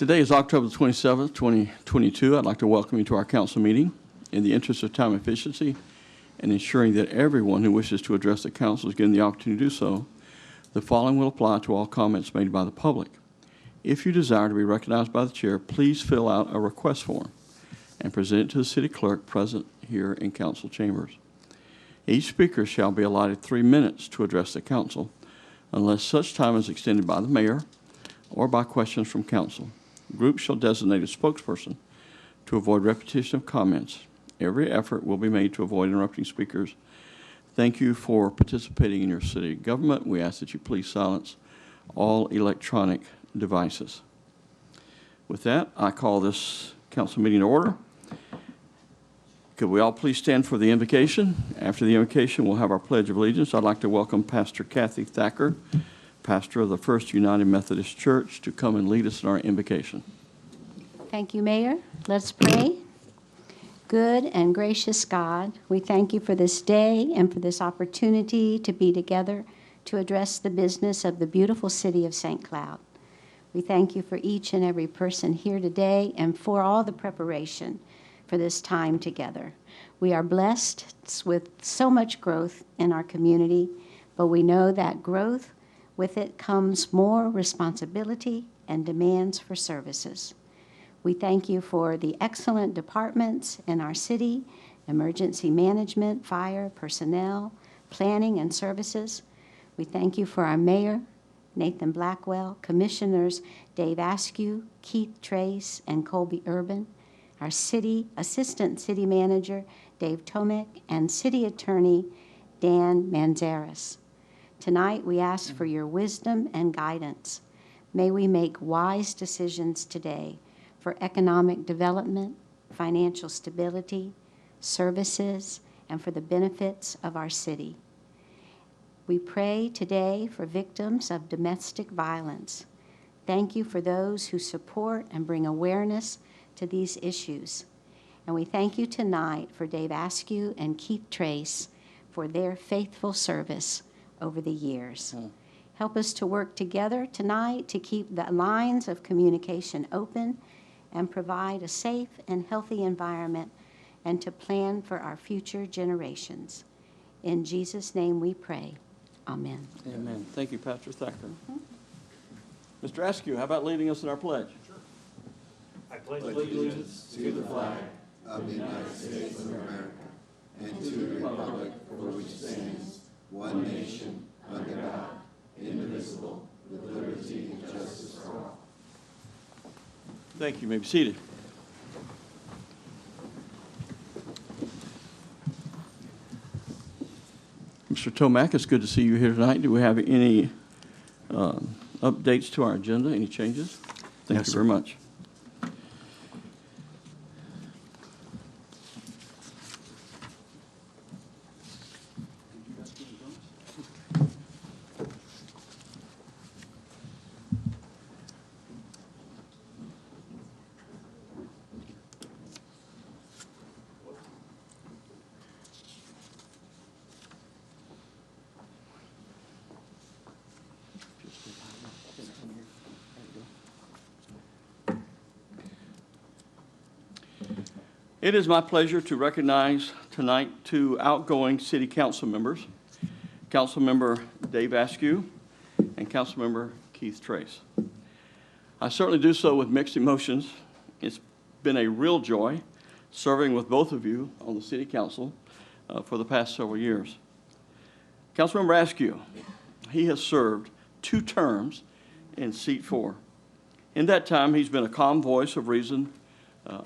Today is October 27th, 2022. I'd like to welcome you to our council meeting. In the interest of time efficiency and ensuring that everyone who wishes to address the council is given the opportunity to do so, the following will apply to all comments made by the public. If you desire to be recognized by the chair, please fill out a request form and present it to the city clerk present here in council chambers. Each speaker shall be allotted 3 minutes to address the council, unless such time is extended by the mayor or by questions from council. Groups shall designate a spokesperson to avoid repetition of comments. Every effort will be made to avoid interrupting speakers. Thank you for participating in your city government. We ask that you please silence all electronic devices. With that, I call this council meeting to order. Could we all please stand for the invocation? After the invocation, we'll have our Pledge of Allegiance. I'd like to welcome Pastor Kathy Thacker, pastor of the First United Methodist Church, to come and lead us in our invocation. Thank you, Mayor. Let's pray. Good and gracious God, we thank you for this day and for this opportunity to be together to address the business of the beautiful city of St. Cloud. We thank you for each and every person here today and for all the preparation for this time together. We are blessed with so much growth in our community, but we know that growth, with it comes more responsibility and demands for services. We thank you for the excellent departments in our city: emergency management, fire, personnel, planning, and services. We thank you for our mayor, Nathan Blackwell, commissioners Dave Askew, Keith Trace, and Colby Urban, our city assistant city manager Dave Tomek, and city attorney Dan Manzares. Tonight we ask for your wisdom and guidance. May we make wise decisions today for economic development, financial stability, services, and for the benefits of our city. We pray today for victims of domestic violence. Thank you for those who support and bring awareness to these issues. And we thank you tonight for Dave Askew and Keith Trace for their faithful service over the years. Help us to work together tonight to keep the lines of communication open and provide a safe and healthy environment and to plan for our future generations. In Jesus' name we pray. Amen. Amen. Thank you, Pastor Thacker. Mr. Askew, how about leading us in our pledge? Sure. I pledge allegiance to the flag of the United States of America and to the republic for which it stands, one nation, under God, indivisible, with liberty and justice for all. Thank you. You may be seated. Mr. Tomek, it's good to see you here tonight. Do we have any updates to our agenda, any changes? Thank you very much. It is my pleasure to recognize tonight 2 outgoing city council members, Councilmember Dave Askew and Councilmember Keith Trace. I certainly do so with mixed emotions. It's been a real joy serving with both of you on the city council for the past several years. Councilmember Askew, he has served 2 terms in seat 4. In that time, he's been a calm voice of reason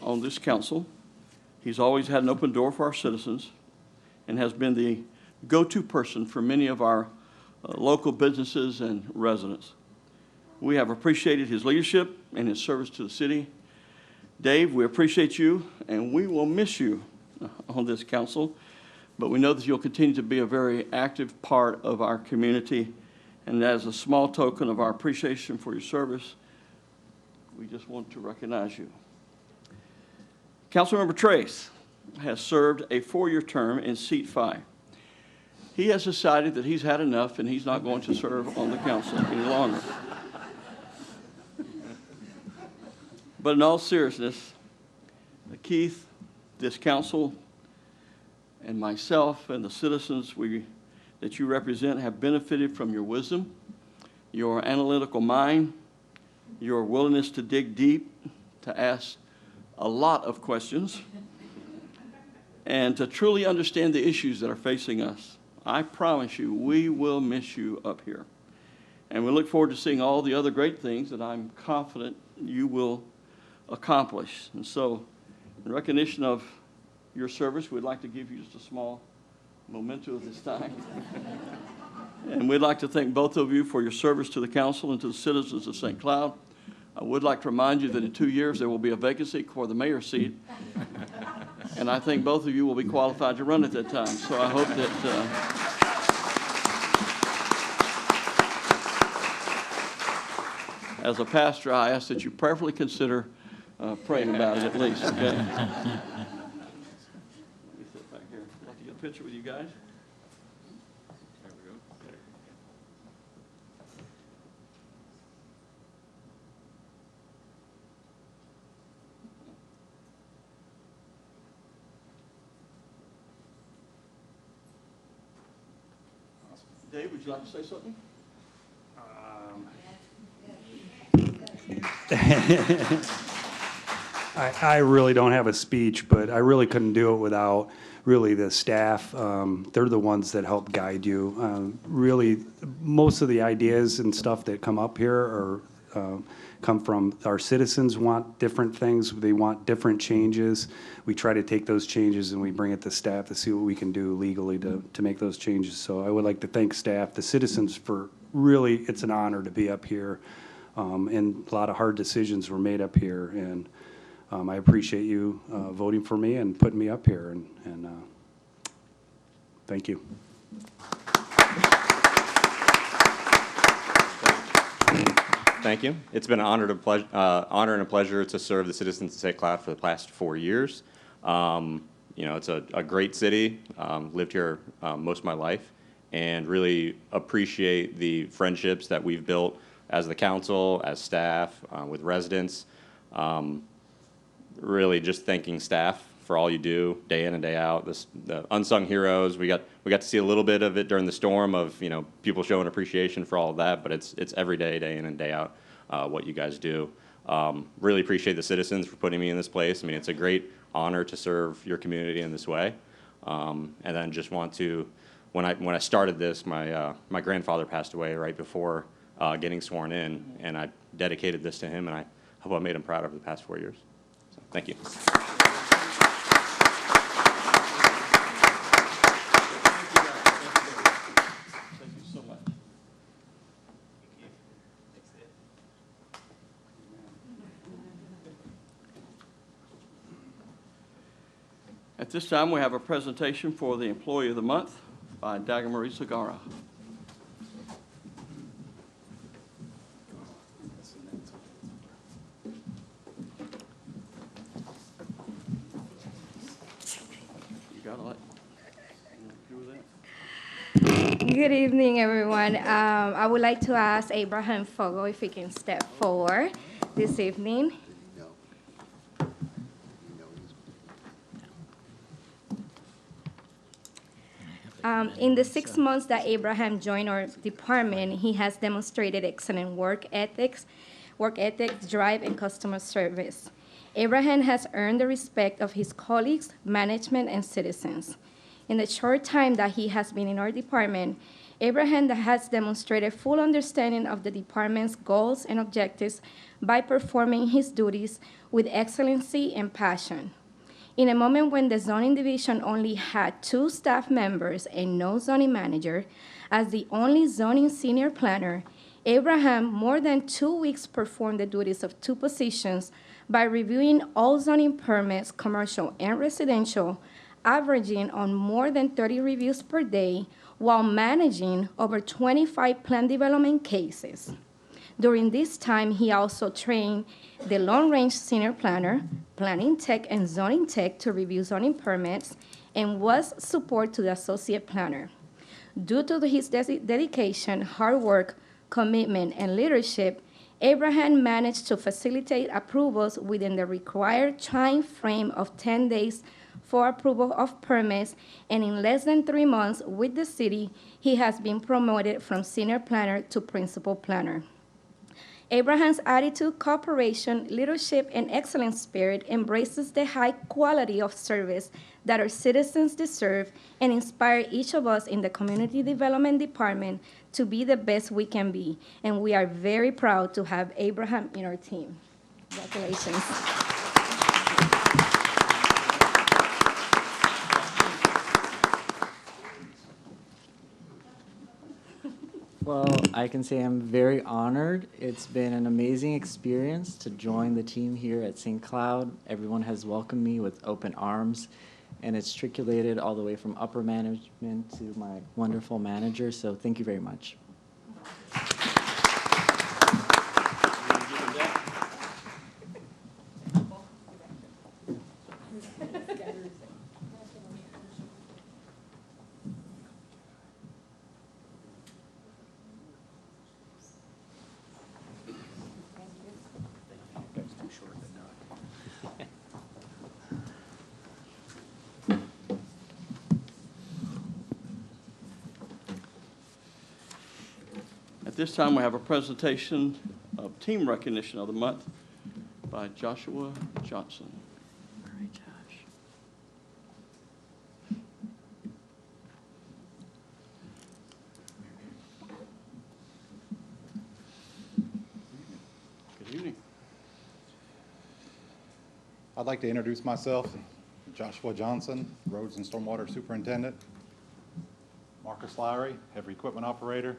on this council. He's always had an open door for our citizens and has been the go-to person for many of our local businesses and residents. We have appreciated his leadership and his service to the city. Dave, we appreciate you, and we will miss you on this council, but we know that you'll continue to be a very active part of our community, and as a small token of our appreciation for your service, we just want to recognize you. Councilmember Trace has served a 4-year term in seat 5. He has decided that he's had enough and he's not going to serve on the council any longer. But in all seriousness, Keith, this council, and myself and the citizens that you represent have benefited from your wisdom, your analytical mind, your willingness to dig deep, to ask a lot of questions, and to truly understand the issues that are facing us. I promise you, we will miss you up here. And we look forward to seeing all the other great things that I'm confident you will accomplish. And so, in recognition of your service, we'd like to give you just a small memento of this time. And we'd like to thank both of you for your service to the council and to the citizens of St. Cloud. I would like to remind you that in 2 years there will be a vacancy for the mayor's seat. And I think both of you will be qualified to run at that time. So I hope that as a pastor, I ask that you prayerfully consider praying about it at least, okay? Let me sit back here. I'd like to get a picture with you guys. There we go. There. Dave, would you like to say something? I really don't have a speech, but I really couldn't do it without really the staff. They're the ones that help guide you. Really, most of the ideas and stuff that come up here are come from our citizens want different things. They want different changes. We try to take those changes and we bring it to staff to see what we can do legally to make those changes. So I would like to thank staff, the citizens for really, it's an honor to be up here. And a lot of hard decisions were made up here. And I appreciate you voting for me and putting me up here. And thank you. Thank you. It's been an honor and a pleasure to serve the citizens of St. Cloud for the past 4 years. It's a great city. Lived here most of my life, and really appreciate the friendships that we've built as the council, as staff, with residents. Really just thanking staff for all you do day in and day out. The unsung heroes. We got to see a little bit of it during the storm of people showing appreciation for all of that, but it's every day, day in and day out, what you guys do. Really appreciate the citizens for putting me in this place. I mean, it's a great honor to serve your community in this way. And then just want to, when I started this, my grandfather passed away right before getting sworn in, and I dedicated this to him, and I hope I made him proud over the past 4 years. So, thank you. At this time, we have a presentation for the Employee of the Month by Dagmar Segara. You got it? Good evening, everyone. I would like to ask Abraham Fogo if he can step forward this evening. In the 6 months that Abraham joined our department, he has demonstrated excellent work ethics, drive, and customer service. Abraham has earned the respect of his colleagues, management, and citizens. In the short time that he has been in our department, Abraham has demonstrated full understanding of the department's goals and objectives by performing his duties with excellency and passion. In a moment when the zoning division only had 2 staff members and no zoning manager, as the only zoning senior planner, Abraham more than 2 weeks performed the duties of 2 positions by reviewing all zoning permits, commercial and residential, averaging on more than 30 reviews per day, while managing over 25 plan development cases. During this time, he also trained the long-range senior planner, planning tech, and zoning tech to review zoning permits, and was support to the associate planner. Due to his dedication, hard work, commitment, and leadership, Abraham managed to facilitate approvals within the required time frame of 10 days for approval of permits, and in less than 3 months with the city, he has been promoted from senior planner to principal planner. Abraham's attitude, cooperation, leadership, and excellent spirit embraces the high quality of service that our citizens deserve and inspire each of us in the Community Development Department to be the best we can be. And we are very proud to have Abraham in our team. Congratulations. Well, I can say I'm very honored. It's been an amazing experience to join the team here at St. Cloud. Everyone has welcomed me with open arms, and it's circulated all the way from upper management to my wonderful manager, so thank you very much. At this time, we have a presentation of Team Recognition of the Month by Joshua Johnson. All right, Josh. Good evening. I'd like to introduce myself, Joshua Johnson, Roads and Stormwater Superintendent. Marcus Lowry, Heavy Equipment Operator.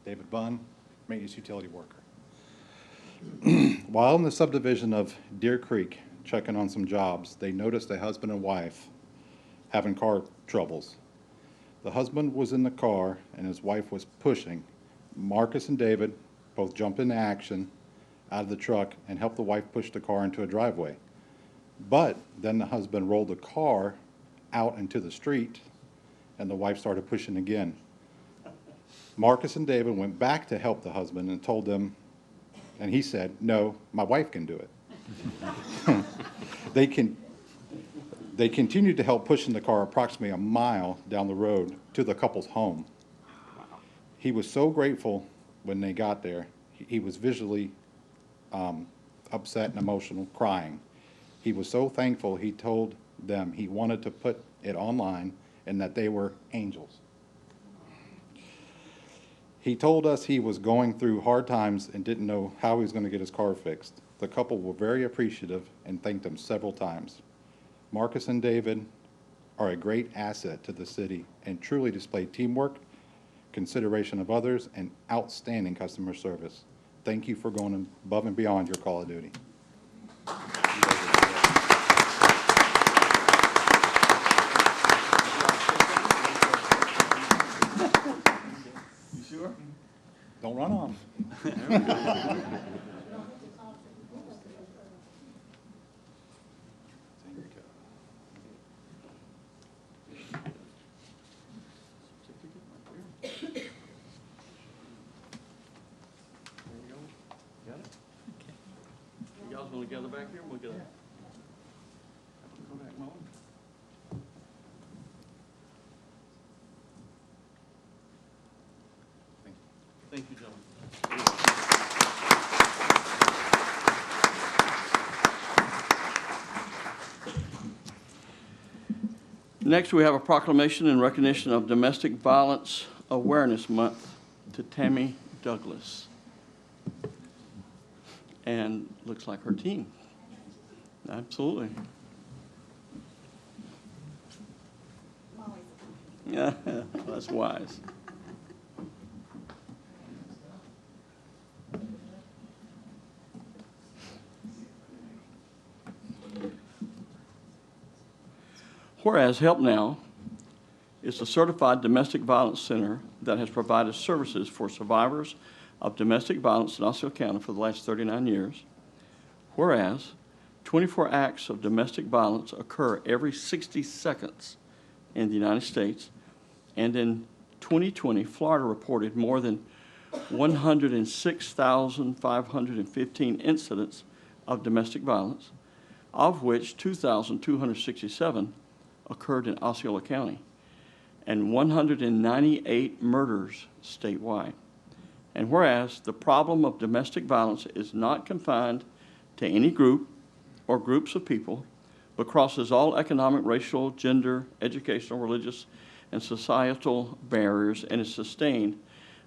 David Bunn, Maintenance Utility Worker. While in the subdivision of Deer Creek checking on some jobs, they noticed a husband and wife having car troubles. The husband was in the car and his wife was pushing. Marcus and David both jumped into action out of the truck and helped the wife push the car into a driveway. But then the husband rolled the car out into the street and the wife started pushing again. Marcus and David went back to help the husband and told them, and he said, "No, my wife can do it." They continued to help pushing the car approximately a mile down the road to the couple's home. He was so grateful when they got there. He was visually upset and emotional, crying. He was so thankful, he told them he wanted to put it online and that they were angels. He told us he was going through hard times and didn't know how he was going to get his car fixed. The couple were very appreciative and thanked him several times. Marcus and David are a great asset to the city and truly display teamwork, consideration of others, and outstanding customer service. Thank you for going above and beyond your call of duty. You sure? Don't run off. You guys want to gather back here? We'll get a Kodak moment. Thank you, gentlemen. Next, we have a proclamation in recognition of Domestic Violence Awareness Month to Tammy Douglas. And looks like her team. Absolutely. Yeah, that's wise. Whereas Help Now is a certified domestic violence center that has provided services for survivors of domestic violence in Osceola County for the last 39 years. Whereas 24 acts of domestic violence occur every 60 seconds in the United States, and in 2020, Florida reported more than 106,515 incidents of domestic violence, of which 2,267 occurred in Osceola County, and 198 murders statewide. And whereas the problem of domestic violence is not confined to any group or groups of people, but crosses all economic, racial, gender, educational, religious, and societal barriers, and is sustained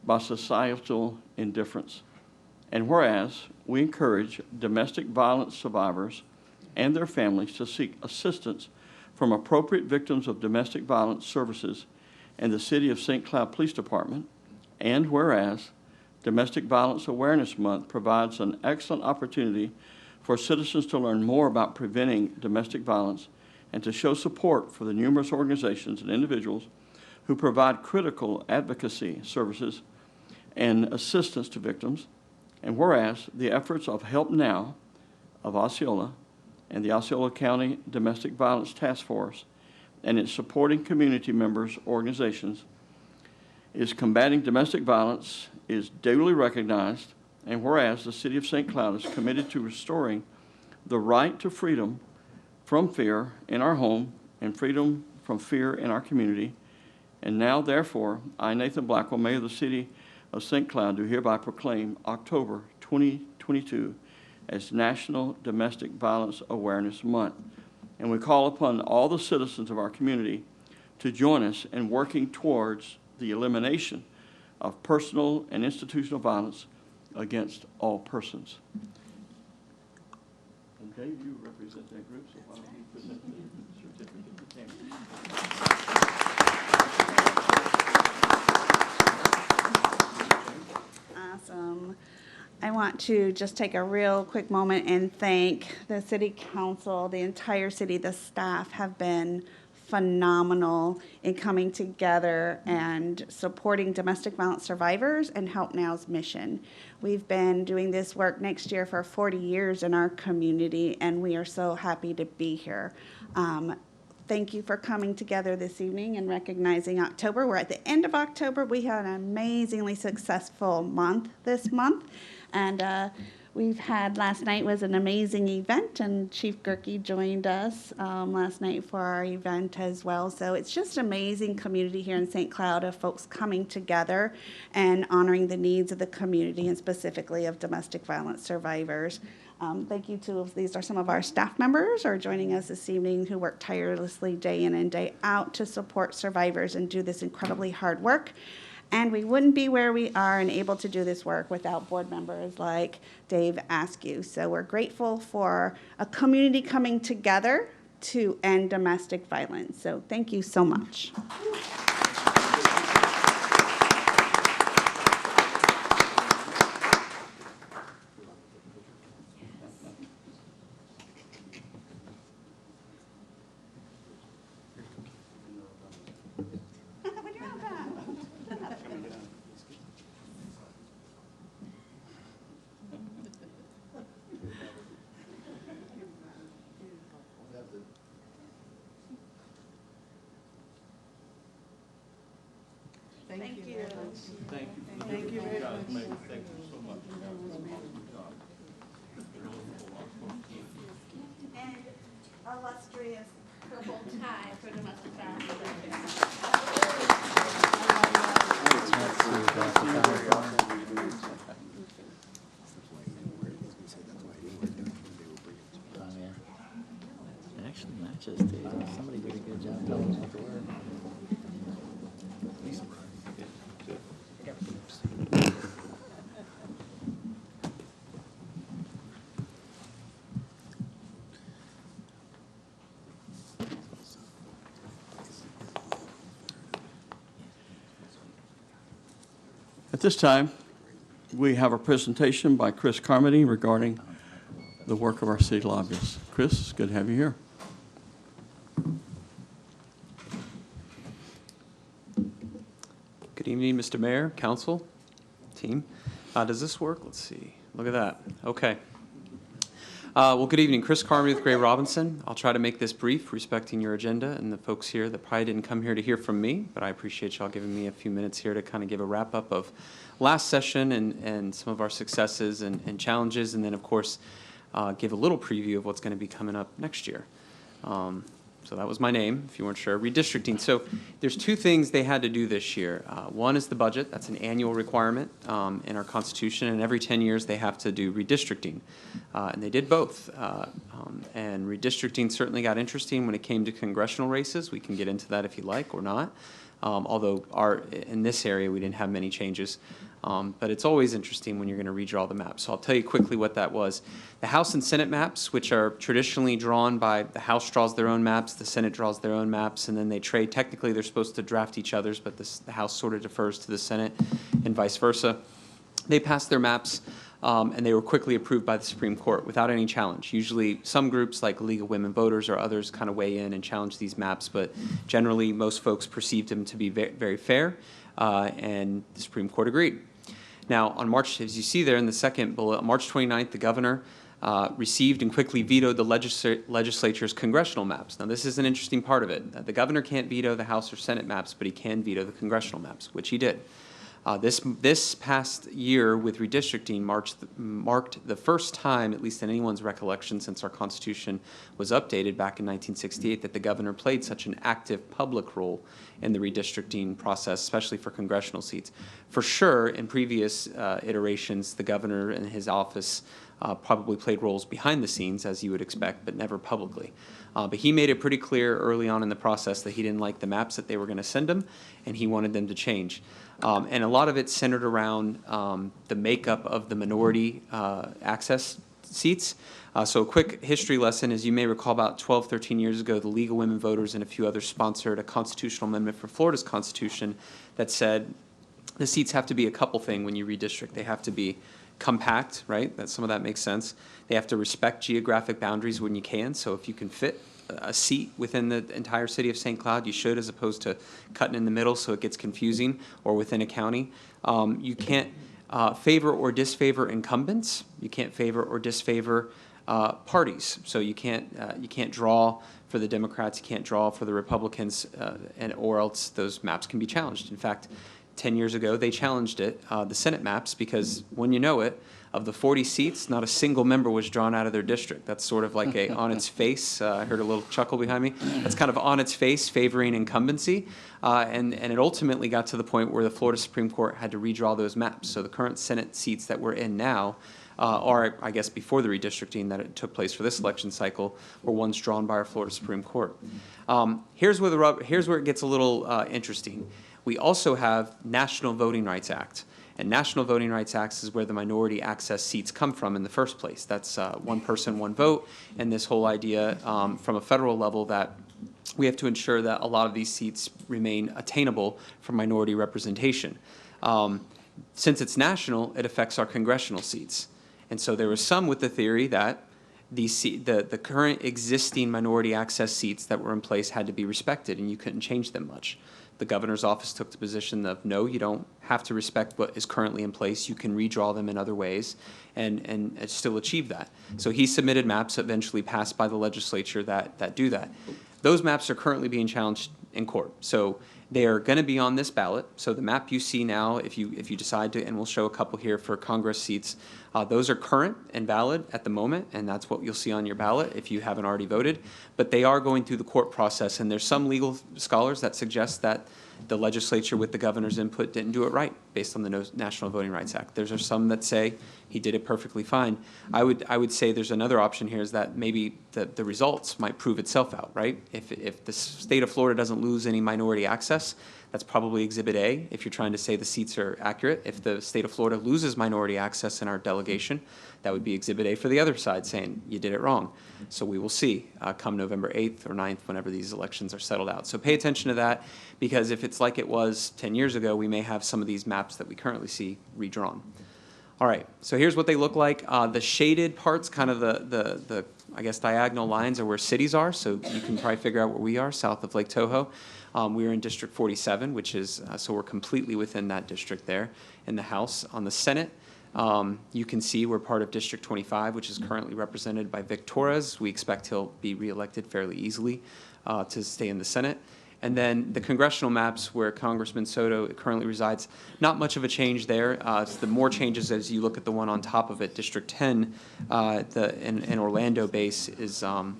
by societal indifference. And whereas we encourage domestic violence survivors and their families to seek assistance from appropriate victims of domestic violence services in the City of St. Cloud Police Department, and whereas Domestic Violence Awareness Month provides an excellent opportunity for citizens to learn more about preventing domestic violence and to show support for the numerous organizations and individuals who provide critical advocacy services and assistance to victims. And whereas the efforts of Help Now of Osceola and the Osceola County Domestic Violence Task Force and its supporting community members' organizations is combating domestic violence is duly recognized, and whereas the City of St. Cloud is committed to restoring the right to freedom from fear in our home and freedom from fear in our community, and now, therefore, I, Nathan Blackwell, Mayor of the City of St. Cloud, do hereby proclaim October 2022 as National Domestic Violence Awareness Month. And we call upon all the citizens of our community to join us in working towards the elimination of personal and institutional violence against all persons. Okay, you represent that group, so why don't you present the certificate? Awesome. I want to just take a real quick moment and thank the city council, the entire city, the staff have been phenomenal in coming together and supporting domestic violence survivors and Help Now's mission. We've been doing this work next year for 40 years in our community, and we are so happy to be here. Thank you for coming together this evening and recognizing October. We're at the end of October. We had an amazingly successful month this month, and we've had, last night was an amazing event, and Chief Gerke joined us last night for our event as well. So it's just an amazing community here in St. Cloud of folks coming together and honoring the needs of the community and specifically of domestic violence survivors. Thank you to, these are some of our staff members who are joining us this evening who work tirelessly day in and day out to support survivors and do this incredibly hard work. And we wouldn't be where we are and able to do this work without board members like Dave Askew. So we're grateful for a community coming together to end domestic violence. So thank you so much. Thank you. Thank you. Thank you very much. Thank you so much. And illustrious purple tie for domestic violence. It actually matches, dude. Somebody did a good job telling us what to wear. At this time, we have a presentation by Chris Carmody regarding the work of our city lobbyists. Chris, it's good to have you here. Good evening, Mr. Mayor, council, team. Does this work? Let's see. Look at that. Okay. Well, good evening. Chris Carmody with Gray Robinson. I'll try to make this brief, respecting your agenda and the folks here that probably didn't come here to hear from me, but I appreciate y'all giving me a few minutes here to kind of give a wrap-up of last session and some of our successes and challenges, and then, of course, give a little preview of what's going to be coming up next year. So that was my name, if you weren't sure. Redistricting. So there's two things they had to do this year. One is the budget. That's an annual requirement in our Constitution, and every 10 years they have to do redistricting. And they did both. And redistricting certainly got interesting when it came to congressional races. We can get into that if you like or not. Although in this area we didn't have many changes. But it's always interesting when you're going to redraw the map. So I'll tell you quickly what that was. The House and Senate maps, which are traditionally drawn by the House draws their own maps, the Senate draws their own maps, and then they trade. Technically, they're supposed to draft each other's, but the House sort of defers to the Senate and vice versa. They passed their maps, and they were quickly approved by the Supreme Court without any challenge. Usually some groups like League of Women Voters or others kind of weigh in and challenge these maps, but generally most folks perceived them to be very fair, and the Supreme Court agreed. Now, on March, as you see there in the second bullet, March 29th, the governor received and quickly vetoed the legislature's congressional maps. Now, this is an interesting part of it. The governor can't veto the House or Senate maps, but he can veto the congressional maps, which he did. This past year with redistricting marked the first time, at least in anyone's recollection since our Constitution was updated back in 1968, that the governor played such an active public role in the redistricting process, especially for congressional seats. For sure, in previous iterations, the governor and his office probably played roles behind the scenes, as you would expect, but never publicly. But he made it pretty clear early on in the process that he didn't like the maps that they were going to send him, and he wanted them to change. And a lot of it centered around the makeup of the minority access seats. So a quick history lesson, as you may recall, about 12, 13 years ago, the League of Women Voters and a few others sponsored a constitutional amendment for Florida's Constitution that said the seats have to be a couple thing when you redistrict. They have to be compact, right? Some of that makes sense. They have to respect geographic boundaries when you can. So if you can fit a seat within the entire city of St. Cloud, you should, as opposed to cutting in the middle so it gets confusing, or within a county. You can't favor or disfavor incumbents. You can't favor or disfavor parties. So you can't draw for the Democrats, you can't draw for the Republicans, or else those maps can be challenged. In fact, 10 years ago, they challenged it, the Senate maps, because when you know it, of the 40 seats, not a single member was drawn out of their district. That's sort of like on its face. I heard a little chuckle behind me. That's kind of on its face favoring incumbency. And it ultimately got to the point where the Florida Supreme Court had to redraw those maps. So the current Senate seats that we're in now are, I guess, before the redistricting that it took place for this election cycle, were ones drawn by our Florida Supreme Court. Here's where it gets a little interesting. We also have National Voting Rights Act. And National Voting Rights Act is where the minority access seats come from in the first place. That's one person, one vote, and this whole idea from a federal level that we have to ensure that a lot of these seats remain attainable for minority representation. Since it's national, it affects our congressional seats. And so there was some with the theory that the current existing minority access seats that were in place had to be respected, and you couldn't change them much. The governor's office took the position of, no, you don't have to respect what is currently in place. You can redraw them in other ways and still achieve that. So he submitted maps eventually passed by the legislature that do that. Those maps are currently being challenged in court. So they are going to be on this ballot. So the map you see now, if you decide to, and we'll show a couple here for Congress seats, those are current and valid at the moment, and that's what you'll see on your ballot if you haven't already voted. But they are going through the court process, and there's some legal scholars that suggest that the legislature, with the governor's input, didn't do it right based on the National Voting Rights Act. There's some that say he did it perfectly fine. I would say there's another option here, is that maybe the results might prove itself out, right? If the state of Florida doesn't lose any minority access, that's probably Exhibit A if you're trying to say the seats are accurate. If the state of Florida loses minority access in our delegation, that would be Exhibit A for the other side, saying you did it wrong. So we will see come November 8th or 9th, whenever these elections are settled out. So pay attention to that, because if it's like it was 10 years ago, we may have some of these maps that we currently see redrawn. All right, so here's what they look like. The shaded parts, kind of the I guess diagonal lines, are where cities are. So you can probably figure out where we are, south of Lake Tahoe. We are in District 47, which is, so we're completely within that district there in the House. On the Senate, You can see we're part of District 25, which is currently represented by Vic Torres. We expect he'll be reelected fairly easily to stay in the Senate. And then the congressional maps where Congressman Soto currently resides, not much of a change there. It's the more changes as you look at the one on top of it, District 10, in Orlando base is a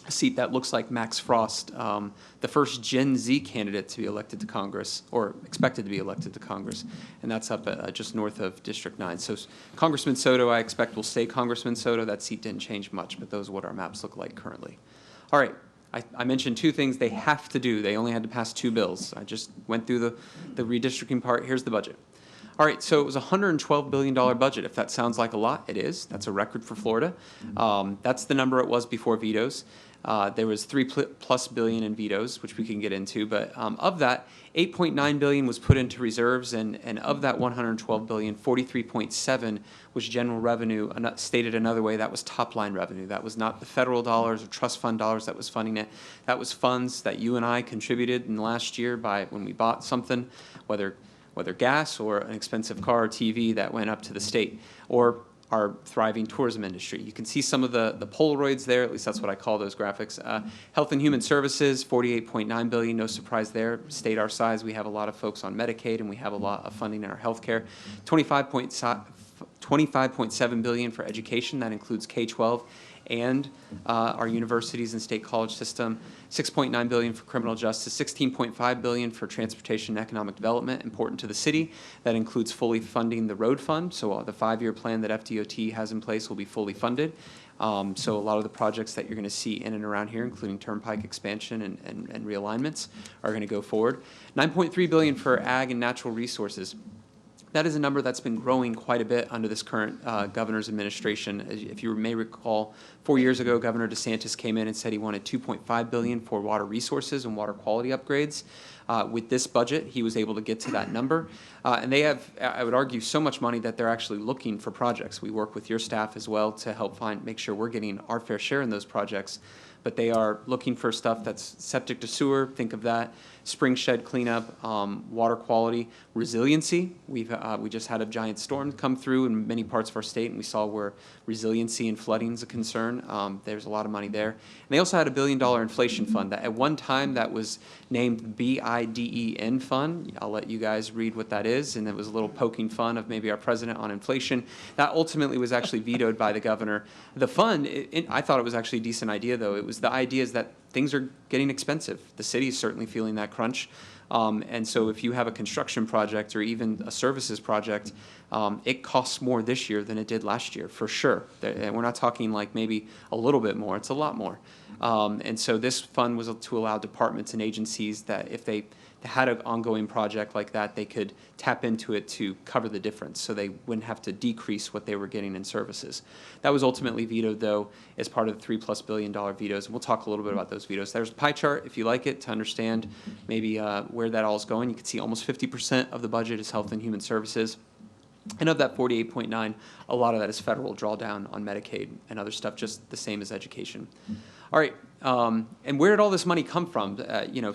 seat that looks like Max Frost, the first Gen Z candidate to be elected to Congress, or expected to be elected to Congress, and that's up just north of District 9. So Congressman Soto, I expect, will stay Congressman Soto. That seat didn't change much, but those are what our maps look like currently. All right. I mentioned two things they have to do. They only had to pass 2 bills. I just went through the redistricting part. Here's the budget. All right, so it was a $112 billion budget. If that sounds like a lot, it is. That's a record for Florida. That's the number it was before vetoes. There was $3+ billion in vetoes, which we can get into, but of that, $8.9 billion was put into reserves, and of that $112 billion, $43.7 was general revenue. Stated another way, that was top-line revenue. That was not the federal dollars or trust fund dollars that was funding it. That was funds that you and I contributed in the last year by when we bought something, whether gas or an expensive car or TV that went up to the state, or our thriving tourism industry. You can see some of the Polaroids there, at least that's what I call those graphics. Health and Human Services, $48.9 billion, no surprise there. State our size, we have a lot of folks on Medicaid, and we have a lot of funding in our healthcare. $25.7 billion for education, that includes K-12 and our universities and state college system. $6.9 billion for criminal justice, $16.5 billion for transportation and economic development, important to the city. That includes fully funding the road fund. So the 5-year plan that FDOT has in place will be fully funded. So a lot of the projects that you're going to see in and around here, including Turnpike expansion and realignments, are going to go forward. $9.3 billion for ag and natural resources. That is a number that's been growing quite a bit under this current governor's administration. If you may recall, 4 years ago, Governor DeSantis came in and said he wanted $2.5 billion for water resources and water quality upgrades. With this budget, he was able to get to that number. And they have, I would argue, so much money that they're actually looking for projects. We work with your staff as well to help make sure we're getting our fair share in those projects. But they are looking for stuff that's septic to sewer, think of that, spring shed cleanup, water quality, resiliency. We just had a giant storm come through in many parts of our state, and we saw where resiliency and flooding is a concern. There's a lot of money there. And they also had a $1 billion inflation fund that at one time that was named BIDEN fund. I'll let you guys read what that is, and it was a little poking fun of maybe our president on inflation. That ultimately was actually vetoed by the governor. The fund, I thought it was actually a decent idea, though. It was the idea is that things are getting expensive. The city is certainly feeling that crunch. And so if you have a construction project or even a services project, it costs more this year than it did last year, for sure. And we're not talking like maybe a little bit more. It's a lot more. And so this fund was to allow departments and agencies that if they had an ongoing project like that, they could tap into it to cover the difference so they wouldn't have to decrease what they were getting in services. That was ultimately vetoed, though, as part of the $3+ billion vetoes. And we'll talk a little bit about those vetoes. There's a pie chart, if you like it, to understand maybe where that all is going. You can see almost 50% of the budget is health and human services. And of that 48.9, a lot of that is federal drawdown on Medicaid and other stuff, just the same as education. All right, and where did all this money come from?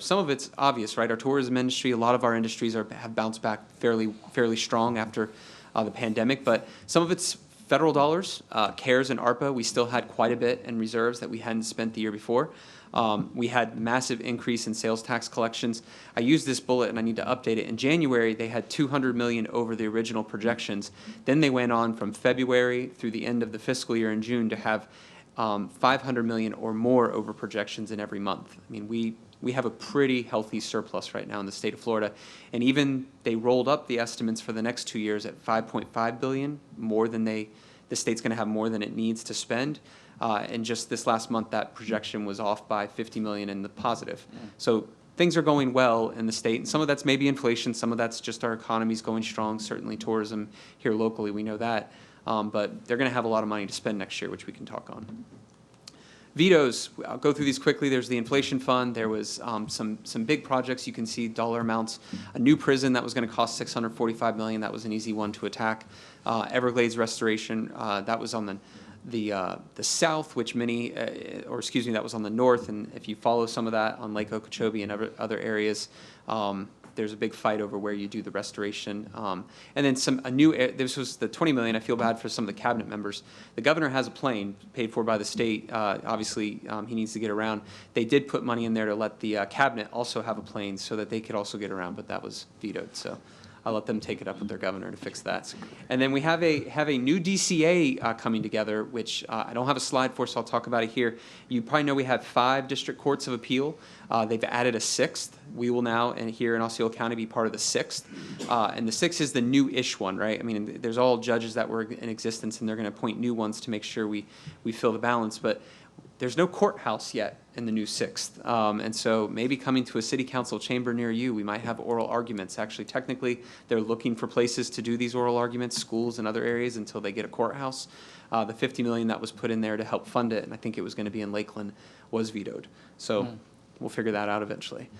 Some of it's obvious, right? Our tourism industry, a lot of our industries have bounced back fairly strong after the pandemic, but some of it's federal dollars. CARES and ARPA, we still had quite a bit in reserves that we hadn't spent the year before. We had massive increase in sales tax collections. I used this bullet and I need to update it. In January, they had $200 million over the original projections. Then they went on from February through the end of the fiscal year in June to have $500 million or more over projections in every month. I mean, we have a pretty healthy surplus right now in the state of Florida. And even they rolled up the estimates for the next 2 years at $5.5 billion, more than the state's going to have more than it needs to spend. And just this last month, that projection was off by $50 million in the positive. So things are going well in the state. And some of that's maybe inflation. Some of that's just our economy's going strong. Certainly tourism here locally, we know that. But they're going to have a lot of money to spend next year, which we can talk on. Vetoes, I'll go through these quickly. There's the inflation fund. There was some big projects. You can see dollar amounts. A new prison that was going to cost $645 million. That was an easy one to attack. Everglades restoration, that was on the south, which that was on the north. And if you follow some of that on Lake Okeechobee and other areas, there's a big fight over where you do the restoration. And then this was the 20 million. I feel bad for some of the cabinet members. The governor has a plane paid for by the state. Obviously, he needs to get around. They did put money in there to let the cabinet also have a plane so that they could also get around, but that was vetoed. So I'll let them take it up with their governor to fix that. And then we have a new DCA coming together, which I don't have a slide for, so I'll talk about it here. You probably know we have 5 district courts of appeal. They've added a 6th. We will now, and here in Osceola County, be part of the 6th. And the 6th is the new-ish one, right? I mean, there's all judges that were in existence, and they're going to appoint new ones to make sure we fill the balance. But there's no courthouse yet in the new 6th. And so maybe coming to a city council chamber near you, we might have oral arguments. Actually, technically, they're looking for places to do these oral arguments, schools and other areas, until they get a courthouse. The $50 million that was put in there to help fund it, and I think it was going to be in Lakeland, was vetoed. So we'll figure that out eventually.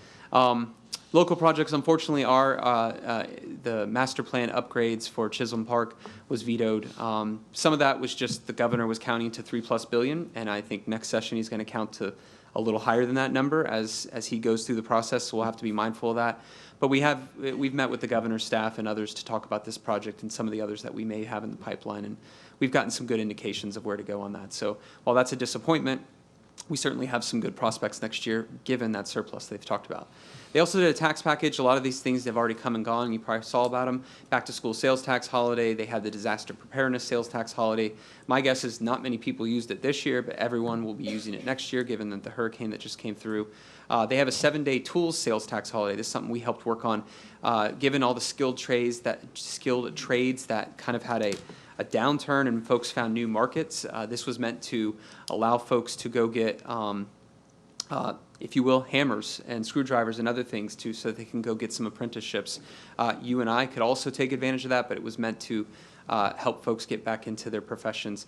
Local projects, unfortunately, are the master plan upgrades for Chisholm Park was vetoed. Some of that was just the governor was counting to $3+ billion, and I think next session he's going to count to a little higher than that number as he goes through the process. So we'll have to be mindful of that. But we've met with the governor's staff and others to talk about this project and some of the others that we may have in the pipeline, and we've gotten some good indications of where to go on that. So while that's a disappointment, we certainly have some good prospects next year, given that surplus they've talked about. They also did a tax package. A lot of these things have already come and gone. You probably saw about them. Back to school sales tax holiday. They had the disaster preparedness sales tax holiday. My guess is not many people used it this year, but everyone will be using it next year, given that the hurricane that just came through. They have a 7-day tools sales tax holiday. This is something we helped work on. Given all the skilled trades that kind of had a downturn and folks found new markets, this was meant to allow folks to go get if you will, hammers and screwdrivers and other things too, so they can go get some apprenticeships. You and I could also take advantage of that, but it was meant to help folks get back into their professions.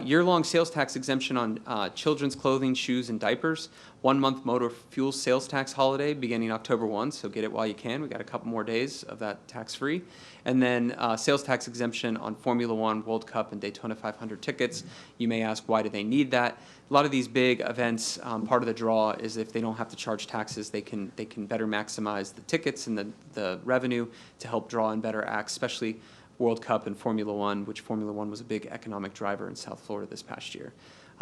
Year-long sales tax exemption on children's clothing, shoes, and diapers. 1-month motor fuel sales tax holiday beginning October 1, so get it while you can. We got a couple more days of that tax-free. And then sales tax exemption on Formula One, World Cup, and Daytona 500 tickets. You may ask, why do they need that? A lot of these big events, part of the draw is if they don't have to charge taxes, they can better maximize the tickets and the revenue to help draw in better acts, especially World Cup and Formula One, which Formula One was a big economic driver in South Florida this past year.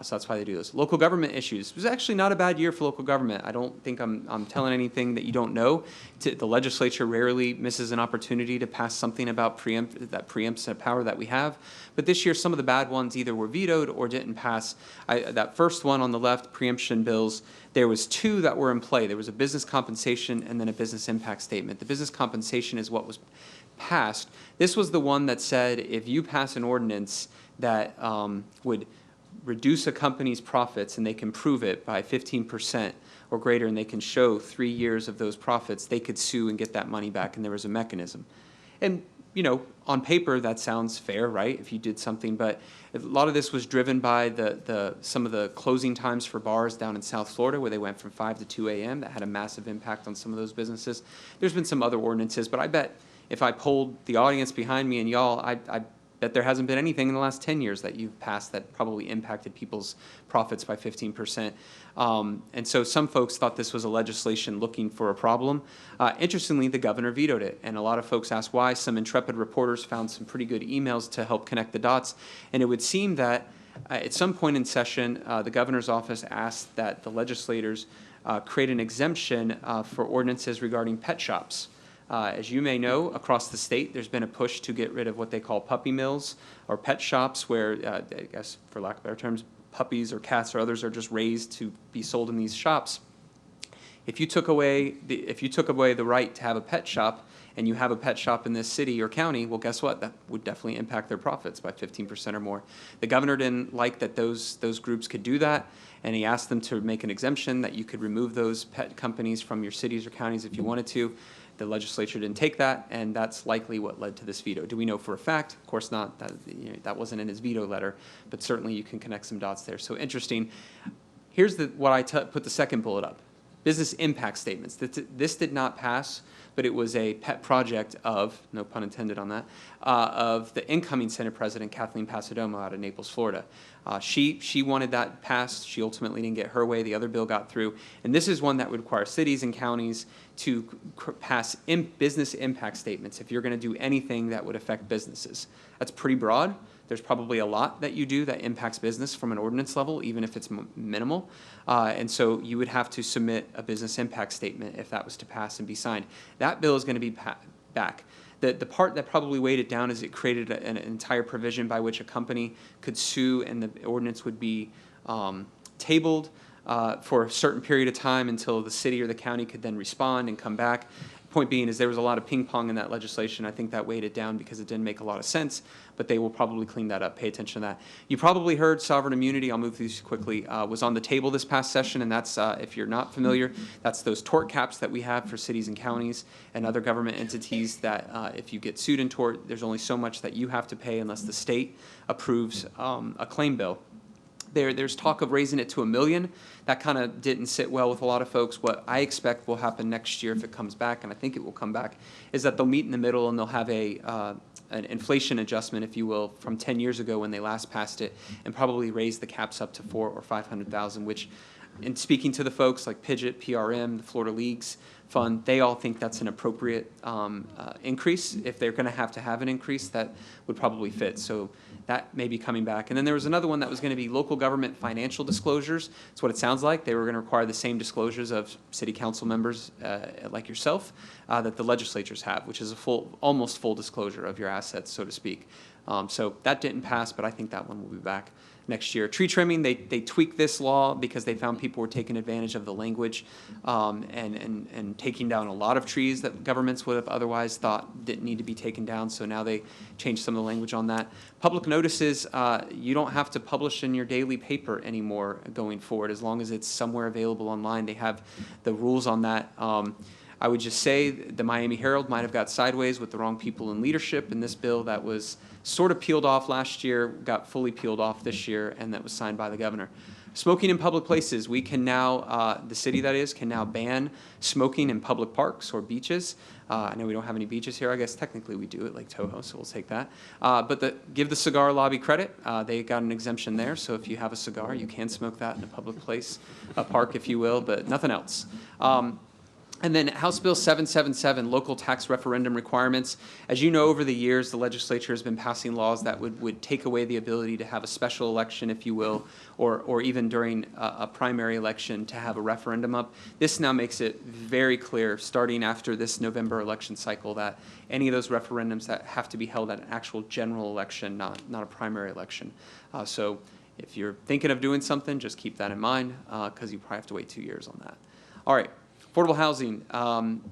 So that's why they do this. Local government issues. It was actually not a bad year for local government. I don't think I'm telling anything that you don't know. The legislature rarely misses an opportunity to pass something about that preempts a power that we have. But this year, some of the bad ones either were vetoed or didn't pass. That first one on the left, preemption bills, there was 2 that were in play. There was a business compensation and then a business impact statement. The business compensation is what was passed. This was the one that said if you pass an ordinance that would reduce a company's profits and they can prove it by 15% or greater and they can show 3 years of those profits, they could sue and get that money back, and there was a mechanism. And, you know, on paper that sounds fair, right, if you did something, but a lot of this was driven by some of the closing times for bars down in South Florida where they went from 5 to 2 a.m. That had a massive impact on some of those businesses. There's been some other ordinances, but I bet if I polled the audience behind me and y'all, I bet there hasn't been anything in the last 10 years that you've passed that probably impacted people's profits by 15%. And so some folks thought this was a legislation looking for a problem. Interestingly, the governor vetoed it, and a lot of folks asked why. Some intrepid reporters found some pretty good emails to help connect the dots, and it would seem that at some point in session, the governor's office asked that the legislators create an exemption for ordinances regarding pet shops. As you may know, across the state, there's been a push to get rid of what they call puppy mills or pet shops where, I guess for lack of better terms, puppies or cats or others are just raised to be sold in these shops. If you took away the right to have a pet shop and you have a pet shop in this city or county, well, guess what? That would definitely impact their profits by 15% or more. The governor didn't like that those groups could do that, and he asked them to make an exemption that you could remove those pet companies from your cities or counties if you wanted to. The legislature didn't take that, and that's likely what led to this veto. Do we know for a fact? Of course not. That wasn't in his veto letter, but certainly you can connect some dots there. So interesting. Here's what I put the second bullet up. business impact statements. This did not pass, but it was a pet project of, no pun intended on that, of the incoming Senate President Kathleen Passidomo out of Naples, Florida. She wanted that passed. She ultimately didn't get her way. The other bill got through. And this is one that would require cities and counties to pass business impact statements if you're going to do anything that would affect businesses. That's pretty broad. There's probably a lot that you do that impacts business from an ordinance level, even if it's minimal. And so you would have to submit a business impact statement if that was to pass and be signed. That bill is going to be back. The part that probably weighed it down is it created an entire provision by which a company could sue and the ordinance would be tabled for a certain period of time until the city or the county could then respond and come back. Point being is there was a lot of ping pong in that legislation. I think that weighed it down because it didn't make a lot of sense, but they will probably clean that up. Pay attention to that. You probably heard sovereign immunity, I'll move through these quickly, was on the table this past session, and that's, if you're not familiar, that's those tort caps that we have for cities and counties and other government entities that if you get sued in tort, there's only so much that you have to pay unless the state approves a claim bill. There's talk of raising it to $1 million. That kind of didn't sit well with a lot of folks. What I expect will happen next year if it comes back, and I think it will come back, is that they'll meet in the middle and they'll have an inflation adjustment, if you will, from 10 years ago when they last passed it, and probably raise the caps up to $400,000 or $500,000, which, in speaking to the folks like Pidgeot, PRM, the Florida Leagues Fund, they all think that's an appropriate increase. If they're going to have an increase, that would probably fit. So that may be coming back. And then there was another one that was going to be local government financial disclosures. That's what it sounds like. They were going to require the same disclosures of city council members like yourself that the legislatures have, which is a almost full disclosure of your assets, so to speak. So that didn't pass, but I think that one will be back next year. Tree trimming, they tweaked this law because they found people were taking advantage of the language and taking down a lot of trees that governments would have otherwise thought didn't need to be taken down. So now they changed some of the language on that. Public notices, you don't have to publish in your daily paper anymore going forward as long as it's somewhere available online. They have the rules on that. I would just say the Miami Herald might have got sideways with the wrong people in leadership in this bill that was sort of peeled off last year, got fully peeled off this year, and that was signed by the governor. Smoking in public places, we can now, the city that is, can now ban smoking in public parks or beaches. I know we don't have any beaches here. I guess technically we do at Lake Toho, so we'll take that. But give the cigar lobby credit. They got an exemption there, so if you have a cigar, you can smoke that in a public place, a park if you will, but nothing else. And then House Bill 777, local tax referendum requirements. As you know, over the years, the legislature has been passing laws that would take away the ability to have a special election, if you will, or even during a primary election to have a referendum up. This now makes it very clear, starting after this November election cycle, that any of those referendums that have to be held at an actual general election, not a primary election. So if you're thinking of doing something, just keep that in mind, because you probably have to wait 2 years on that. All right. Affordable housing,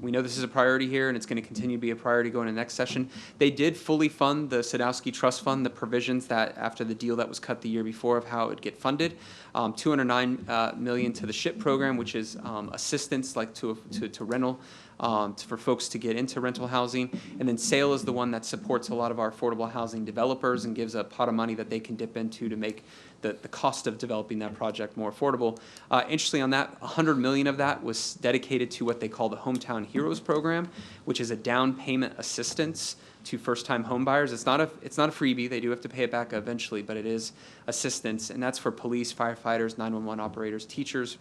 we know this is a priority here, and it's going to continue to be a priority going into next session. They did fully fund the Sadowski Trust Fund, the provisions that after the deal that was cut the year before of how it would get funded. $209 million to the SHIP program, which is assistance like to rental for folks to get into rental housing. And then SAIL is the one that supports a lot of our affordable housing developers and gives a pot of money that they can dip into to make the cost of developing that project more affordable. Interestingly on that, $100 million of that was dedicated to what they call the Hometown Heroes program, which is a down payment assistance to first-time home buyers. It's not a freebie. They do have to pay it back eventually, but it is assistance, and that's for police, firefighters, 911 operators, teachers,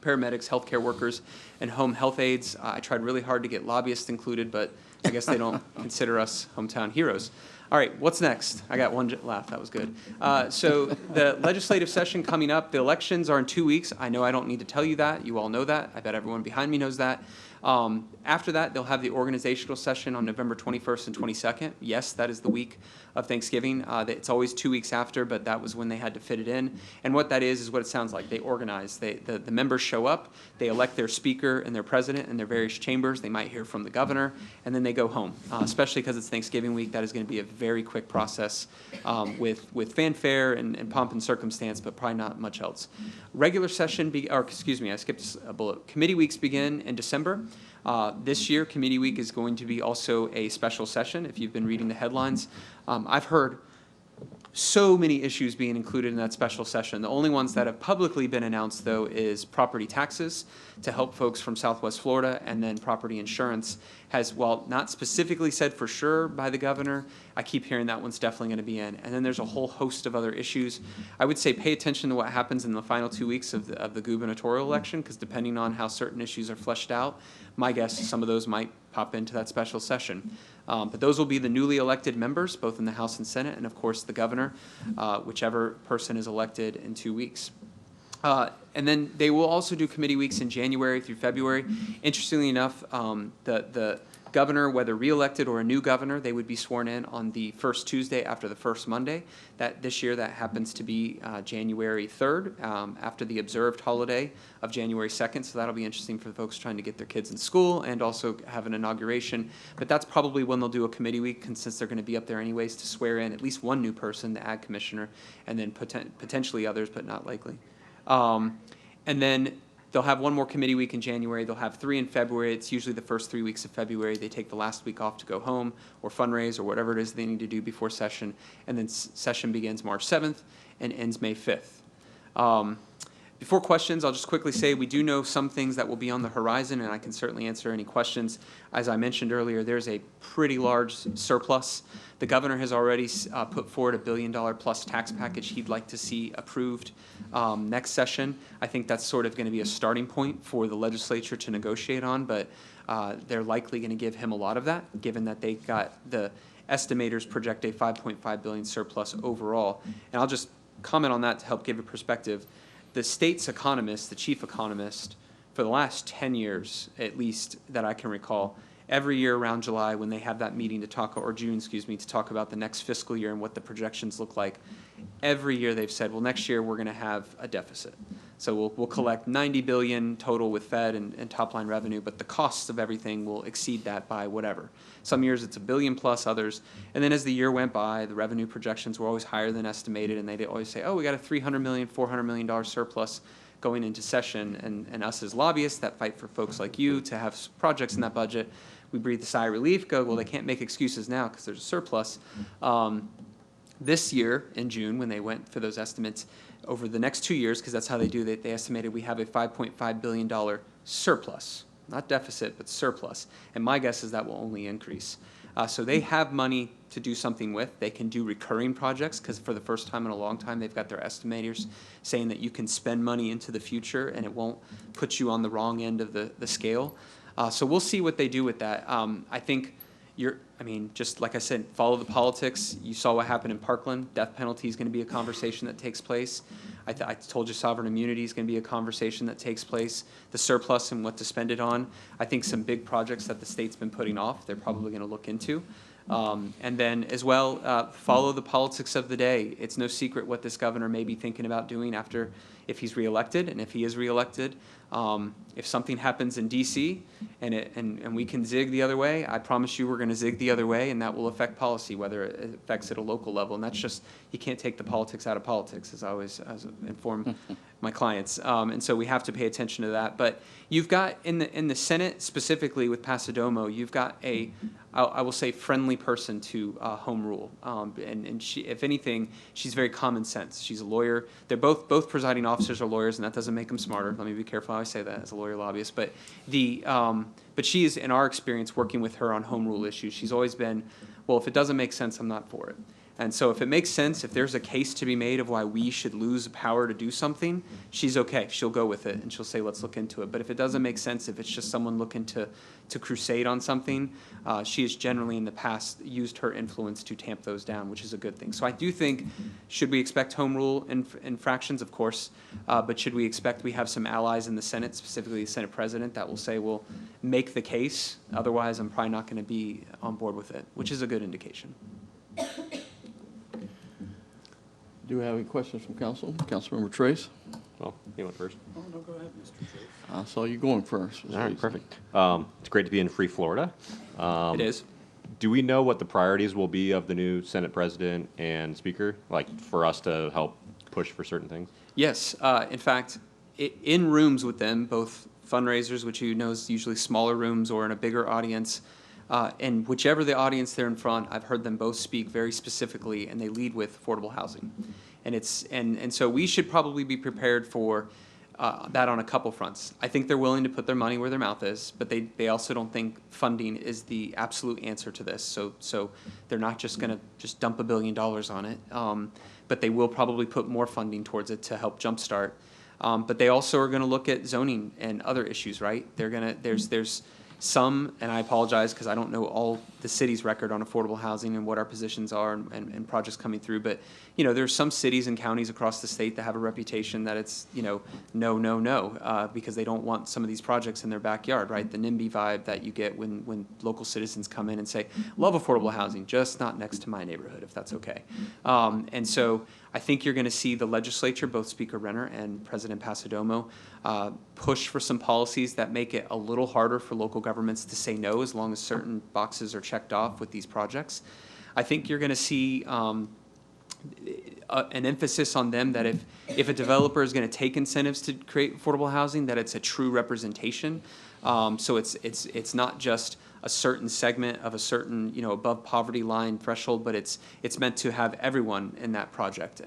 paramedics, healthcare workers, and home health aides. I tried really hard to get lobbyists included, but I guess they don't consider us hometown heroes. All right, what's next? I got one laugh. That was good. So the legislative session coming up, the elections are in 2 weeks. I know I don't need to tell you that. You all know that. I bet everyone behind me knows that. After that, they'll have the organizational session on November 21st and 22nd. Yes, that is the week of Thanksgiving. It's always 2 weeks after, but that was when they had to fit it in. And what that is what it sounds like. They organize. The members show up. They elect their speaker and their president in their various chambers. They might hear from the governor, and then they go home. Especially because it's Thanksgiving week, that is going to be a very quick process with fanfare and pomp and circumstance, but probably not much else. Regular session, I skipped a bullet. Committee weeks begin in December. This year, Committee Week is going to be also a special session, if you've been reading the headlines. I've heard so many issues being included in that special session. The only ones that have publicly been announced, though, is property taxes to help folks from Southwest Florida, and then property insurance has, while not specifically said for sure by the governor, I keep hearing that one's definitely going to be in. And then there's a whole host of other issues. I would say pay attention to what happens in the final 2 weeks of the gubernatorial election, because depending on how certain issues are fleshed out, my guess is some of those might pop into that special session. But those will be the newly elected members, both in the House and Senate, and of course the governor, whichever person is elected in 2 weeks. And then they will also do committee weeks in January through February. Interestingly enough, the governor, whether reelected or a new governor, they would be sworn in on the first Tuesday after the first Monday. That this year that happens to be January 3rd, after the observed holiday of January 2nd. So that'll be interesting for the folks trying to get their kids in school and also have an inauguration. But that's probably when they'll do a committee week, since they're going to be up there anyways to swear in at least one new person, the ag commissioner, and then potentially others, but not likely. And then they'll have one more committee week in January. They'll have 3 in February. It's usually the first 3 weeks of February. They take the last week off to go home or fundraise or whatever it is they need to do before session. And then session begins March 7th and ends May 5th. Before questions, I'll just quickly say we do know some things that will be on the horizon, and I can certainly answer any questions. As I mentioned earlier, there's a pretty large surplus. The governor has already put forward $1 billion plus tax package he'd like to see approved next session. I think that's sort of going to be a starting point for the legislature to negotiate on, but they're likely going to give him a lot of that, given that they got the estimators project a $5.5 billion surplus overall. And I'll just comment on that to help give a perspective. The state's economist, the chief economist, for the last 10 years, at least that I can recall, every year around July when they have that meeting to talk, or June, excuse me, to talk about the next fiscal year and what the projections look like, every year they've said, well, next year we're going to have a deficit. So we'll collect $90 billion total with Fed and top line revenue, but the costs of everything will exceed that by whatever. Some years it's $1 billion plus, others. And then as the year went by, the revenue projections were always higher than estimated, and they'd always say, oh, we got a $300 million, $400 million surplus going into session. And us as lobbyists that fight for folks like you to have projects in that budget, we breathe a sigh of relief, go, well, they can't make excuses now because there's a surplus. This year in June, when they went for those estimates, over the next 2 years, because that's how they do it, they estimated we have a $5.5 billion surplus, not deficit, but surplus. And my guess is that will only increase. So they have money to do something with. They can do recurring projects, because for the first time in a long time, they've got their estimators saying that you can spend money into the future and it won't put you on the wrong end of the scale. So we'll see what they do with that. I think just like I said, follow the politics. You saw what happened in Parkland. Death penalty is going to be a conversation that takes place. I told you sovereign immunity is going to be a conversation that takes place. The surplus and what to spend it on. I think some big projects that the state's been putting off, they're probably going to look into. And then as well, follow the politics of the day. It's no secret what this governor may be thinking about doing after, if he's reelected, and if he is reelected. If something happens in D.C. and we can zig the other way, I promise you we're going to zig the other way, and that will affect policy, whether it affects at a local level. And that's just, you can't take the politics out of politics, as I always inform my clients. And so we have to pay attention to that. But you've got, in the Senate specifically with Passidomo, you've got I will say, friendly person to home rule. And she, if anything, she's very common sense. She's a lawyer. They're both presiding officers are lawyers, and that doesn't make them smarter. Let me be careful how I say that as a lawyer lobbyist. But but she is, in our experience, working with her on home rule issues, she's always been, well, if it doesn't make sense, I'm not for it. And so if it makes sense, if there's a case to be made of why we should lose power to do something, she's okay. She'll go with it, and she'll say, let's look into it. But if it doesn't make sense, if it's just someone looking to crusade on something, she has generally in the past used her influence to tamp those down, which is a good thing. So I do think, should we expect home rule infractions? Of course. But should we expect we have some allies in the Senate, specifically the Senate president, that will say, well, make the case. Otherwise, I'm probably not going to be on board with it, which is a good indication. Do we have any questions from council? Councilmember Trace? Well, you went first. Oh, no, go ahead, Mr. Trace. I saw you going first. All right, perfect. It's great to be in free Florida. It is. Do we know what the priorities will be of the new Senate president and speaker, like for us to help push for certain things? Yes. In fact, in rooms with them, both fundraisers, which you know is usually smaller rooms, or in a bigger audience, And whichever the audience there in front, I've heard them both speak very specifically, and they lead with affordable housing. And so we should probably be prepared for that on a couple fronts. I think they're willing to put their money where their mouth is, but they also don't think funding is the absolute answer to this. So they're not just going to just dump $1 billion on it, but they will probably put more funding towards it to help jumpstart. But they also are going to look at zoning and other issues, right? They're going to there's some, and I apologize because I don't know all the city's record on affordable housing and what our positions are and projects coming through, but, you know, there's some cities and counties across the state that have a reputation that it's, you know, no, because they don't want some of these projects in their backyard, right? The NIMBY vibe that you get when local citizens come in and say, love affordable housing, just not next to my neighborhood, if that's okay. And so I think you're going to see the legislature, both Speaker Renner and President Pasadomo, push for some policies that make it a little harder for local governments to say no as long as certain boxes are checked off with these projects. I think you're going to see an emphasis on them that if a developer is going to take incentives to create affordable housing, that it's a true representation. So it's not just a certain segment of a certain, you know, above poverty line threshold, but it's meant to have everyone in that project.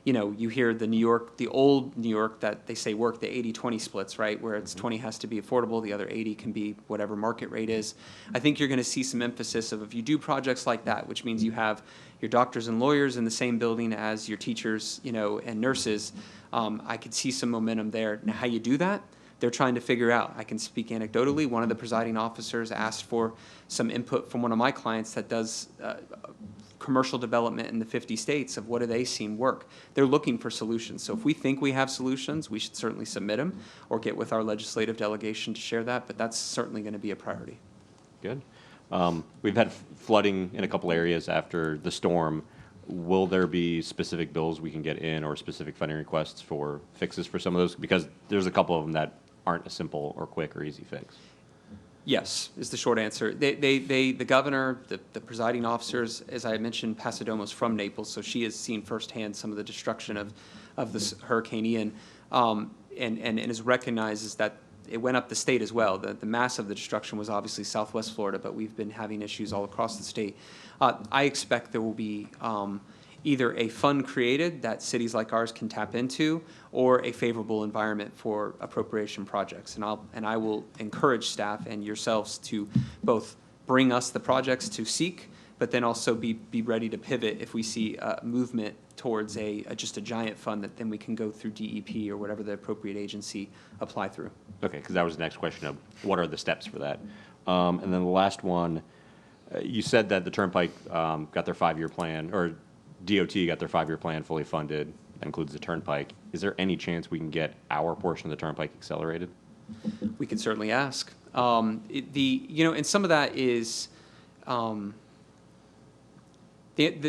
You know, you hear the old New York that they say work the 80-20 splits, right? Where it's 20 has to be affordable, the other 80 can be whatever market rate is. I think you're going to see some emphasis of if you do projects like that, which means you have your doctors and lawyers in the same building as your teachers, you know, and nurses, I could see some momentum there. Now, how you do that? They're trying to figure out. I can speak anecdotally. One of the presiding officers asked for some input from one of my clients that does commercial development in the 50 states of what do they seem work. They're looking for solutions. So if we think we have solutions, we should certainly submit them or get with our legislative delegation to share that, but that's certainly going to be a priority. Good. We've had flooding in a couple areas after the storm. Will there be specific bills we can get in or specific funding requests for fixes for some of those? Because there's a couple of them that aren't a simple or quick or easy fix. Yes, is the short answer. The governor, the presiding officers, as I mentioned, Pasadomo's from Naples, so she has seen firsthand some of the destruction of this Hurricane Ian, and is recognizes that it went up the state as well. The mass of the destruction was obviously Southwest Florida, but we've been having issues all across the state. I expect there will be either a fund created that cities like ours can tap into, or a favorable environment for appropriation projects. And I will encourage staff and yourselves to both bring us the projects to seek, but then also be ready to pivot if we see movement towards just a giant fund that then we can go through DEP or whatever the appropriate agency apply through. Okay, because that was the next question of what are the steps for that? And then the last one, you said that the Turnpike got their 5-year plan, or DOT got their 5-year plan fully funded. That includes the Turnpike. Is there any chance we can get our portion of the Turnpike accelerated? We can certainly ask. And some of that is, the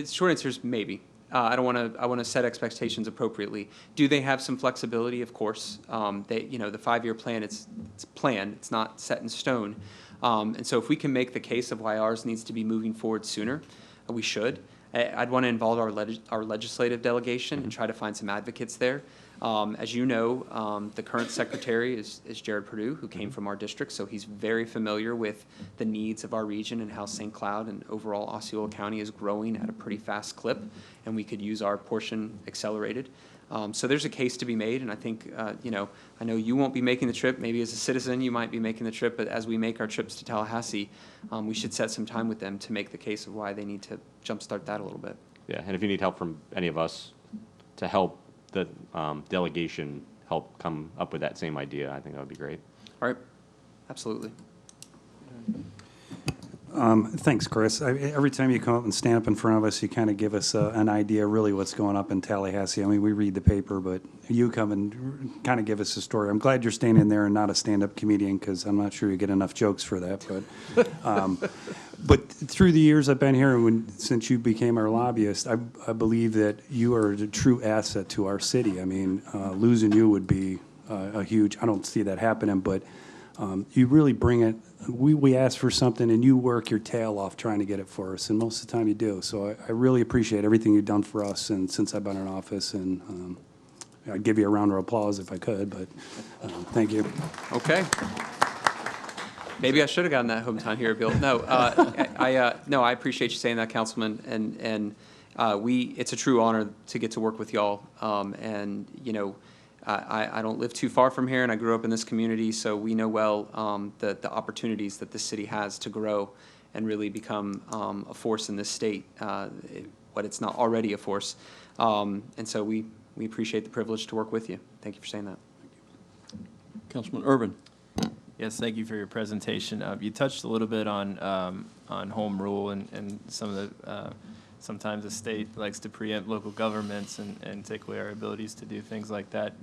short answer is maybe. I want to set expectations appropriately. Do they have some flexibility? Of course. The 5-year plan, it's planned. It's not set in stone. And so if we can make the case of why ours needs to be moving forward sooner, we should. I'd want to involve our legislative delegation and try to find some advocates there. As you know, the current secretary is Jared Perdue, who came from our district, so he's very familiar with the needs of our region and how St. Cloud and overall Osceola County is growing at a pretty fast clip, and we could use our portion accelerated. So there's a case to be made, and I think, I know you won't be making the trip. Maybe as a citizen you might be making the trip, but as we make our trips to Tallahassee, we should set some time with them to make the case of why they need to jumpstart that a little bit. Yeah, and if you need help from any of us to help the delegation help come up with that same idea, I think that would be great. All right, absolutely. Thanks, Chris. Every time you come up and stand up in front of us, you kind of give us an idea really what's going up in Tallahassee. I mean, we read the paper, but you come and kind of give us a story. I'm glad you're standing there and not a stand-up comedian, because I'm not sure you get enough jokes for that. But through the years I've been here, since you became our lobbyist, I believe that you are a true asset to our city. I mean, losing you would be a huge, I don't see that happening, but you really bring it. We ask for something, and you work your tail off trying to get it for us, and most of the time you do. So I really appreciate everything you've done for us, and since I've been in office, and I'd give you a round of applause if I could, but thank you. Okay. Maybe I should have gotten that hometown hero bill. No, no, I appreciate you saying that, Councilman, and it's a true honor to get to work with y'all. And, you know, I don't live too far from here, and I grew up in this community, so we know well the opportunities that this city has to grow and really become a force in this state, but it's not already a force. And so we appreciate the privilege to work with you. Thank you for saying that. Councilman Urban. Yes, thank you for your presentation. You touched a little bit on home rule and some of the sometimes the state likes to preempt local governments and take away our abilities to do things like that.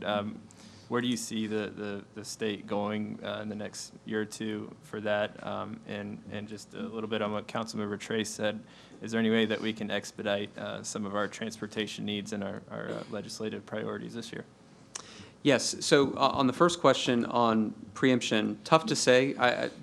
Where do you see the state going in the next year or two for that? And just a little bit on what Councilmember Trace said, is there any way that we can expedite some of our transportation needs and our legislative priorities this year? Yes, so on the first question on preemption, tough to say.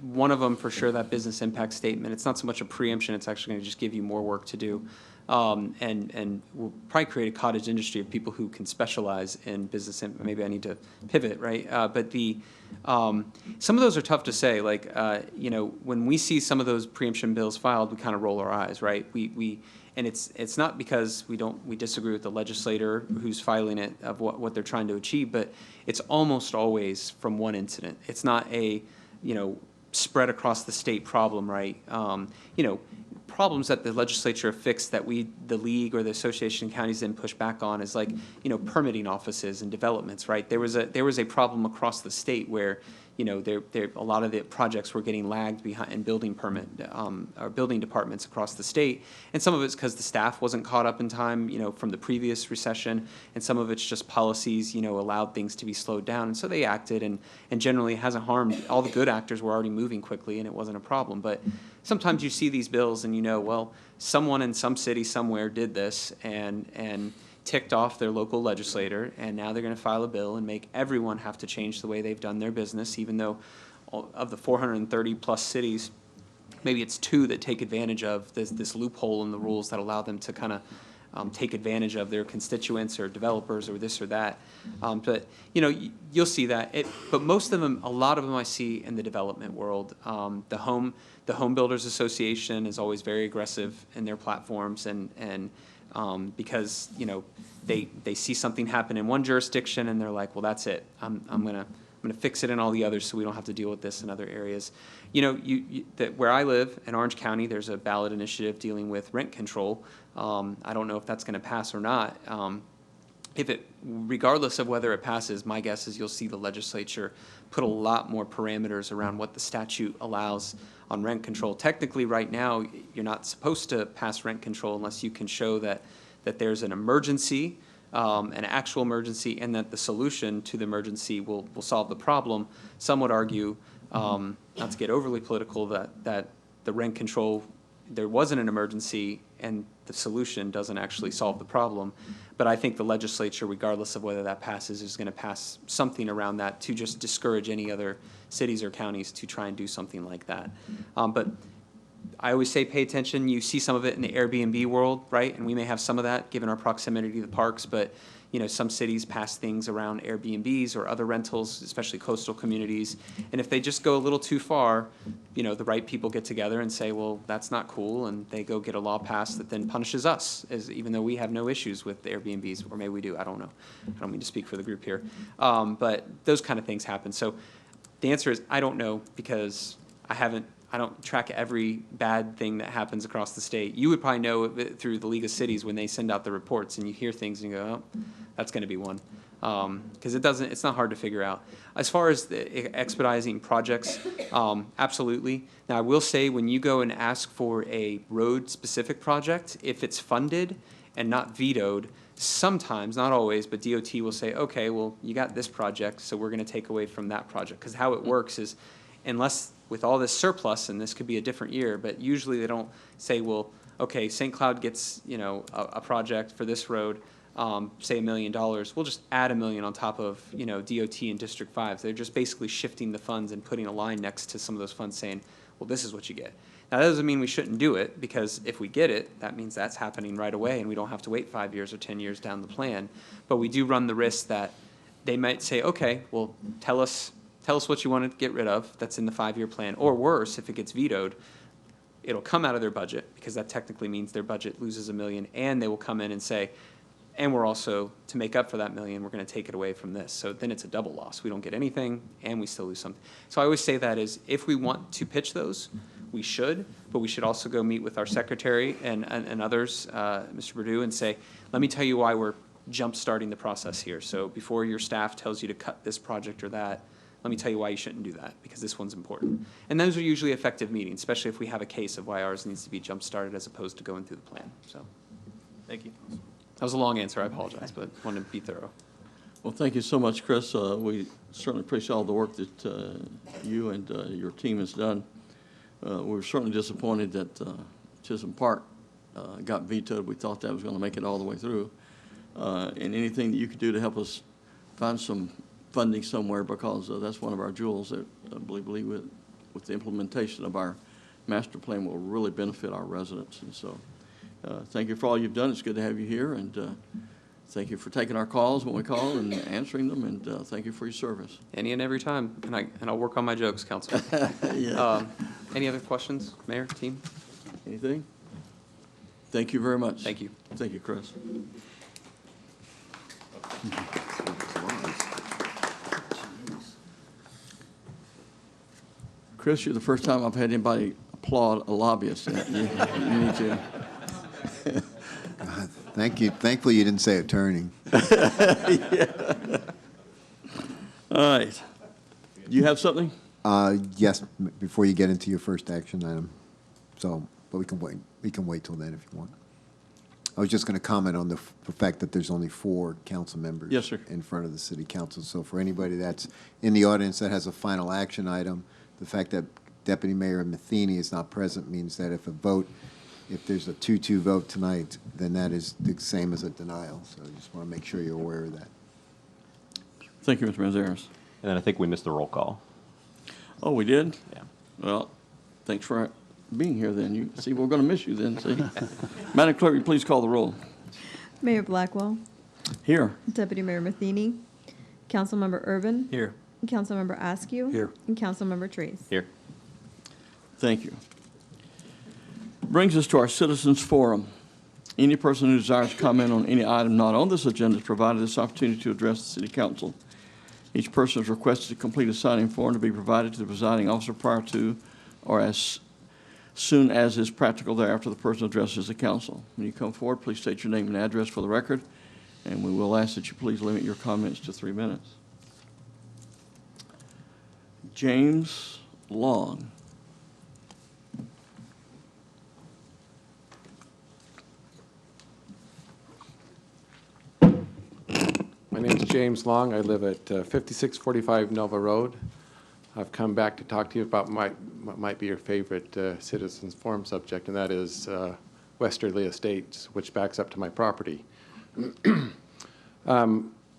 One of them for sure, that business impact statement, it's not so much a preemption, it's actually going to just give you more work to do. And we'll probably create a cottage industry of people who can specialize in business. Maybe I need to pivot, right? But some of those are tough to say. Like, you know, when we see some of those preemption bills filed, we kind of roll our eyes, right? And it's not because we disagree with the legislator who's filing it of what they're trying to achieve, but it's almost always from one incident. It's not a, you know, spread across the state problem, right? You know, problems that the legislature have fixed that the league or the association of counties didn't push back on is like, you know, permitting offices and developments, right? There was a problem across the state where, you know, a lot of the projects were getting lagged behind in building permit or building departments across the state, and some of it's because the staff wasn't caught up in time, you know, from the previous recession, and some of it's just policies, you know, allowed things to be slowed down, and so they acted, and generally it hasn't harmed. All the good actors were already moving quickly, and it wasn't a problem. But sometimes you see these bills, and you know, well, someone in some city somewhere did this, and ticked off their local legislator, and now they're going to file a bill and make everyone have to change the way they've done their business, even though of the 430 plus cities, maybe it's 2 that take advantage of this loophole in the rules that allow them to kind of take advantage of their constituents or developers or this or that. But, you know, you'll see that. But most of them, a lot of them I see in the development world. The Home Builders Association is always very aggressive in their platforms, and because, you know, they see something happen in one jurisdiction and they're like, well, that's it. I'm gonna fix it in all the others so we don't have to deal with this in other areas. You know, where I live in Orange County, there's a ballot initiative dealing with rent control. I don't know if that's going to pass or not. Regardless of whether it passes, my guess is you'll see the legislature put a lot more parameters around what the statute allows on rent control. Technically, right now, you're not supposed to pass rent control unless you can show that there's an emergency, an actual emergency, and that the solution to the emergency will solve the problem. Some would argue, not to get overly political, that the rent control, there wasn't an emergency and the solution doesn't actually solve the problem. But I think the legislature, regardless of whether that passes, is going to pass something around that to just discourage any other cities or counties to try and do something like that. But I always say pay attention. You see some of it in the Airbnb world, right? And we may have some of that given our proximity to the parks, but you know, some cities pass things around Airbnbs or other rentals, especially coastal communities. And if they just go a little too far, you know, the right people get together and say, well, that's not cool, and they go get a law passed that then punishes us, even though we have no issues with the Airbnbs, or maybe we do, I don't know. I don't mean to speak for the group here. But those kind of things happen. So the answer is I don't know, because I don't track every bad thing that happens across the state. You would probably know it through the League of Cities when they send out the reports and you hear things and you go, oh, that's going to be one. Because it's not hard to figure out. As far as the expediting projects, absolutely. Now, I will say when you go and ask for a road-specific project, if it's funded and not vetoed, sometimes, not always, but DOT will say, okay, well, you got this project, so we're going to take away from that project. Because how it works is, unless with all this surplus, and this could be a different year, but usually they don't say, well, okay, St. Cloud gets, you know, a project for this road, say $1 million, we'll just add $1 million on top of, you know, DOT and District 5. They're just basically shifting the funds and putting a line next to some of those funds saying, well, this is what you get. Now, that doesn't mean we shouldn't do it, because if we get it, that means that's happening right away and we don't have to wait 5 years or 10 years down the plan. But we do run the risk that they might say, okay, well, tell us tell us what you want to get rid of that's in the 5-year plan, or worse, if it gets vetoed, it'll come out of their budget, because that technically means their budget loses $1 million, and they will come in and say, and we're also, to make up for that $1 million, we're going to take it away from this. So then it's a double loss. We don't get anything, and we still lose something. So I always say that is, if we want to pitch those, we should, but we should also go meet with our secretary and others, Mr. Perdue, and say, let me tell you why we're jump-starting the process here. So before your staff tells you to cut this project or that, let me tell you why you shouldn't do that, because this one's important. And those are usually effective meetings, especially if we have a case of why ours needs to be jump-started as opposed to going through the plan. So Thank you. that was a long answer, I apologize, but wanted to be thorough. Well, thank you so much, Chris. We certainly appreciate all the work that you and your team has done. We're certainly disappointed that Chisholm Park got vetoed. We thought that was going to make it all the way through. And anything that you could do to help us find some funding somewhere, because that's one of our jewels that I believe with the implementation of our master plan will really benefit our residents. And so thank you for all you've done. It's good to have you here, and thank you for taking our calls when we call and answering them, and thank you for your service. Any and every time, and I'll work on my jokes, Council. Yeah. Any other questions, Mayor, team? Anything? Thank you very much. Thank you. Thank you, Chris. Chris, you're the first time I've had anybody applaud a lobbyist. You need to. Thank you. Thankfully, you didn't say attorney. Yeah. All right. You have something? Yes, before you get into your first action item. So, but we can wait. We can wait till then if you want. I was just going to comment on the fact that there's only 4 council members. Yes, sir. In front of the city council. So for anybody that's in the audience that has a final action item, the fact that Deputy Mayor Matheny is not present means that if there's a 2-2 vote tonight, then that is the same as a denial. So I just want to make sure you're aware of that. Thank you, Mr. Manzares. And then I think we missed the roll call. Oh, we did? Yeah. Well, thanks for being here then. You see, we're going to miss you then, see? Madam Clerk, will you please call the roll? Mayor Blackwell, Here. Deputy Mayor Matheny, Councilmember Urban, Here. Councilmember Askew. Here. And Councilmember Trace. Here. Thank you. Brings us to our citizens forum. Any person who desires to comment on any item not on this agenda is provided this opportunity to address the city council. Each person is requested to complete a signing form to be provided to the presiding officer prior to or as soon as is practical thereafter the person addresses the council. When you come forward, please state your name and address for the record, and we will ask that you please limit your comments to 3 minutes. James Long. My name is James Long. I live at 5645 Nova Road. I've come back to talk to you about what might be your favorite citizens forum subject, and that is Westerly Estates, which backs up to my property.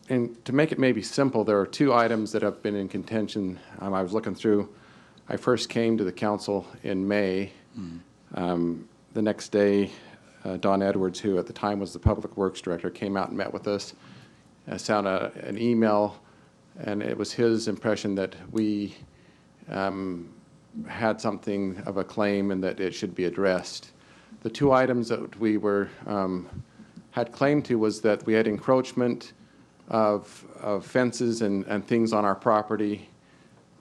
And to make it maybe simple, there are 2 items that have been in contention. I was looking through. I first came to the council in May. The next day, Don Edwards, who at the time was the Public Works Director, came out and met with us. I sent an email, and it was his impression that we had something of a claim and that it should be addressed. The 2 items that we had claimed to was that we had encroachment of fences and things on our property,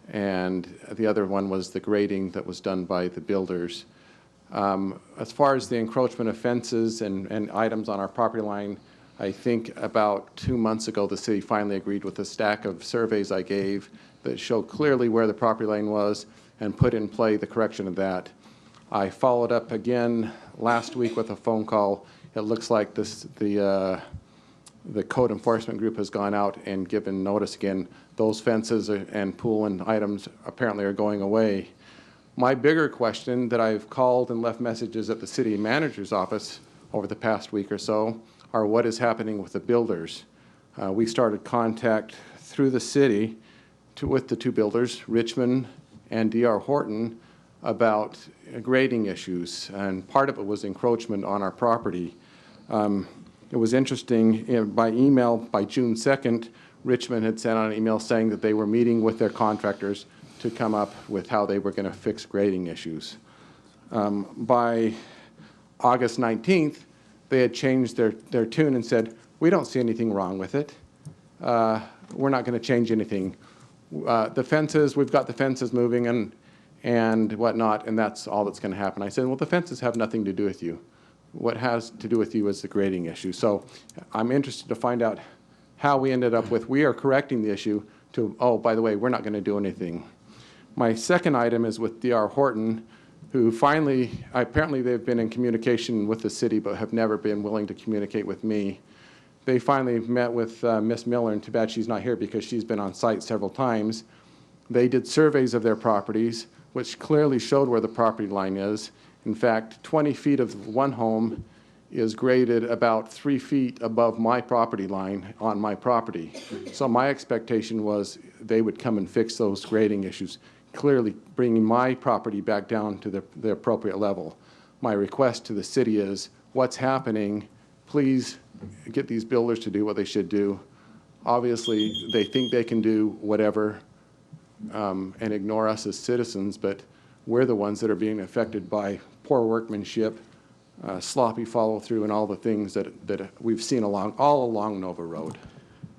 and the other one was the grading that was done by the builders. As far as the encroachment of fences and items on our property line, I think about 2 months ago, the city finally agreed with a stack of surveys I gave that show clearly where the property line was and put in play the correction of that. I followed up again last week with a phone call. It looks like the code enforcement group has gone out and given notice again. Those fences and pool and items apparently are going away. My bigger question that I've called and left messages at the city manager's office over the past week or so are what is happening with the builders. We started contact through the city with the 2 builders, Richmond and D.R. Horton, about grading issues, and part of it was encroachment on our property. It was interesting, by email by June 2nd, Richmond had sent out an email saying that they were meeting with their contractors to come up with how they were going to fix grading issues. By August 19th, they had changed their tune and said, we don't see anything wrong with it. We're not going to change anything. The fences, we've got the fences moving and whatnot, and that's all that's going to happen. I said, well, the fences have nothing to do with you. What has to do with you is the grading issue. So I'm interested to find out how we ended up with, we are correcting the issue to, oh, by the way, we're not going to do anything. My second item is with D.R. Horton, who finally, apparently they've been in communication with the city but have never been willing to communicate with me. They finally met with Miss Miller, and too bad she's not here because she's been on site several times. They did surveys of their properties, which clearly showed where the property line is. In fact, 20 feet of one home is graded about 3 feet above my property line on my property. So my expectation was they would come and fix those grading issues, clearly bringing my property back down to the appropriate level. My request to the city is, what's happening? Please get these builders to do what they should do. Obviously, they think they can do whatever and ignore us as citizens, but we're the ones that are being affected by poor workmanship, sloppy follow-through, and all the things that we've seen all along Nova Road.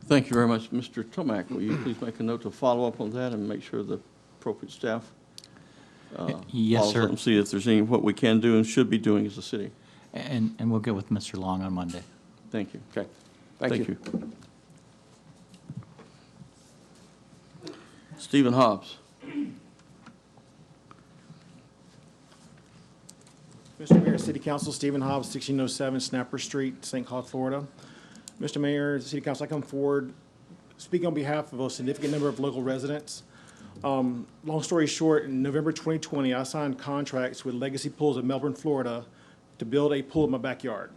Thank you very much. Mr. Tomac, will you please make a note to follow up on that and make sure the appropriate staff Yes, follows sir. up and see if there's any, what we can do and should be doing as a city. And we'll get with Mr. Long on Monday. Thank you. Okay. Thank you. Stephen Hobbs. Mr. Mayor, City Council, Stephen Hobbs, 1607 Snapper Street, St. Cloud, Florida. Mr. Mayor, City Council, I come forward speaking on behalf of a significant number of local residents. Long story short, in November 2020, I signed contracts with Legacy Pools of Melbourne, Florida, to build a pool in my backyard.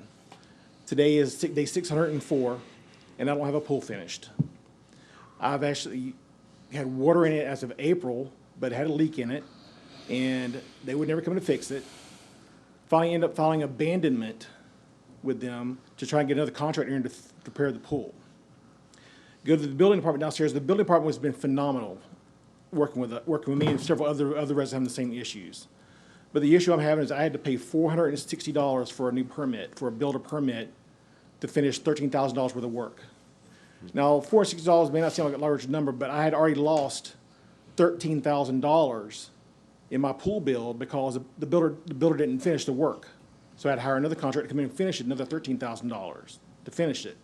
Today is day 604, and I don't have a pool finished. I've actually had water in it as of April, but it had a leak in it, and they would never come to fix it. Finally ended up filing abandonment with them to try and get another contractor in to prepare the pool. Go to the building department downstairs. The building department has been phenomenal working with me and several other residents having the same issues. But the issue I'm having is I had to pay $460 for a new permit, for a builder permit, to finish $13,000 worth of work. Now, $460 may not seem like a large number, but I had already lost $13,000 in my pool bill because the builder didn't finish the work. So I had to hire another contractor to come in and finish it, another $13,000 to finish it.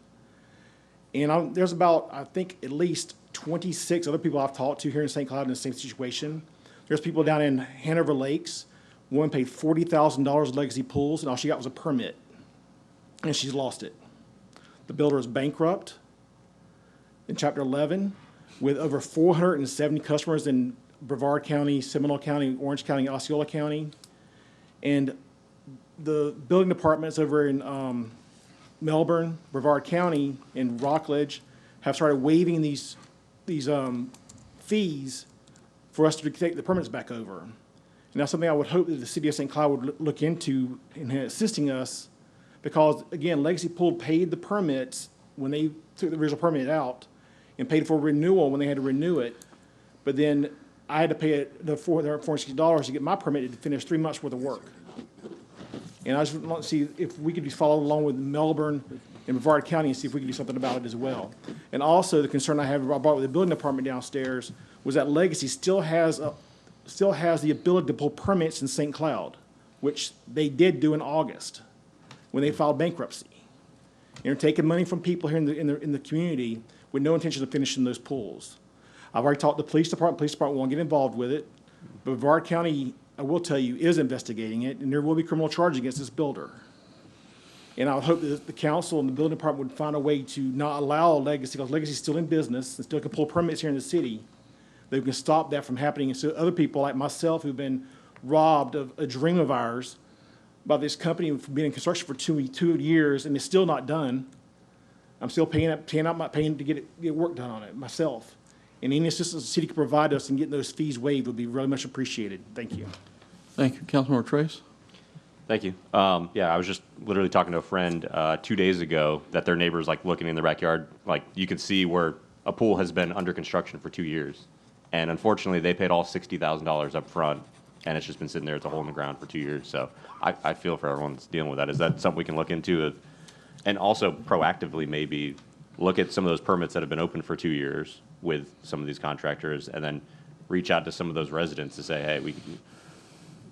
And there's about, I think, at least 26 other people I've talked to here in St. Cloud in the same situation. There's people down in Hanover Lakes. One paid $40,000 Legacy Pools, and all she got was a permit, and she's lost it. The builder is bankrupt in Chapter 11 with over 470 customers in Brevard County, Seminole County, Orange County, Osceola County. And the building departments over in Melbourne, Brevard County, and Rockledge have started waiving these fees for us to take the permits back over. And that's something I would hope that the city of St. Cloud would look into in assisting us, because, again, Legacy Pool paid the permits when they took the original permit out and paid for renewal when they had to renew it. But then I had to pay the $460 to get my permit to finish 3 months worth of work. And I just want to see if we could just follow along with Melbourne and Brevard County and see if we can do something about it as well. And also, the concern I brought with the building department downstairs was that Legacy still has the ability to pull permits in St. Cloud, which they did do in August when they filed bankruptcy. And they're taking money from people here in the community with no intention of finishing those pools. I've already talked to the police department. Police department won't get involved with it. But Brevard County, I will tell you, is investigating it, and there will be criminal charges against this builder. And I would hope that the council and the building department would find a way to not allow Legacy, because Legacy is still in business and still can pull permits here in the city. They can stop that from happening. And so other people like myself who've been robbed of a dream of ours by this company for being in construction for 2 years, and it's still not done. I'm still paying to get work done on it myself. And any assistance the city could provide us in getting those fees waived would be really much appreciated. Thank you. Thank you. Councilmember Trace? Thank you. Yeah, I was just literally talking to a friend 2 days ago that their neighbor's like looking in their backyard. Like you could see where a pool has been under construction for 2 years, and unfortunately, they paid all $60,000 up front, and it's just been sitting there as a hole in the ground for 2 years. So I feel for everyone that's dealing with that. Is that something we can look into? And also proactively maybe look at some of those permits that have been open for 2 years with some of these contractors, and then reach out to some of those residents to say, hey,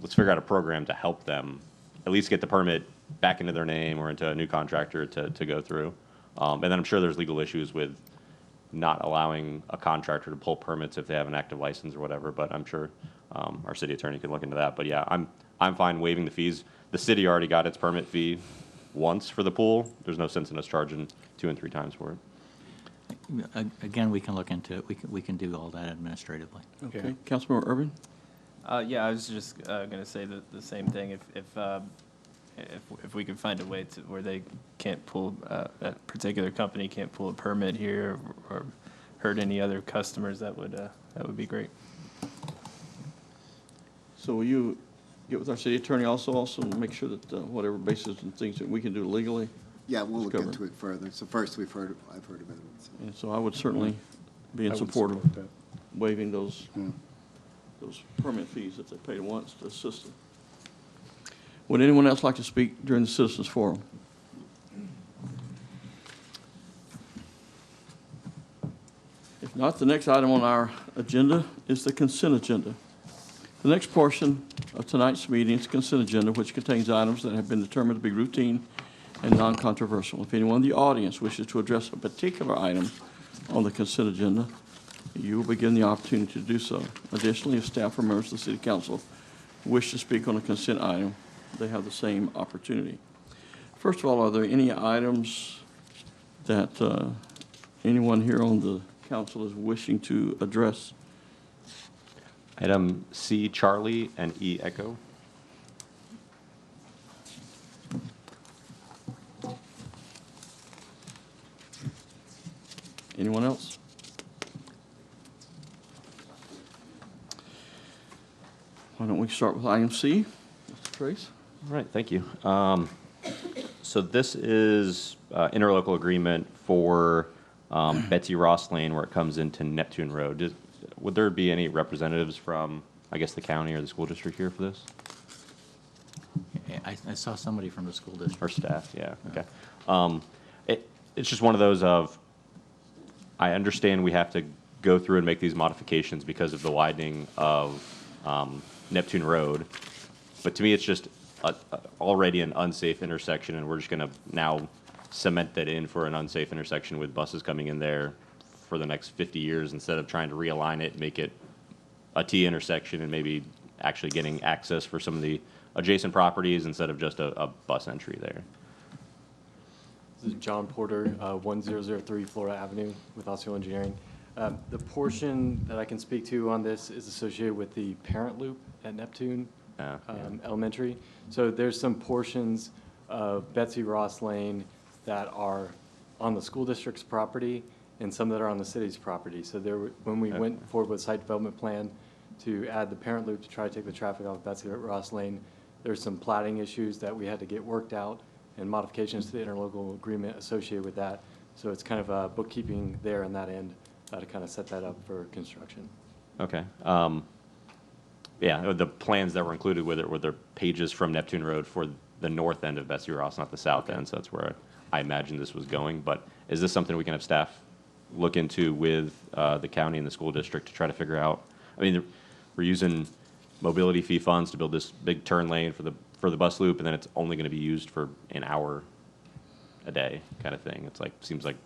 let's figure out a program to help them at least get the permit back into their name or into a new contractor to go through. And then I'm sure there's legal issues with not allowing a contractor to pull permits if they have an active license or whatever, but I'm sure our city attorney could look into that. But yeah, I'm fine waiving the fees. The city already got its permit fee once for the pool. There's no sense in us charging 2 and 3 times for it. Again, we can look into it. We can do all that administratively. Okay, Councilmember Urban? Yeah, I was just going to say the same thing. If we could find a way to where they can't pull that particular company can't pull a permit here or hurt any other customers, that would be great. So will you get with our city attorney also make sure that whatever basis and things that we can do legally? Yeah, we'll look Discover. into it further. So first, I've heard about it. So. And so I would certainly be in I would support of support that. waiving those permit fees that they paid once to assist them. Would anyone else like to speak during the citizens forum? If not, the next item on our agenda is the consent agenda. The next portion of tonight's meeting is the consent agenda, which contains items that have been determined to be routine and non-controversial. If anyone in the audience wishes to address a particular item on the consent agenda, you will be given the opportunity to do so. Additionally, if staff or members of the city council wish to speak on a consent item, they have the same opportunity. First of all, are there any items that anyone here on the council is wishing to address? Item C, Charlie, and E, Echo. Anyone else? Why don't we start with item C? Mr. Trace? All right, thank you. So this is interlocal agreement for Betsy Ross Lane where it comes into Neptune Road. Would there be any representatives from, I guess, the county or the school district here for this? I saw somebody from the school district. Or staff, yeah, okay. It's just one of those of, I understand we have to go through and make these modifications because of the widening of Neptune Road, but to me, it's just already an unsafe intersection, and we're just going to now cement that in for an unsafe intersection with buses coming in there for the next 50 years instead of trying to realign it, make it a T intersection, and maybe actually getting access for some of the adjacent properties instead of just a bus entry there. This is John Porter, 1003 Florida Avenue with Osceola Engineering. The portion that I can speak to on this is associated with the parent loop at Neptune Elementary. So there's some portions of Betsy Ross Lane that are on the school district's property and some that are on the city's property. So when we went forward with site development plan to add the parent loop to try to take the traffic off Betsy Ross Lane, there's some platting issues that we had to get worked out and modifications to the interlocal agreement associated with that. So it's kind of bookkeeping there on that end to kind of set that up for construction. Okay. Yeah, the plans that were included with it were the pages from Neptune Road for the north end of Betsy Ross, not the south end. So that's where I imagine this was going. But is this something we can have staff look into with the county and the school district to try to figure out? I mean, we're using mobility fee funds to build this big turn lane for the bus loop, and then it's only going to be used for an hour a day kind of thing. It's like, seems like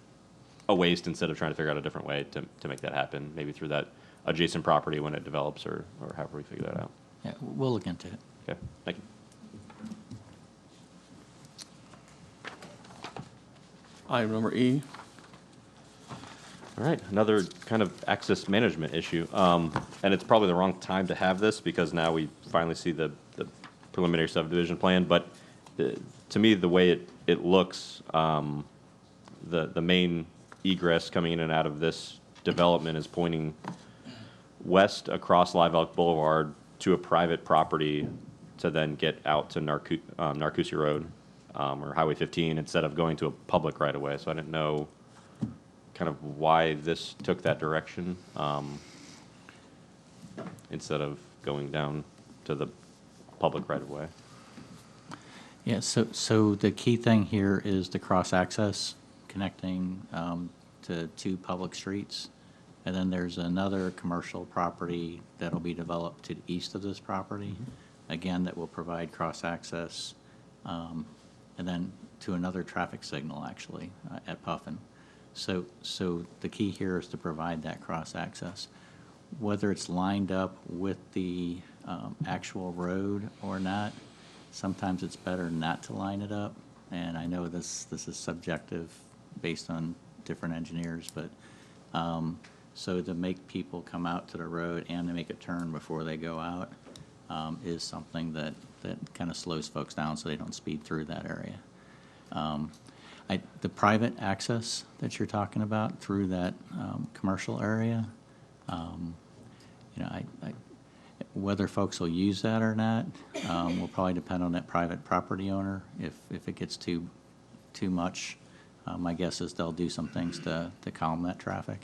a waste instead of trying to figure out a different way to make that happen, maybe through that adjacent property when it develops or however we figure that out. Yeah, we'll look into it. Okay, thank you. Item number E. All right, another kind of access management issue. And it's probably the wrong time to have this because now we finally see the preliminary subdivision plan. But to me, the way it looks, the main egress coming in and out of this development is pointing west across Live Oak Boulevard to a private property to then get out to Narcoossee Road or Highway 15 instead of going to a public right of way. So I didn't know kind of why this took that direction, instead of going down to the public right-of-way. Yeah, so the key thing here is the cross-access connecting to two public streets. And then there's another commercial property that'll be developed to the east of this property, again, that will provide cross-access, and then to another traffic signal, actually, at Puffin. So the key here is to provide that cross-access. Whether it's lined up with the actual road or not, sometimes it's better not to line it up. And I know this is subjective based on different engineers, but so to make people come out to the road and to make a turn before they go out is something that kind of slows folks down so they don't speed through that area. The private access that you're talking about through that commercial area, whether folks will use that or not will probably depend on that private property owner. If it gets too much, my guess is they'll do some things to calm that traffic.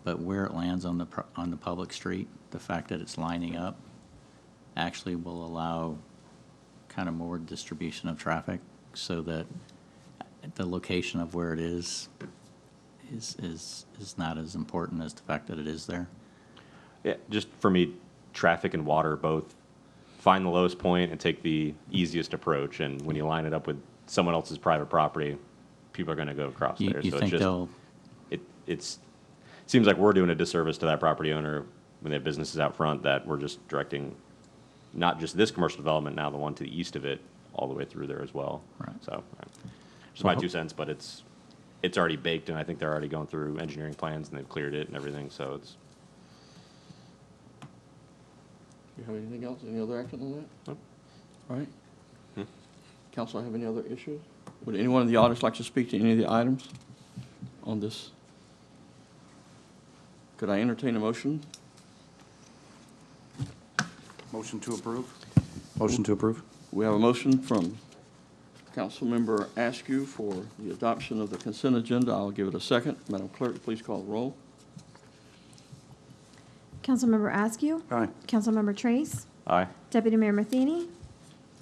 But where it lands on the public street, the fact that it's lining up actually will allow kind of more distribution of traffic, so that the location of where it is not as important as the fact that it is there. Yeah, just for me, traffic and water both find the lowest point and take the easiest approach. And when you line it up with someone else's private property, people are going to go across there. You so think they'll? It seems like we're doing a disservice to that property owner when they have businesses out front, that we're just directing not just this commercial development, now the one to the east of it, all the way through there as well. Right. So, just my 2 cents, but it's already baked, and I think they're already going through engineering plans, and they've cleared it and everything, so it's. You have anything else? Any other action on that? Nope. All right. Council, have any other issues? Would anyone in the audience like to speak to any of the items on this? Could I entertain a motion? Motion to approve? Motion to approve. We have a motion from Councilmember Askew for the adoption of the consent agenda. I'll give it a second. Madam Clerk, please call the roll. Councilmember Askew. Aye. Councilmember Trace. Aye. Deputy Mayor Matheny.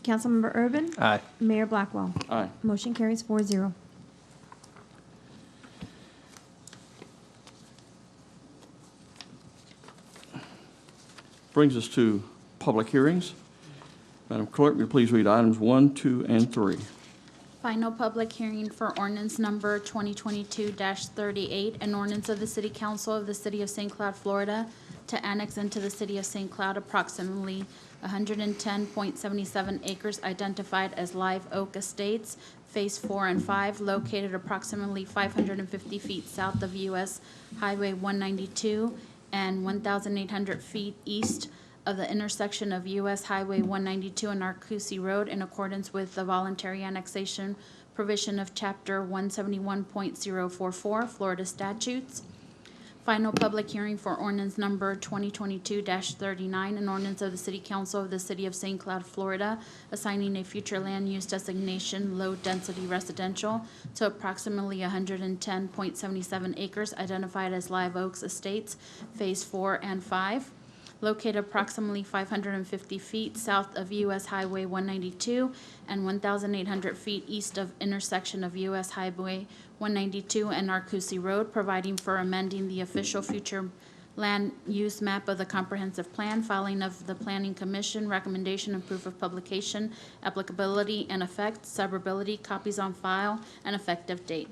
Councilmember Urban. Aye. Mayor Blackwell. Aye. Motion carries 4-0. Brings us to public hearings. Madam Clerk, will you please read items 1, 2, and 3? Final public hearing for ordinance number 2022-38, an ordinance of the City Council of the City of St. Cloud, Florida, to annex into the City of St. Cloud approximately 110.77 acres identified as Live Oak Estates, Phase 4 and 5, located approximately 550 feet south of US Highway 192 and 1,800 feet east of the intersection of US Highway 192 and Arcousie Road, in accordance with the voluntary annexation provision of Chapter 171.044 Florida statutes. Final public hearing for ordinance number 2022-39, an ordinance of the City Council of the City of St. Cloud, Florida, assigning a future land use designation low-density residential to approximately 110.77 acres identified as Live Oaks Estates, Phase 4 and 5, located approximately 550 feet south of US Highway 192 and 1,800 feet east of intersection of US Highway 192 and Arcousie Road, providing for amending the official future land use map of the comprehensive plan, filing of the Planning Commission, recommendation and proof of publication, applicability and effect, suburbility, copies on file, and effective date.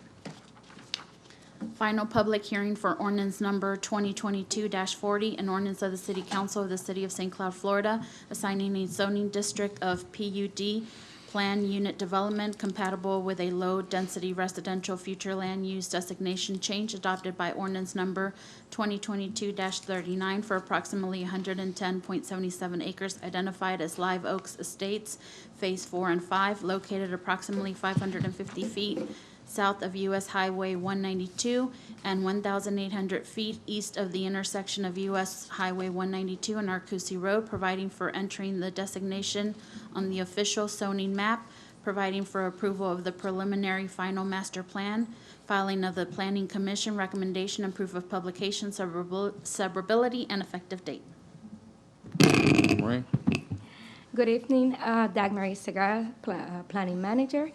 Final public hearing for ordinance number 2022-40, an ordinance of the City Council of the City of St. Cloud, Florida, assigning a zoning district of PUD plan unit development compatible with a low-density residential future land use designation change adopted by ordinance number 2022-39 for approximately 110.77 acres identified as Live Oaks Estates, Phase 4 and 5, located approximately 550 feet south of US Highway 192 and 1,800 feet east of the intersection of US Highway 192 and Arcousie Road, providing for entering the designation on the official zoning map, providing for approval of the preliminary final master plan, filing of the Planning Commission recommendation and proof of publication, suburbility, and effective date. Maureen? Good evening, Dagmar Segar, Planning Manager.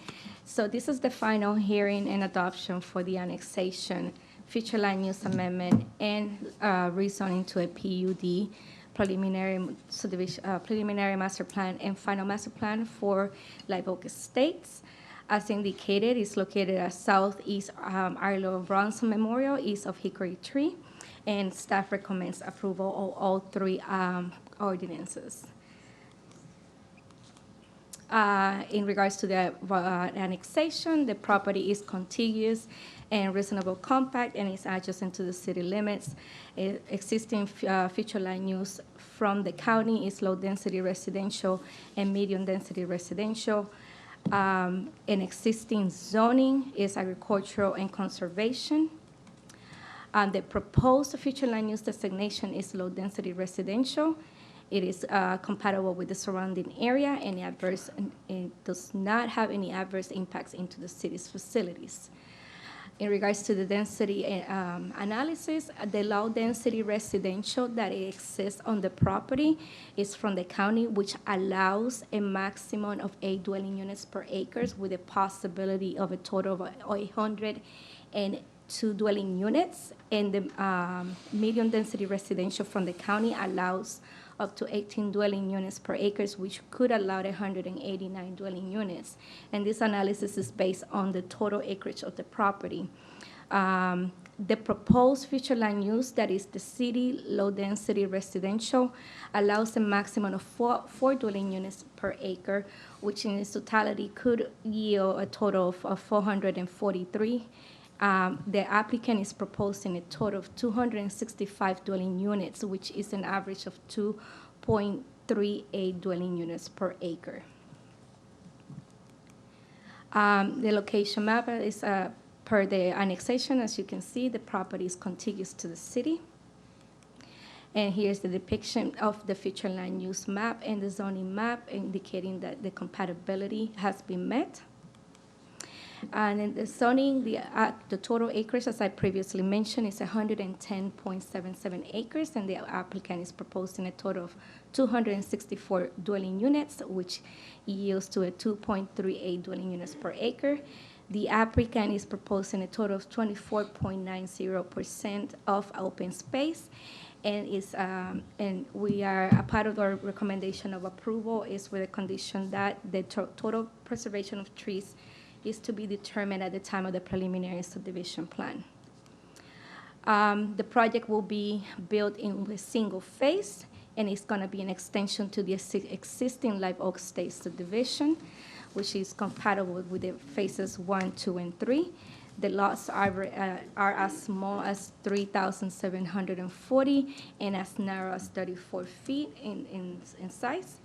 So this is the final hearing and adoption for the annexation, future land use amendment, and rezoning to a PUD, preliminary subdivision, preliminary master plan, and final master plan for Live Oak Estates. As indicated, it's located at southeast Arlo Bronson Memorial, east of Hickory Tree, and staff recommends approval of all three ordinances. In regards to the annexation, the property is contiguous and reasonable compact and is adjacent to the city limits. Existing future land use from the county is low-density residential and medium-density residential. An existing zoning is agricultural and conservation. The proposed future land use designation is low-density residential. It is compatible with the surrounding area and it does not have any adverse impacts into the city's facilities. In regards to the density analysis, the low-density residential that exists on the property is from the county, which allows a maximum of 8 dwelling units per acre with a possibility of a total of 802 dwelling units. And the medium-density residential from the county allows up to 18 dwelling units per acre, which could allow 189 dwelling units. And this analysis is based on the total acreage of the property. The proposed future land use, that is the city low-density residential, allows a maximum of four dwelling units per acre, which in its totality could yield a total of 443. The applicant is proposing a total of 265 dwelling units, which is an average of 2.38 dwelling units per acre. The location map is per the annexation. As you can see, the property is contiguous to the city. And here's the depiction of the future land use map and the zoning map, indicating that the compatibility has been met. And in the zoning, the total acreage, as I previously mentioned, is 110.77 acres, and the applicant is proposing a total of 264 dwelling units, which yields to a 2.38 dwelling units per acre. The applicant is proposing a total of 24.90% of open space, and we are, a part of our recommendation of approval is with a condition that the total preservation of trees is to be determined at the time of the preliminary subdivision plan. The project will be built in a single phase, and it's going to be an extension to the existing Live Oak Estates subdivision, which is compatible with the phases 1, 2, and 3. The lots are as small as 3,740 and as narrow as 34 feet in size.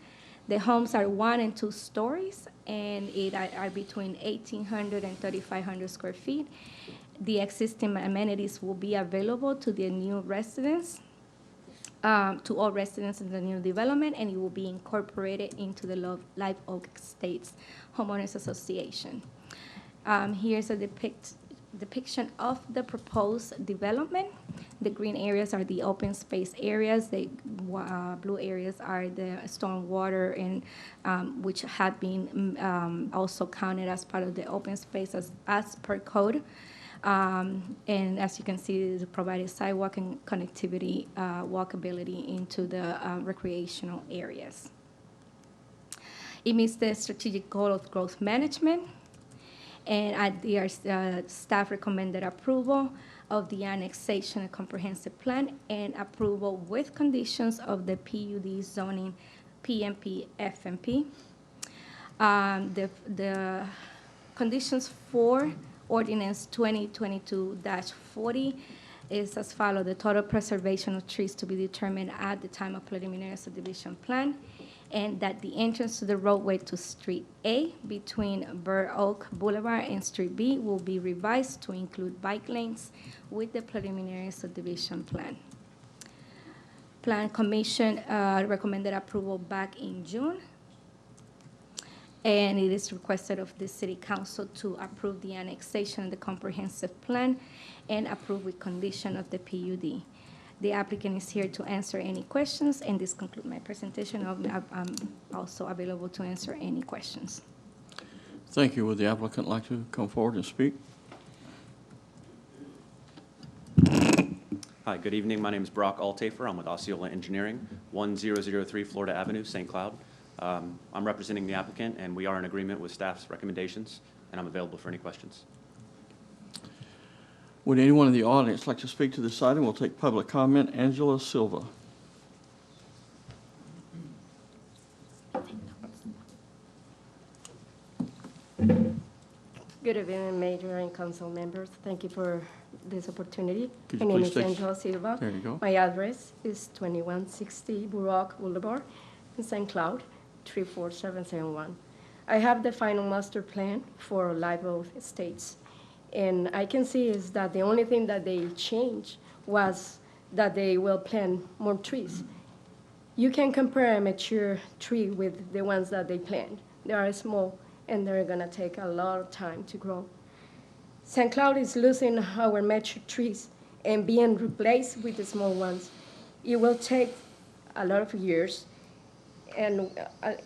The homes are 1 and 2 stories, and it are between 1,800 and 3,500 square feet. The existing amenities will be available to the new residents, to all residents in the new development, and it will be incorporated into the Live Oak Estates Homeowners Association. Here's a depiction of the proposed development. The green areas are the open space areas. The blue areas are the storm water, and which have been also counted as part of the open space as per code. And as you can see, it provided sidewalk and connectivity, walkability into the recreational areas. It meets the strategic goal of growth management, and staff recommended approval of the annexation and comprehensive plan and approval with conditions of the PUD zoning PMP FMP. The conditions for Ordinance 2022-40 is as follows: the total preservation of trees to be determined at the time of preliminary subdivision plan, and that the entrance to the roadway to Street A between Burr Oak Boulevard and Street B will be revised to include bike lanes with the preliminary subdivision plan. Plan Commission recommended approval back in June. and it is requested of the City Council to approve the annexation of the comprehensive plan and approve with condition of the PUD. The applicant is here to answer any questions, and this concludes my presentation. I'm also available to answer any questions. Thank you. Would the applicant like to come forward and speak? Hi, good evening. My name is Brock Altafer. I'm with Osceola Engineering, 1003 Florida Avenue, St. Cloud. I'm representing the applicant, and we are in agreement with staff's recommendations, and I'm available for any questions. Would anyone in the audience like to speak to this item? We'll take public comment. Angela Silva. Good evening, Mayor and council members. Thank you for this opportunity. Could My you name please is take- Angela Silva. There you go. My address is 2160 Burrock Boulevard in St. Cloud, 34771. I have the final master plan for Live Oak Estates. And I can see is that the only thing that they changed was that they will plant more trees. You can compare a mature tree with the ones that they plant. They are small, and they're gonna take a lot of time to grow. St. Cloud is losing our mature trees and being replaced with the small ones. It will take a lot of years, and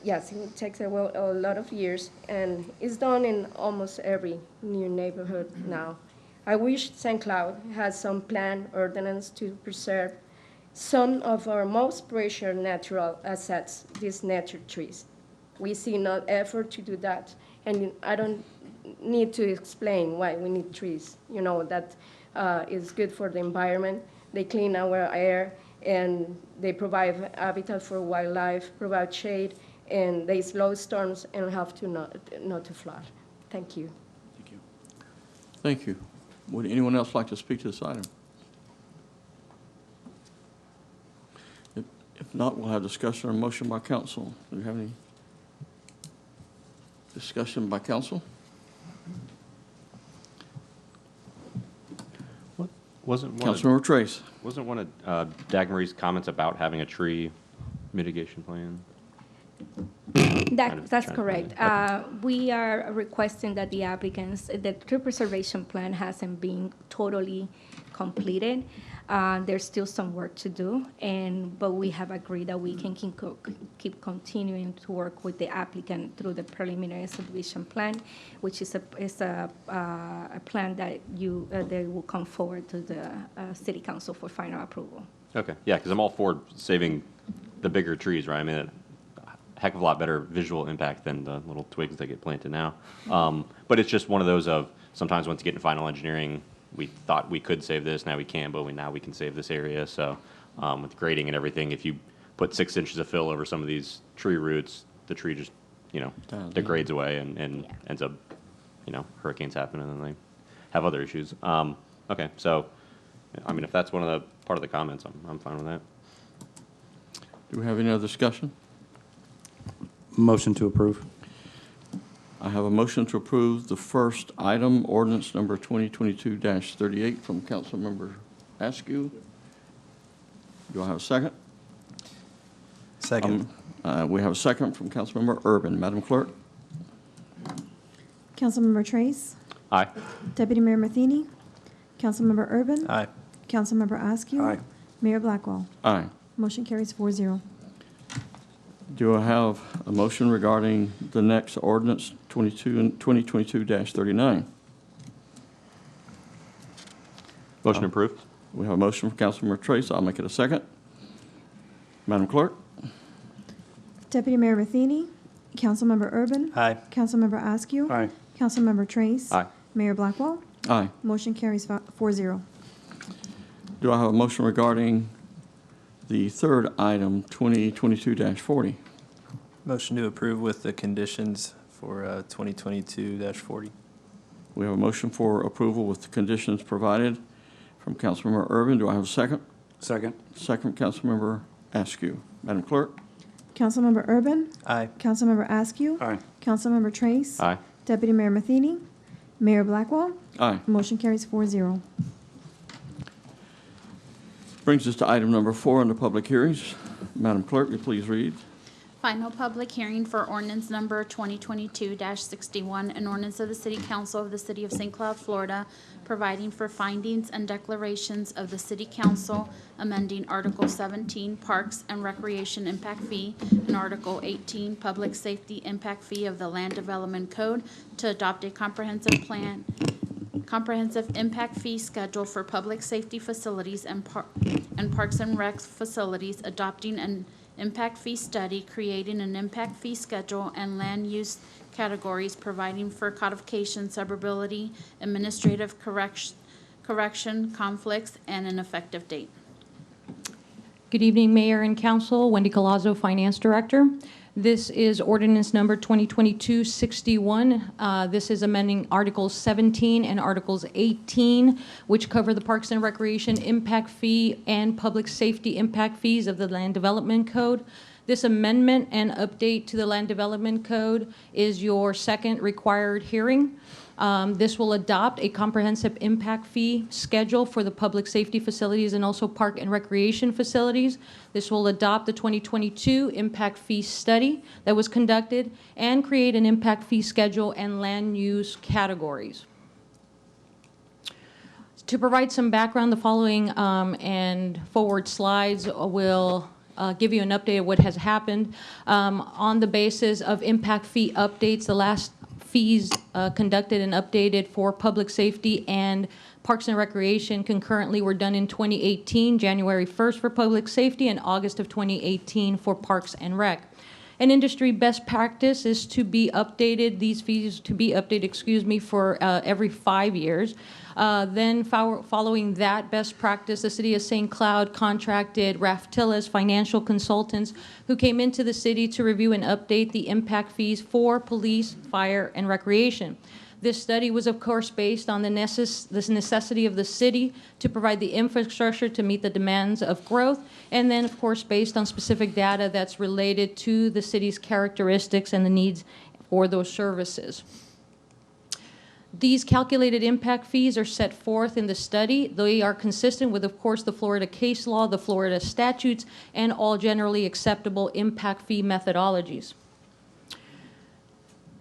yes, it takes a lot of years, and it's done in almost every new neighborhood now. I wish St. Cloud has some plan ordinance to preserve some of our most precious natural assets, these nature trees. We see no effort to do that, and I don't need to explain why we need trees. You know, that is good for the environment. They clean our air, and they provide habitat for wildlife, provide shade, and they slow storms and have to not to flood. Thank you. Thank you. Would anyone else like to speak to this item? If not, we'll have discussion or motion by council. Do we have any discussion by council? Wasn't one of- Councilmember Trace. Wasn't one of Dagmary's comments about having a tree mitigation plan? That's correct. We are requesting that the applicants, the tree preservation plan hasn't been totally completed. There's still some work to do, but we have agreed that we can keep continuing to work with the applicant through the preliminary subdivision plan, which is a plan that they will come forward to the city council for final approval. Okay, yeah, because I'm all for saving the bigger trees, right? I mean, a heck of a lot better visual impact than the little twigs that get planted now. But it's just one of those of sometimes once you get into final engineering, we thought we could save this, now we can't, but now we can save this area. So with grading and everything, if you put 6 inches of fill over some of these tree roots, the tree just, degrades away and ends up, hurricanes happen and then they have other issues. Okay, so, I mean, if that's part of the comments, I'm fine with that. Do we have any other discussion? Motion to approve. I have a motion to approve the first item, ordinance number 2022-38 from Councilmember Askew. Do I have a second? Second. We have a second from Councilmember Urban. Madam Clerk? Councilmember Trace. Aye. Deputy Mayor Matheny. Councilmember Urban. Aye. Councilmember Askew. Aye. Mayor Blackwell. Aye. Motion carries 4-0. Do I have a motion regarding the next ordinance, 2022-39? Motion approved. We have a motion from Councilmember Trace. I'll make it a second. Madam Clerk? Deputy Mayor Matheny. Councilmember Urban. Aye. Councilmember Askew. Aye. Councilmember Trace. Aye. Mayor Blackwell. Aye. Motion carries 4-0. Do I have a motion regarding the third item, 2022-40? Motion to approve with the conditions for 2022-40. We have a motion for approval with the conditions provided from Councilmember Urban. Do I have a second? Second. Second, Councilmember Askew. Madam Clerk? Councilmember Urban. Aye. Councilmember Askew. Aye. Councilmember Trace. Aye. Deputy Mayor Matheny. Mayor Blackwell. Aye. Motion carries 4-0. Brings us to item number 4 under public hearings. Madam Clerk, will you please read? Final public hearing for ordinance number 2022-61, an ordinance of the City Council of the City of St. Cloud, Florida, providing for findings and declarations of the City Council, amending Article 17, Parks and Recreation Impact Fee, and Article 18, Public Safety Impact Fee of the Land Development Code to adopt a comprehensive impact fee schedule for public safety facilities and Parks and Rec facilities, adopting an impact fee study, creating an impact fee schedule and land use categories, providing for codification, suburbility, administrative correction, conflicts, and an effective date. Good evening, Mayor and Council. Wendy Colazzo, Finance Director. This is ordinance number 2022-61. This is amending Articles 17 and Articles 18, which cover the Parks and Recreation Impact Fee and Public Safety Impact Fees of the Land Development Code. This amendment and update to the Land Development Code is your second required hearing. This will adopt a comprehensive impact fee schedule for the public safety facilities and also park and recreation facilities. This will adopt the 2022 impact fee study that was conducted and create an impact fee schedule and land use categories. To provide some background, the following and forward slides will give you an update of what has happened. On the basis of impact fee updates, the last fees conducted and updated for public safety and Parks and Recreation concurrently were done in 2018, January 1st for public safety and August of 2018 for Parks and Rec. An industry best practice is to be updated, these fees to be updated, for every 5 years. Then following that best practice, the City of St. Cloud contracted Raftillus Financial Consultants, who came into the city to review and update the impact fees for police, fire, and recreation. This study was, of course, based on the necessity of the city to provide the infrastructure to meet the demands of growth, and then, of course, based on specific data that's related to the city's characteristics and the needs for those services. These calculated impact fees are set forth in the study. They are consistent with, of course, the Florida case law, the Florida statutes, and all generally acceptable impact fee methodologies.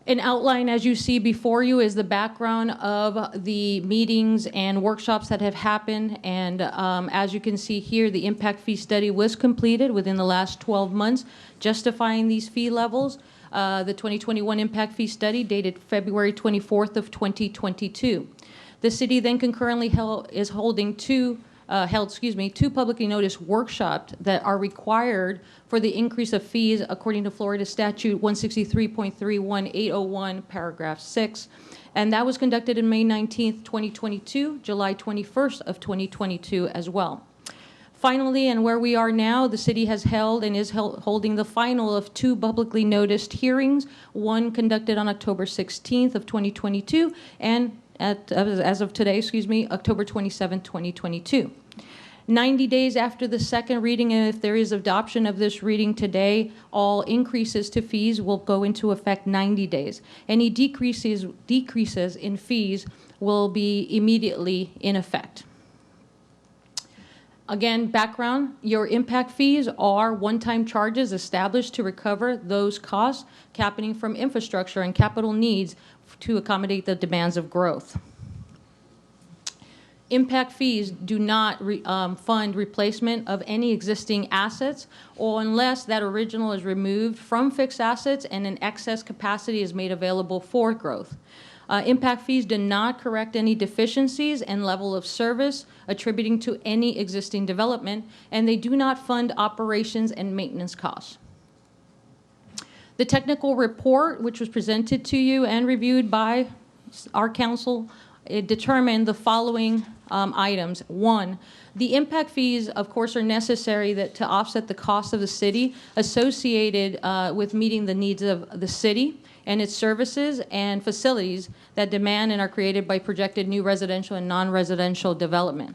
An outline, as you see before you, is the background of the meetings and workshops that have happened. And as you can see here, the impact fee study was completed within the last 12 months, justifying these fee levels. The 2021 impact fee study dated February 24th of 2022. The city then concurrently is holding two publicly noticed workshops that are required for the increase of fees according to Florida Statute 163.31801, paragraph 6. And that was conducted in May 19th, 2022, July 21st of 2022 as well. Finally, and where we are now, the city has held and is holding the final of two publicly noticed hearings, one conducted on October 16th of 2022 and as of today, October 27th, 2022. 90 days after the second reading, and if there is adoption of this reading today, all increases to fees will go into effect 90 days. Any decreases in fees will be immediately in effect. Again, background, your impact fees are one-time charges established to recover those costs happening from infrastructure and capital needs to accommodate the demands of growth. Impact fees do not fund replacement of any existing assets, or unless that original is removed from fixed assets and an excess capacity is made available for growth. Impact fees do not correct any deficiencies and level of service attributing to any existing development, and they do not fund operations and maintenance costs. The technical report, which was presented to you and reviewed by our council, it determined the following items. One, the impact fees, of course, are necessary to offset the cost of the city associated with meeting the needs of the city and its services and facilities that demand and are created by projected new residential and non-residential development.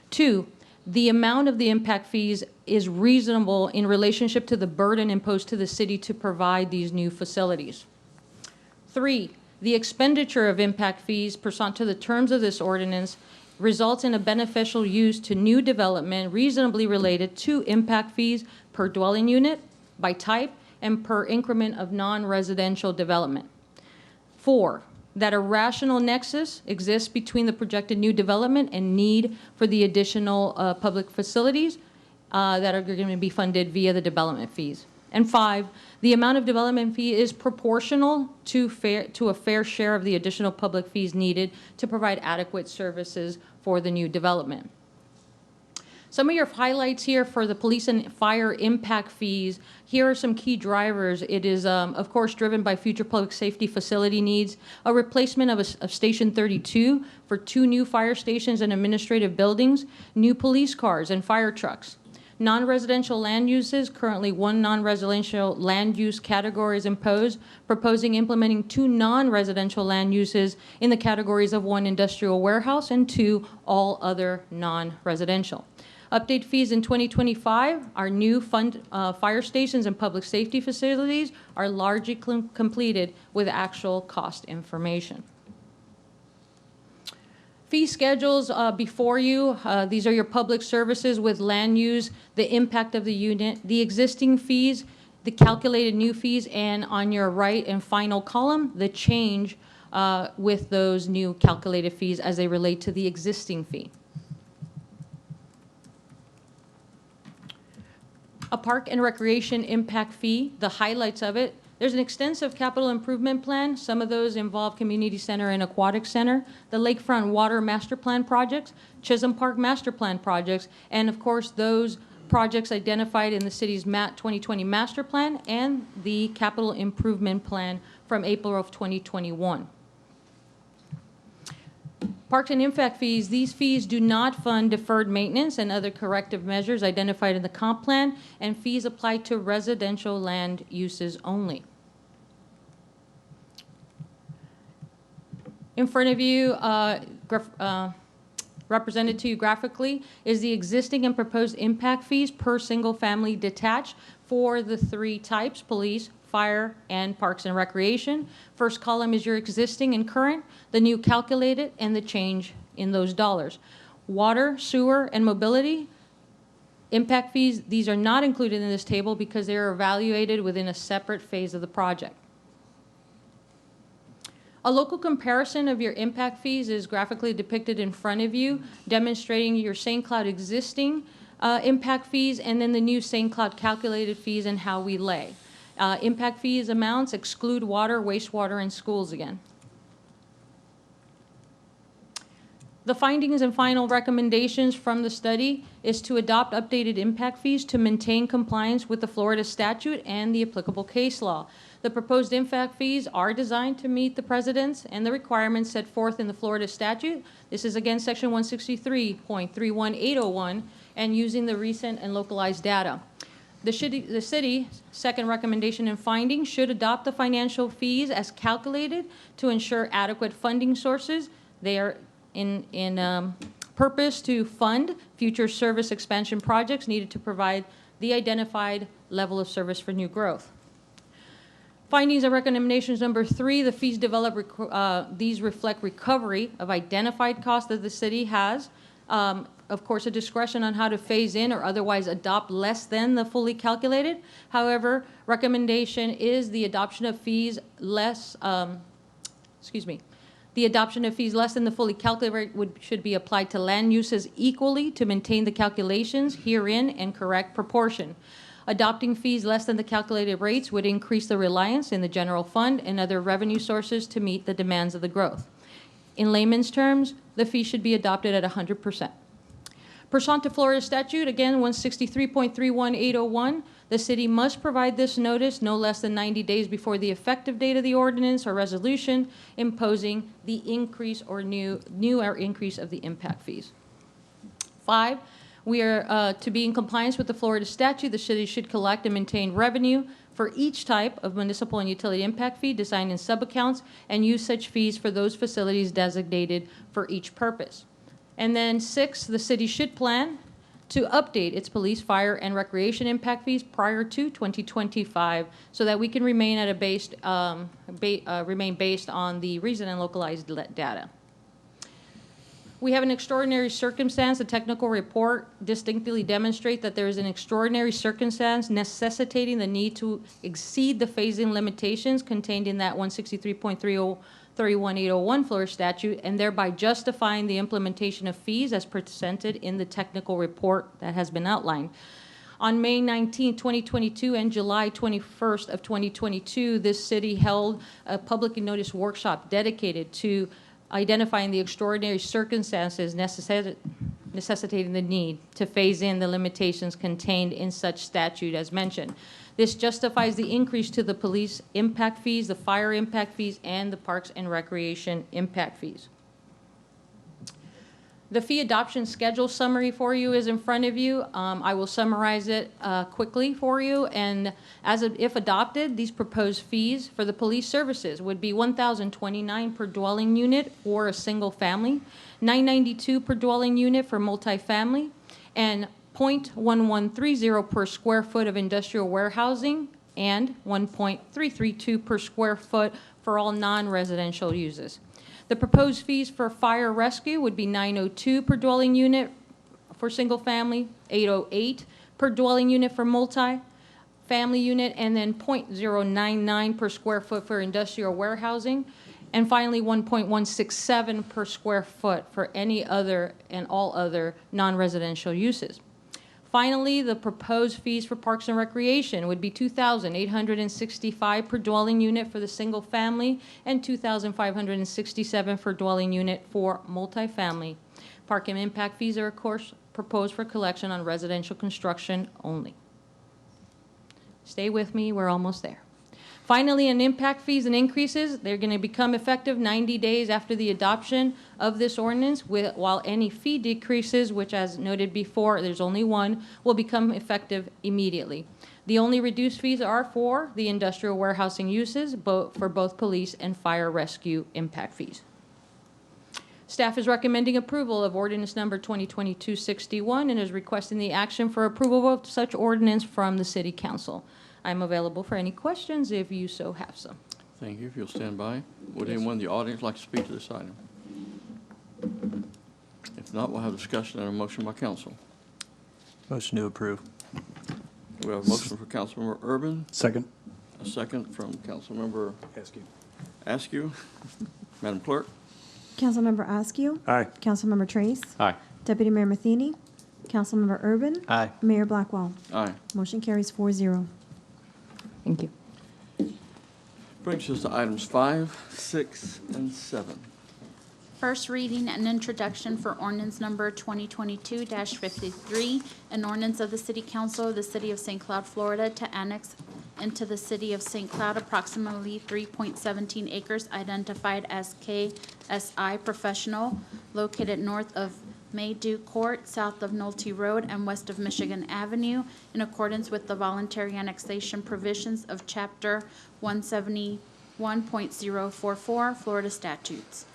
Two, the amount of the impact fees is reasonable in relationship to the burden imposed to the city to provide these new facilities. Three, the expenditure of impact fees pursuant to the terms of this ordinance results in a beneficial use to new development reasonably related to impact fees per dwelling unit, by type, and per increment of non-residential development. 4, that a rational nexus exists between the projected new development and need for the additional public facilities that are going to be funded via the development fees. And 5, the amount of development fee is proportional to a fair share of the additional public fees needed to provide adequate services for the new development. Some of your highlights here for the police and fire impact fees, here are some key drivers. It is, of course, driven by future public safety facility needs, a replacement of Station 32 for 2 new fire stations and administrative buildings, new police cars and fire trucks. Non-residential land uses, currently 1 non-residential land use category is imposed, proposing implementing 2 non-residential land uses in the categories of 1 industrial warehouse and 2 all other non-residential. Update fees in 2025, our new fire stations and public safety facilities are largely completed with actual cost information. Fee schedules before you. These are your public services with land use, the impact of the unit, the existing fees, the calculated new fees, and on your right and final column, the change with those new calculated fees as they relate to the existing fee. A park and recreation impact fee, the highlights of it. There's an extensive capital improvement plan. Some of those involve community center and aquatic center, the lakefront water master plan projects, Chisholm Park master plan projects, and of course those projects identified in the city's 2020 master plan and the capital improvement plan from April of 2021. Parks and impact fees, these fees do not fund deferred maintenance and other corrective measures identified in the comp plan, and fees apply to residential land uses only. In front of you, represented to you graphically, is the existing and proposed impact fees per single family detached for the 3 types, police, fire, and parks and recreation. First column is your existing and current, the new calculated, and the change in those dollars. Water, sewer, and mobility impact fees, these are not included in this table because they are evaluated within a separate phase of the project. A local comparison of your impact fees is graphically depicted in front of you, demonstrating your St. Cloud existing impact fees and then the new St. Cloud calculated fees and how we lay. Impact fees amounts exclude water, wastewater, and schools again. The findings and final recommendations from the study is to adopt updated impact fees to maintain compliance with the Florida statute and the applicable case law. The proposed impact fees are designed to meet the precedents and the requirements set forth in the Florida statute. This is again section 163.31801 and using the recent and localized data. The city, second recommendation and finding, should adopt the financial fees as calculated to ensure adequate funding sources. They are in purpose to fund future service expansion projects needed to provide the identified level of service for new growth. Findings and recommendations number 3, the fees developed, these reflect recovery of identified costs that the city has. Of course, a discretion on how to phase in or otherwise adopt less than the fully calculated. However, recommendation is the adoption of fees less, the adoption of fees less than the fully calculated should be applied to land uses equally to maintain the calculations herein in correct proportion. Adopting fees less than the calculated rates would increase the reliance in the general fund and other revenue sources to meet the demands of the growth. In layman's terms, the fee should be adopted at 100%. Pursuant to Florida statute, again, 163.31801, the city must provide this notice no less than 90 days before the effective date of the ordinance or resolution imposing the increase or new or increase of the impact fees. 5, we are to be in compliance with the Florida statute, the city should collect and maintain revenue for each type of municipal and utility impact fee designed in sub-accounts and use such fees for those facilities designated for each purpose. And then 6, the city should plan to update its police, fire, and recreation impact fees prior to 2025 so that we can remain at a remain based on the recent and localized data. We have an extraordinary circumstance. The technical report distinctly demonstrates that there is an extraordinary circumstance necessitating the need to exceed the phasing limitations contained in that 163.31801 Florida statute, and thereby justifying the implementation of fees as presented in the technical report that has been outlined. On May 19, 2022, and July 21st of 2022, this city held a publicly noticed workshop dedicated to identifying the extraordinary circumstances necessitating the need to phase in the limitations contained in such statute as mentioned. This justifies the increase to the police impact fees, the fire impact fees, and the parks and recreation impact fees. The fee adoption schedule summary for you is in front of you. I will summarize it quickly for you. And if adopted, these proposed fees for the police services would be $1,029 per dwelling unit for a single family, $992 per dwelling unit for multifamily, and .1130 per square foot of industrial warehousing, and $1.332 per square foot for all non-residential uses. The proposed fees for fire rescue would be $902 per dwelling unit for single family, $808 per dwelling unit for multi-family unit, and then $0.099 per square foot for industrial warehousing, and finally $1.167 per square foot for any other and all other non-residential uses. Finally, the proposed fees for parks and recreation would be $2,865 per dwelling unit for the single family and $2,567 for dwelling unit for multifamily. Park and impact fees are, of course, proposed for collection on residential construction only. Stay with me, we're almost there. Finally, in impact fees and increases, they're going to become effective 90 days after the adoption of this ordinance, while any fee decreases, which as noted before, there's only one, will become effective immediately. The only reduced fees are for the industrial warehousing uses, for both police and fire rescue impact fees. Staff is recommending approval of ordinance number 2022-61 and is requesting the action for approval of such ordinance from the City Council. I'm available for any questions if you so have some. Thank you. If you'll stand by. Would anyone in the audience like to speak to this item? If not, we'll have discussion and a motion by council. Motion to approve. We have a motion for Councilmember Urban, Second. a second from Councilmember Askew. Askew. Madam Clerk? Councilmember Askew. Aye. Councilmember Trace. Aye. Deputy Mayor Matheny. Councilmember Urban. Aye. Mayor Blackwell. Aye. Motion carries 4-0. Thank you. Brings us to items 5, 6, and 7. First reading and introduction for ordinance number 2022-53, an ordinance of the City Council of the City of St. Cloud, Florida, to annex into the City of St. Cloud approximately 3.17 acres identified as KSI Professional, located north of Maydew Court, south of Nolte Road, and west of Michigan Avenue, in accordance with the voluntary annexation provisions of Chapter 171.044 Florida statutes.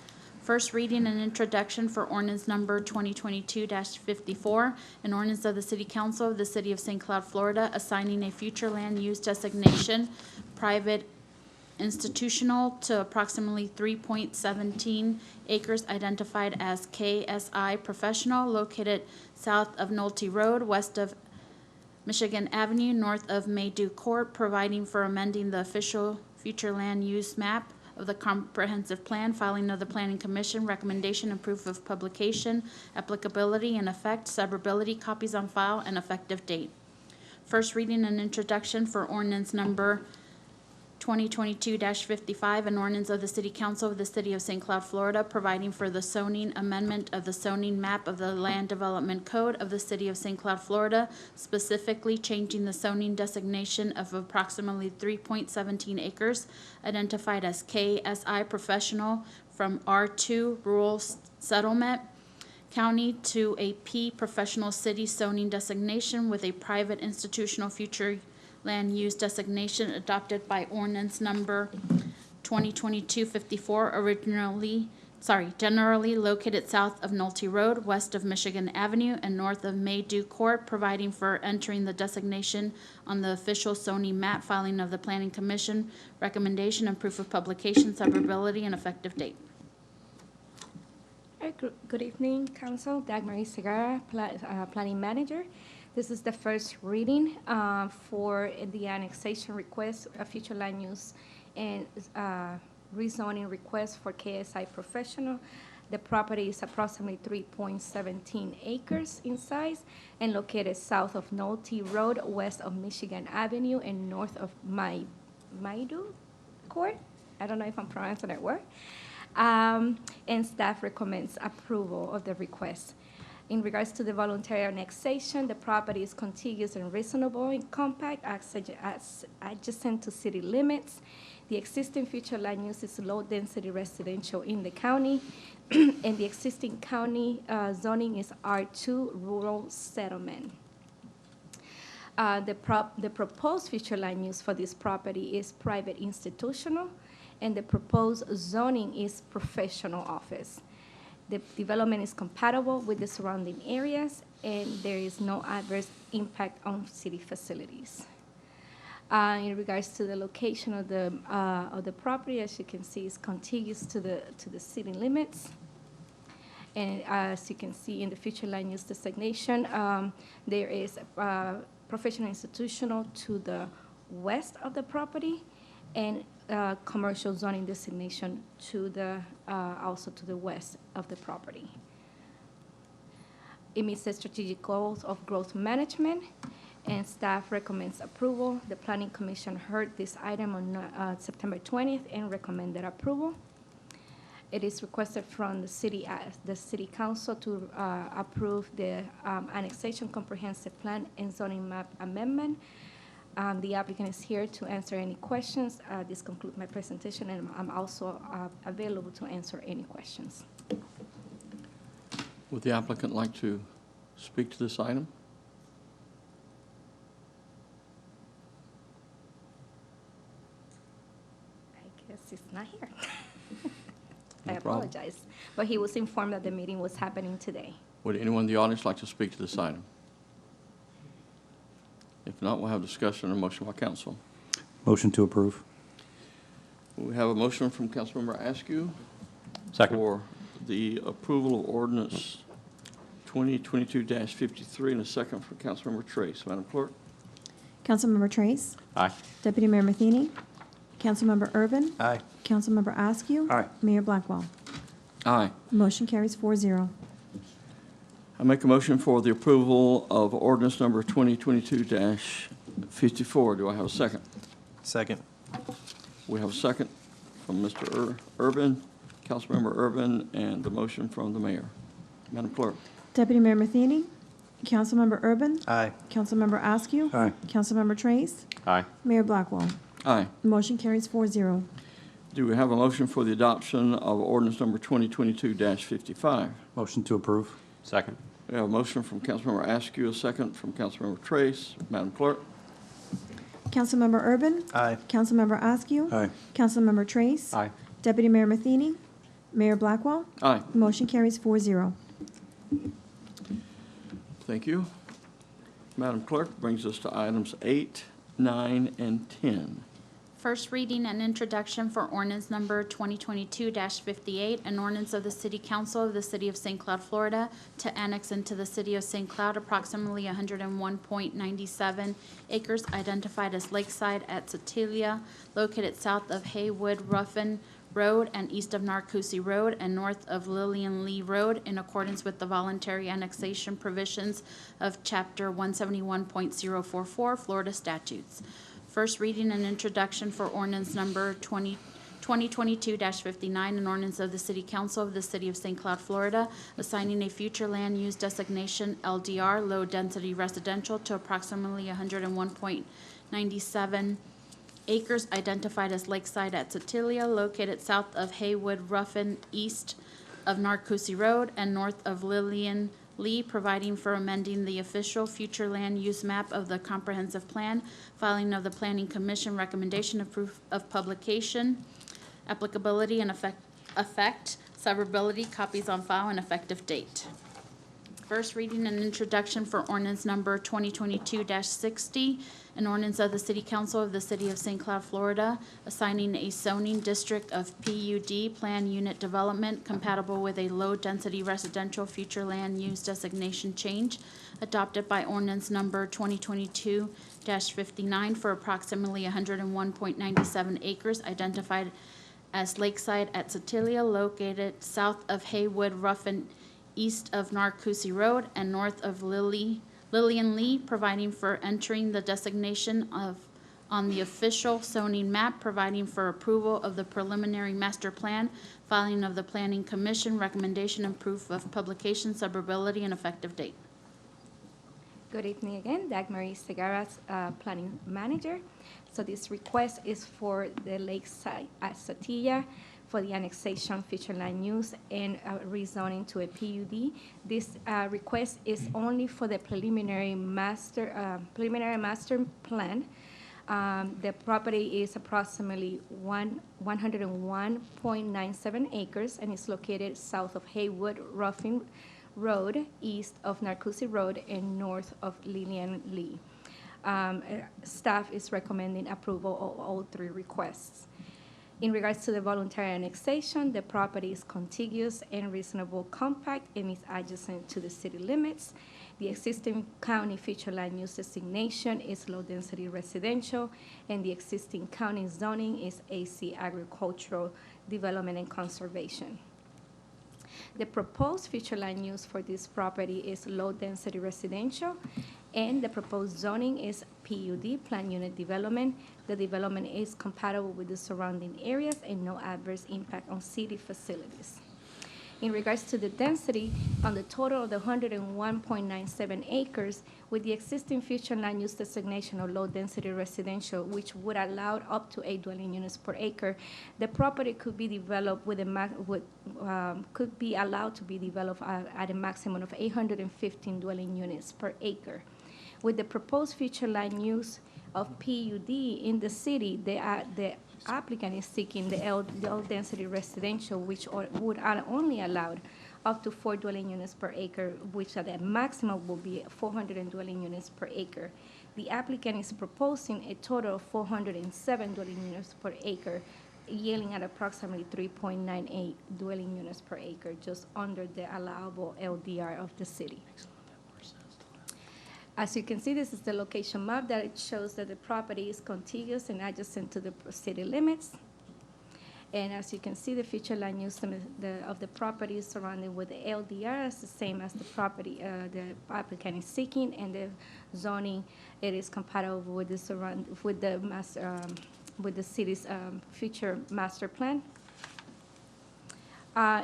First reading and introduction for ordinance number 2022-54, an ordinance of the City Council of the City of St. Cloud, Florida, assigning a future land use designation, private institutional, to approximately 3.17 acres identified as KSI Professional, located south of Nolte Road, west of Michigan Avenue, north of Maydew Court, providing for amending the official future land use map of the comprehensive plan, filing of the Planning Commission, recommendation and proof of publication, applicability and effect, severability, copies on file, and effective date. First reading and introduction for ordinance number 2022-55, an ordinance of the City Council of the City of St. Cloud, Florida, providing for the zoning amendment of the zoning map of the Land Development Code of the City of St. Cloud, Florida, specifically changing the zoning designation of approximately 3.17 acres, identified as KSI Professional, from R2 Rural Settlement County to a P Professional City zoning designation with a private institutional future land use designation adopted by ordinance number 2022-54, generally located south of Nolte Road, west of Michigan Avenue, and north of Maydew Court, providing for entering the designation on the official zoning map, filing of the Planning Commission, recommendation and proof of publication, severability, and effective date. I Hi, good evening, Council. Dagmar Segarra, Planning Manager. This is the first reading for the annexation request, future land use and rezoning request for KSI Professional. The property is approximately 3.17 acres in size and located south of Nolte Road, west of Michigan Avenue, and north of Maidu Court. I don't know if I'm pronouncing that word. And staff recommends approval of the request. In regards to the voluntary annexation, the property is contiguous and reasonable and compact, adjacent to city limits. The existing future land use is low-density residential in the county, and the existing county zoning is R2 rural settlement. The proposed future land use for this property is private institutional, and the proposed zoning is professional office. The development is compatible with the surrounding areas, and there is no adverse impact on city facilities. In regards to the location of the property, as you can see, is contiguous to the city limits. And as you can see in the future land use designation, there is professional institutional to the west of the property, and commercial zoning designation to the also to the west of the property. It meets the strategic goals of growth management, and staff recommends approval. The Planning Commission heard this item on September 20th and recommended approval. It is requested from the city council to approve the annexation comprehensive plan and zoning map amendment. The applicant is here to answer any questions. This concludes my presentation, and I'm also available to answer any questions. Would the applicant like to speak to this item? I guess he's not here. No I problem. apologize, but he was informed that the meeting was happening today. Would anyone in the audience like to speak to this item? If not, we'll have discussion and a motion by council. Motion to approve. We have a motion from Councilmember Askew. Second. For the approval of ordinance 2022-53, and a second for Councilmember Trace. Madam Clerk? Councilmember Trace. Aye. Deputy Mayor Matheny. Councilmember Urban. Aye. Councilmember Askew. Aye. Mayor Blackwell. Aye. Motion carries 4-0. I make a motion for the approval of ordinance number 2022-54. Do I have a second? Second. We have a second from Mr. Urban, Councilmember Urban, and the motion from the mayor. Madam Clerk? Deputy Mayor Matheny. Councilmember Urban. Aye. Councilmember Askew. Aye. Councilmember Trace. Aye. Mayor Blackwell. Aye. Motion carries 4-0. Do we have a motion for the adoption of ordinance number 2022-55? Motion to approve. Second. We have a motion from Councilmember Askew, a second from Councilmember Trace. Madam Clerk? Councilmember Urban. Aye. Councilmember Askew. Aye. Councilmember Trace. Aye. Deputy Mayor Matheny. Mayor Blackwell. Aye. Motion carries 4-0. Thank you. Madam Clerk, brings us to items 8, 9, and 10. First reading and introduction for ordinance number 2022-58, an ordinance of the City Council of the City of St. Cloud, Florida, to annex into the City of St. Cloud approximately 101.97 acres identified as Lakeside at Satilia, located south of Haywood Ruffin Road and east of Narcousie Road and north of Lillian Lee Road, in accordance with the voluntary annexation provisions of Chapter 171.044 Florida statutes. First reading and introduction for ordinance number 2022-59, an ordinance of the City Council of the City of St. Cloud, Florida, assigning a future land use designation LDR, low density residential, to approximately 101.97 acres identified as Lakeside at Satilia, located south of Haywood Ruffin, east of Narcousie Road and north of Lillian Lee, providing for amending the official future land use map of the comprehensive plan, filing of the Planning Commission recommendation of proof of publication, applicability and effect, severability, copies on file, and effective date. First reading and introduction for ordinance number 2022-60, an ordinance of the City Council of the City of St. Cloud, Florida, assigning a zoning district of PUD plan unit development compatible with a low-density residential future land use designation change, adopted by ordinance number 2022-59 for approximately 101.97 acres identified as Lakeside at Sotilia, located south of Haywood Ruffin, east of Narcousie Road and north of Lillian Lee, providing for entering the designation on the official zoning map, providing for approval of the preliminary master plan, filing of the Planning Commission, recommendation and proof of publication, suburbility, and effective date. Good evening again, Dagmary Segarra's planning manager. So this request is for the Lakeside at Satilla for the annexation, future land use, and rezoning to a PUD. This request is only for the preliminary master plan. The property is approximately 101.97 acres and is located south of Haywood Ruffin Road, east of Narcousie Road, and north of Lillian Lee. Staff is recommending approval of all three requests. In regards to the voluntary annexation, the property is contiguous and reasonable compact and is adjacent to the city limits. The existing county future land use designation is low-density residential, and the existing county zoning is AC agricultural development and conservation. The proposed future land use for this property is low-density residential, and the proposed zoning is PUD, planned unit development. The development is compatible with the surrounding areas and no adverse impact on city facilities. In regards to the density, on the total of the 101.97 acres, with the existing future land use designation of low-density residential, which would allow up to 8 dwelling units per acre, the property could be developed could be allowed to be developed at a maximum of 815 dwelling units per acre. With the proposed future land use of PUD in the city, the applicant is seeking the low-density residential, which would only allowed up to 4 dwelling units per acre, which at the maximum will be 400 dwelling units per acre. The applicant is proposing a total of 407 dwelling units per acre, yielding at approximately 3.98 dwelling units per acre, just under the allowable LDR of the city. As you can see, this is the location map that it shows that the property is contiguous and adjacent to the city limits. And as you can see, the future land use of the property is surrounded with the LDR, is the same as the property the applicant is seeking, and the zoning, it is compatible with the city's future master plan.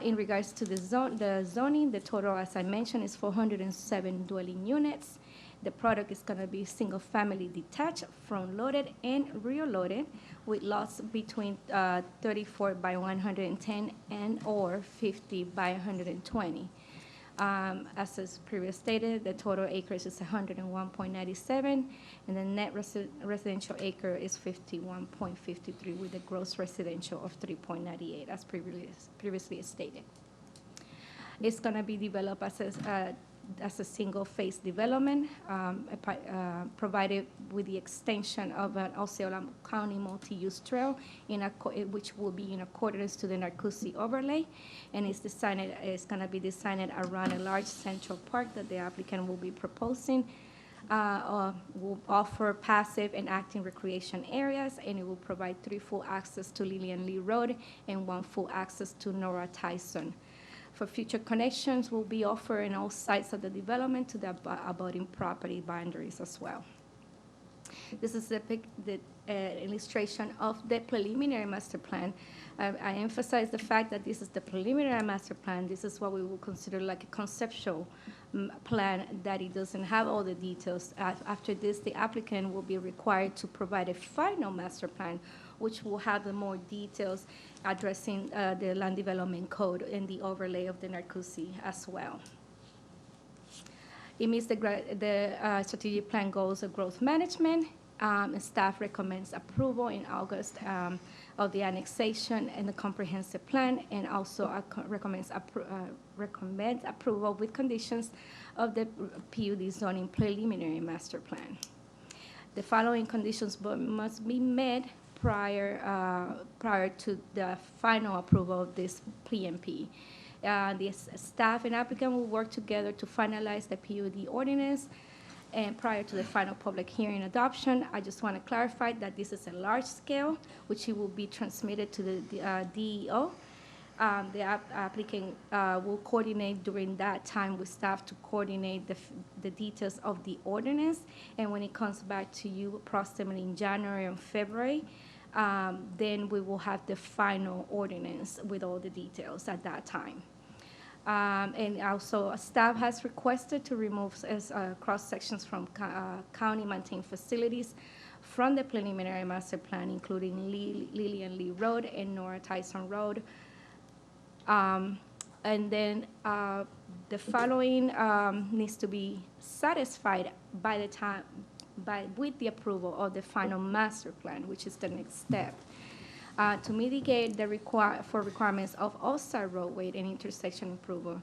In regards to the zoning, the total, as I mentioned, is 407 dwelling units. The product is going to be single-family detached, front-loaded, and rear-loaded, with lots between 34 by 110 and or 50 by 120. As is previously stated, the total acres is 101.97, and the net residential acre is 51.53, with a gross residential of 3.98, as previously stated. It's going to be developed as a single-phase development, provided with the extension of an Osceola County multi-use trail, which will be in accordance to the Narcousie overlay, and it's going to be designed around a large central park that the applicant will be proposing. Will offer passive and active recreation areas, and it will provide 3 full access to Lillian Lee Road and 1 full access to Nora Tyson. For future connections will be offered in all sites of the development to the abutting property boundaries as well. This is the illustration of the preliminary master plan. I emphasize the fact that this is the preliminary master plan. This is what we will consider like a conceptual plan, that it doesn't have all the details. After this, the applicant will be required to provide a final master plan, which will have the more details addressing the land development code and the overlay of the Narcousie as well. It meets the strategic plan goals of growth management, Staff recommends approval in August of the annexation and the comprehensive plan, and also recommends approval with conditions of the PUD zoning preliminary master plan. The following conditions must be met prior to the final approval of this PMP. The staff and applicant will work together to finalize the PUD ordinance, and prior to the final public hearing adoption. I just want to clarify that this is a large scale, which it will be transmitted to the DEO. The applicant will coordinate during that time with staff to coordinate the details of the ordinance. And when it comes back to you approximately in January and February, then we will have the final ordinance with all the details at that time. And also, staff has requested to remove cross-sections from county-maintained facilities from the preliminary master plan, including Lillian Lee Road and Nora Tyson Road. And then the following needs to be satisfied with the approval of the final master plan, which is the next step. To mitigate the requirements of All-Star roadway and intersection approval,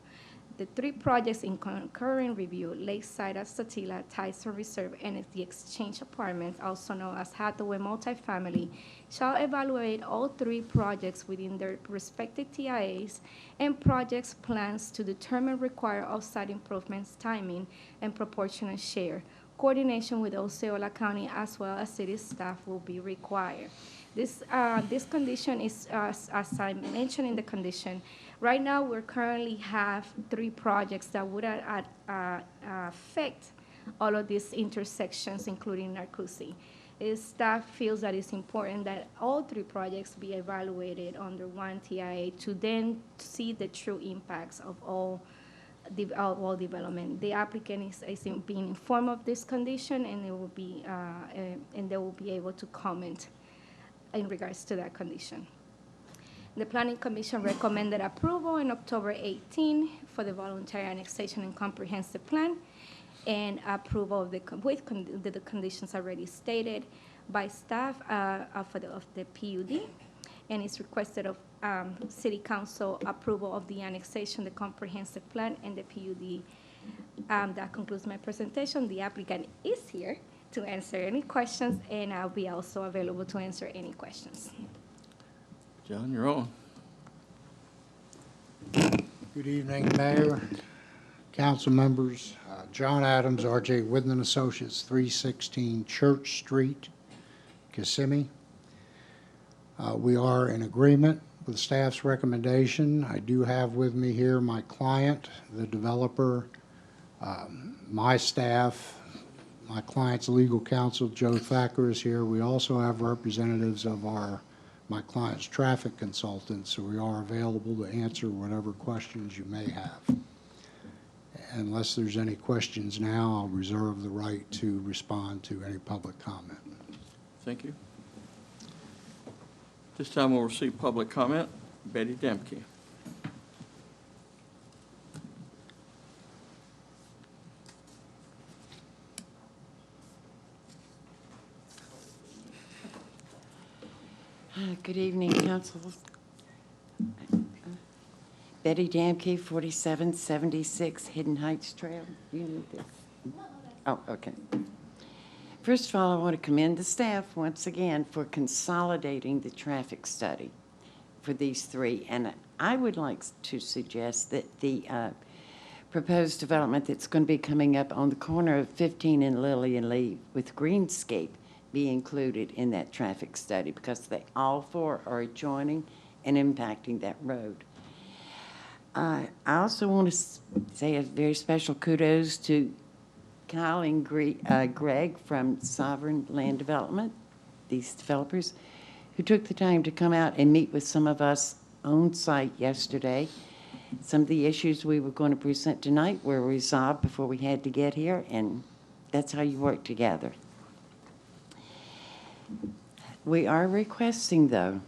the 3 projects in concurrent review, Lakeside at Statila, Tyson Reserve, and the Exchange Apartments, also known as Hathaway Multifamily, shall evaluate all 3 projects within their respective TIAs and projects plans to determine required off-site improvements, timing, and proportional share. Coordination with Osceola County as well as city staff will be required. This condition is, as I mentioned in the condition, right now we currently have 3 projects that would affect all of these intersections, including Narcoossee. Staff feels that it's important that all 3 projects be evaluated under one TIA to then see the true impacts of all development. The applicant is being informed of this condition, and it will be and they will be able to comment in regards to that condition. The Planning Commission recommended approval on October 18 for the voluntary annexation and comprehensive plan, and approval of the conditions already stated by staff of the PUD, and it's requested of City Council approval of the annexation, the comprehensive plan, and the PUD. That concludes my presentation. The applicant is here to answer any questions, and I'll be also available to answer any questions. John, you're on. Good evening, Mayor, council members. John Adams, R.J. Withman Associates, 316 Church Street, Kissimmee. We are in agreement with staff's recommendation. I do have with me here my client, the developer, my staff, my client's legal counsel, Joe Thacker, is here. We also have representatives of my client's traffic consultant, so we are available to answer whatever questions you may have. Unless there's any questions now, I'll reserve the right to respond to any public comment. Thank you. This time we'll receive public comment. Betty Damke. Good evening, council. Betty Damke, 4776 Hidden Heights Trail. Do you need this? Oh, okay. First of all, I want to commend the staff once again for consolidating the traffic study for these 3. And I would like to suggest that the proposed development that's going to be coming up on the corner of 15 and Lilly and Lee with Greenscape be included in that traffic study, because they all 4 are adjoining and impacting that road. I also want to say a very special kudos to Kyle and Greg from Sovereign Land Development, these developers, who took the time to come out and meet with some of us on site yesterday. Some of the issues we were going to present tonight were resolved before we had to get here, and that's how you work together. We are requesting, though,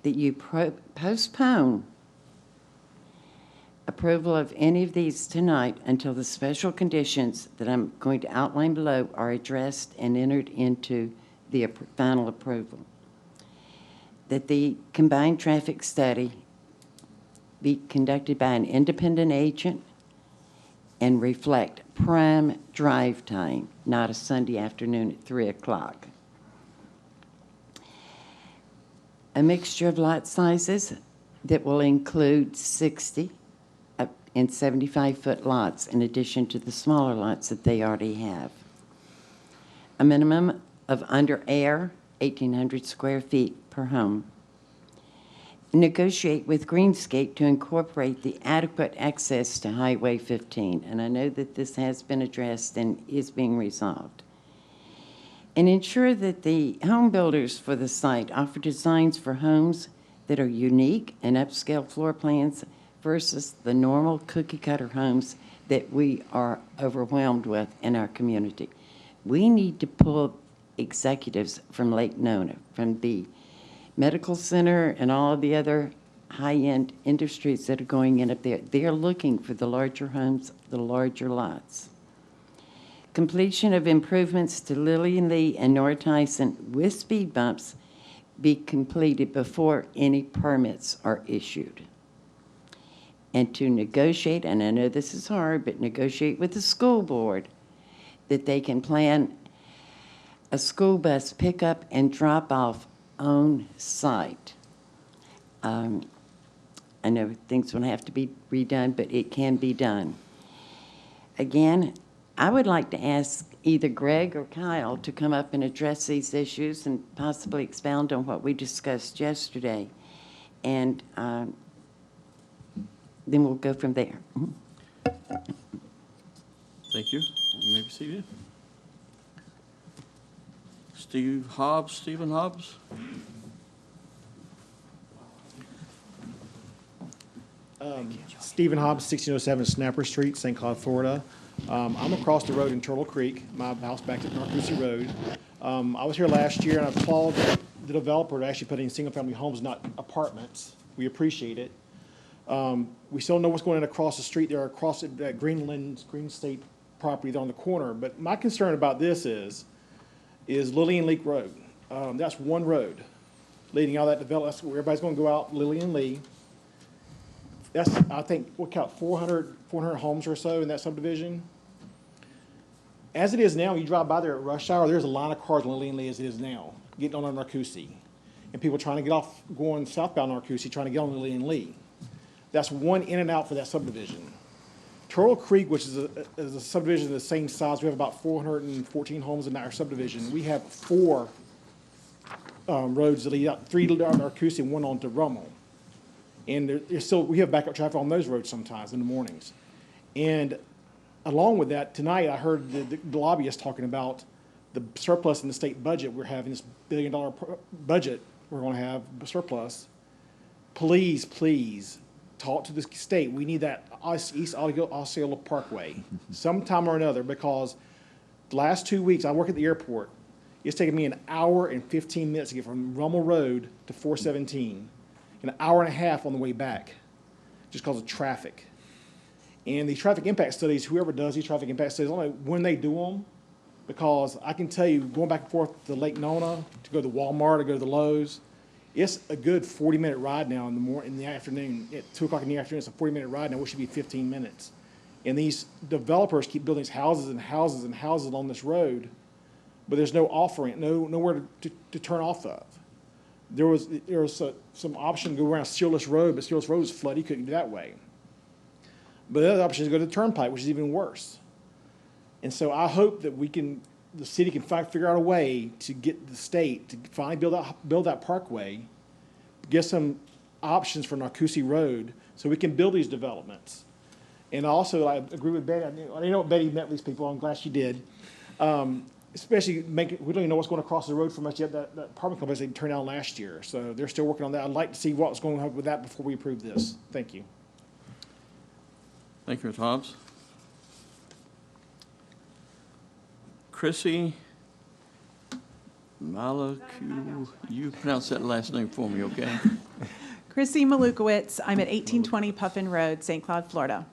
that you postpone approval of any of these tonight until the special conditions that I'm going to outline below are addressed and entered into the final approval. That the combined traffic study be conducted by an independent agent and reflect prime drive time, not a Sunday afternoon at 3 o'clock. A mixture of lot sizes that will include 60 and 75-foot lots in addition to the smaller lots that they already have. A minimum of under air, 1,800 square feet per home. Negotiate with Greenscape to incorporate the adequate access to Highway 15. And I know that this has been addressed and is being resolved. And ensure that the home builders for the site offer designs for homes that are unique and upscale floor plans versus the normal cookie-cutter homes that we are overwhelmed with in our community. We need to pull executives from Lake Nona, from the medical center and all of the other high-end industries that are going in up there. They're looking for the larger homes, the larger lots. Completion of improvements to Lillian Lee and North Tyson with speed bumps be completed before any permits are issued. And to negotiate, and I know this is hard, but negotiate with the school board that they can plan a school bus pickup and drop off on site. I know things will have to be redone, but it can be done. Again, I would like to ask either Greg or Kyle to come up and address these issues and possibly expound on what we discussed yesterday. And then we'll go from there. Thank you. You may be seated. Stephen Hobbs. Stephen Hobbs, 1607 Snapper Street, St. Cloud, Florida. I'm across the road in Turtle Creek. My house back at Narcoossee Road. I was here last year, and I applaud the developer to actually put in single-family homes, not apartments. We appreciate it. We still know what's going on across the street there, across that Green State property there on the corner. But my concern about this is Lillian Lee Road. That's one road leading out of that development. That's where everybody's going to go out, Lillian Lee. That's, I think, we'll count 400 homes or so in that subdivision. As it is now, you drive by there at rush hour, there's a line of cars on Lillian Lee as it is now, getting on Narcoossee. And people trying to get off, going southbound Narcoossee, trying to get on Lillian Lee. That's one in and out for that subdivision. Turtle Creek, which is a subdivision of the same size, we have about 414 homes in our subdivision. We have 4 roads that lead out, 3 to Narcoossee and 1 onto Rummel. And there's still, we have backup traffic on those roads sometimes in the mornings. And along with that, tonight I heard the lobbyists talking about the surplus in the state budget. We're having this $1 billion budget we're going to have surplus. Please, please talk to the state. We need that East Osceola Parkway sometime or another, because the last 2 weeks I work at the airport. It's taken me an hour and 15 minutes to get from Rummel Road to 417. An hour and a half on the way back, just because of traffic. And the traffic impact studies, whoever does these traffic impact studies, I don't know when they do them, because I can tell you, going back and forth to Lake Nona, to go to Walmart, to go to the Lowe's, it's a good 40-minute ride now in the afternoon. At 2 o'clock in the afternoon, it's a 40-minute ride now, which should be 15 minutes. And these developers keep building these houses and houses and houses along this road, but there's no offering, nowhere to turn off of. There was some option to go around Steeless Road, but Steeless Road was flooded. You couldn't do that way. But the other option is to go to the Turnpike, which is even worse. And so I hope that the city can figure out a way to get the state to finally build that parkway, get some options for Narcoossee Road, so we can build these developments. And also, I agree with Betty. I didn't know what Betty met with these people. I'm glad she did. Especially, we don't even know what's going across the road from us yet. That apartment complex they turned down last year, so they're still working on that. I'd like to see what's going on with that before we approve this. Thank you. Thank you, Mr. Hobbs. Chrissy Malaku, you pronounce that last name for me, okay? Chrissy Malukowicz. I'm at 1820 Puffin Road, St. Cloud, Florida.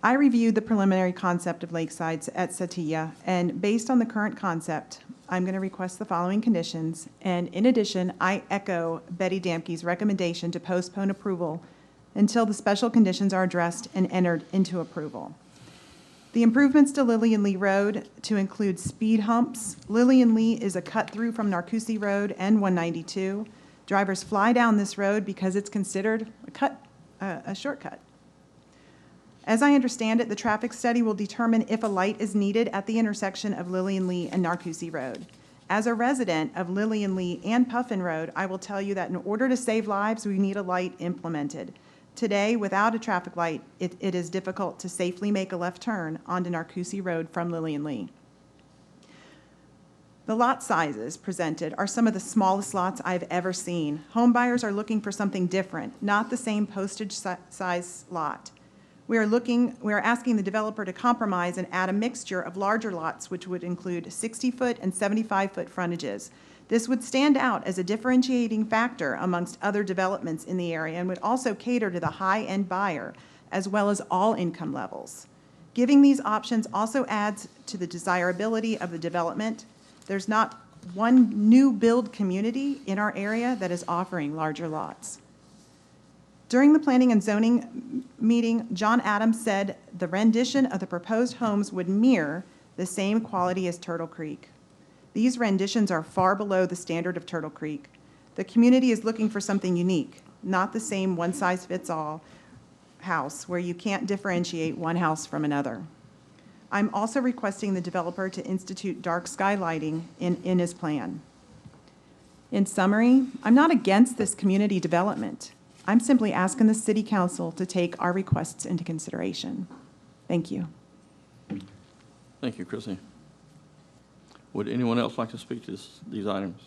I reviewed the preliminary concept of Lakesides at Satilla, and based on the current concept, I'm going to request the following conditions. And in addition, I echo Betty Damke's recommendation to postpone approval until the special conditions are addressed and entered into approval. The improvements to Lillian Lee Road to include speed humps. Lillian Lee is a cut-through from Narcousie Road and 192. Drivers fly down this road because it's considered a shortcut. As I understand it, the traffic study will determine if a light is needed at the intersection of Lillian Lee and Narcousie Road. As a resident of Lillian Lee and Puffin Road, I will tell you that in order to save lives, we need a light implemented. Today, without a traffic light, it is difficult to safely make a left turn onto Narcousie Road from Lillian Lee. The lot sizes presented are some of the smallest lots I've ever seen. Home buyers are looking for something different, not the same postage size lot. We are asking the developer to compromise and add a mixture of larger lots, which would include 60-foot and 75-foot frontages. This would stand out as a differentiating factor amongst other developments in the area and would also cater to the high-end buyer, as well as all income levels. Giving these options also adds to the desirability of the development. There's not one new build community in our area that is offering larger lots. During the Planning and Zoning meeting, John Adams said the rendition of the proposed homes would mirror the same quality as Turtle Creek. These renditions are far below the standard of Turtle Creek. The community is looking for something unique, not the same one-size-fits-all house where you can't differentiate one house from another. I'm also requesting the developer to institute dark sky lighting in his plan. In summary, I'm not against this community development. I'm simply asking the City Council to take our requests into consideration. Thank you. Thank you, Chrissy. Would anyone else like to speak to these items?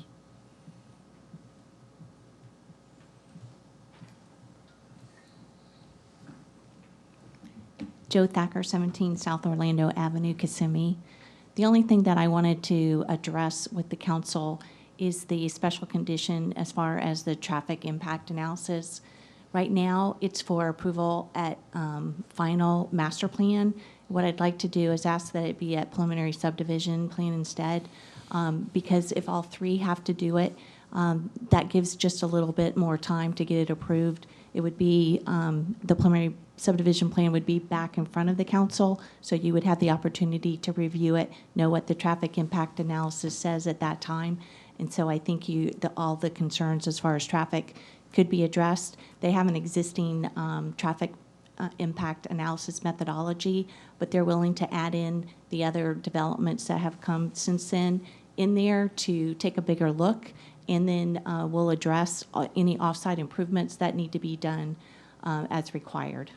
Joe Thacker, 17 South Orlando Avenue, Kissimmee. The only thing that I wanted to address with the council is the special condition as far as the traffic impact analysis. Right now, it's for approval at final master plan. What I'd like to do is ask that it be at preliminary subdivision plan instead, because if all three have to do it, that gives just a little bit more time to get it approved. It would be, the preliminary subdivision plan would be back in front of the council, so you would have the opportunity to review it, know what the traffic impact analysis says at that time. And so I think all the concerns as far as traffic could be addressed. They have an existing traffic impact analysis methodology, but they're willing to add in the other developments that have come since then in there to take a bigger look, and then we'll address any off-site improvements that need to be done as required.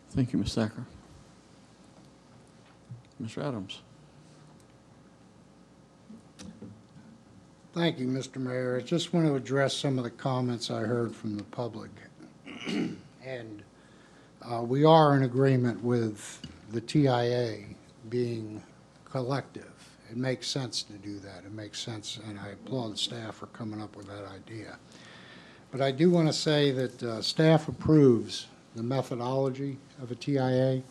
Thank you, Ms. Thacker. Mr. Adams. Thank you, Mr. Mayor. I just want to address some of the comments I heard from the public. And we are in agreement with the TIA being collective. It makes sense to do that. It makes sense, and I applaud staff for coming up with that idea. But I do want to say that staff approves the methodology of a TIA,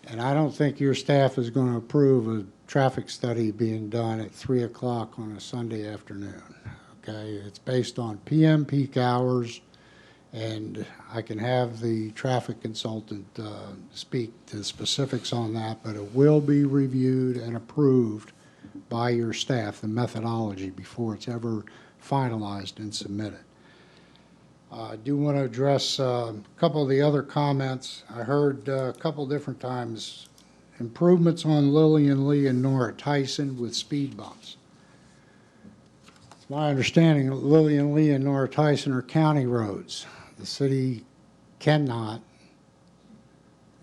and I don't think your staff is going to approve a traffic study being done at 3 o'clock on a Sunday afternoon, okay? It's based on PM peak hours, and I can have the traffic consultant speak to specifics on that, but it will be reviewed and approved by your staff, the methodology, before it's ever finalized and submitted. I do want to address a couple of the other comments. I heard a couple different times improvements on Lillian Lee and Nora Tyson with speed bumps. It's my understanding that Lillian Lee and Nora Tyson are county roads. The city cannot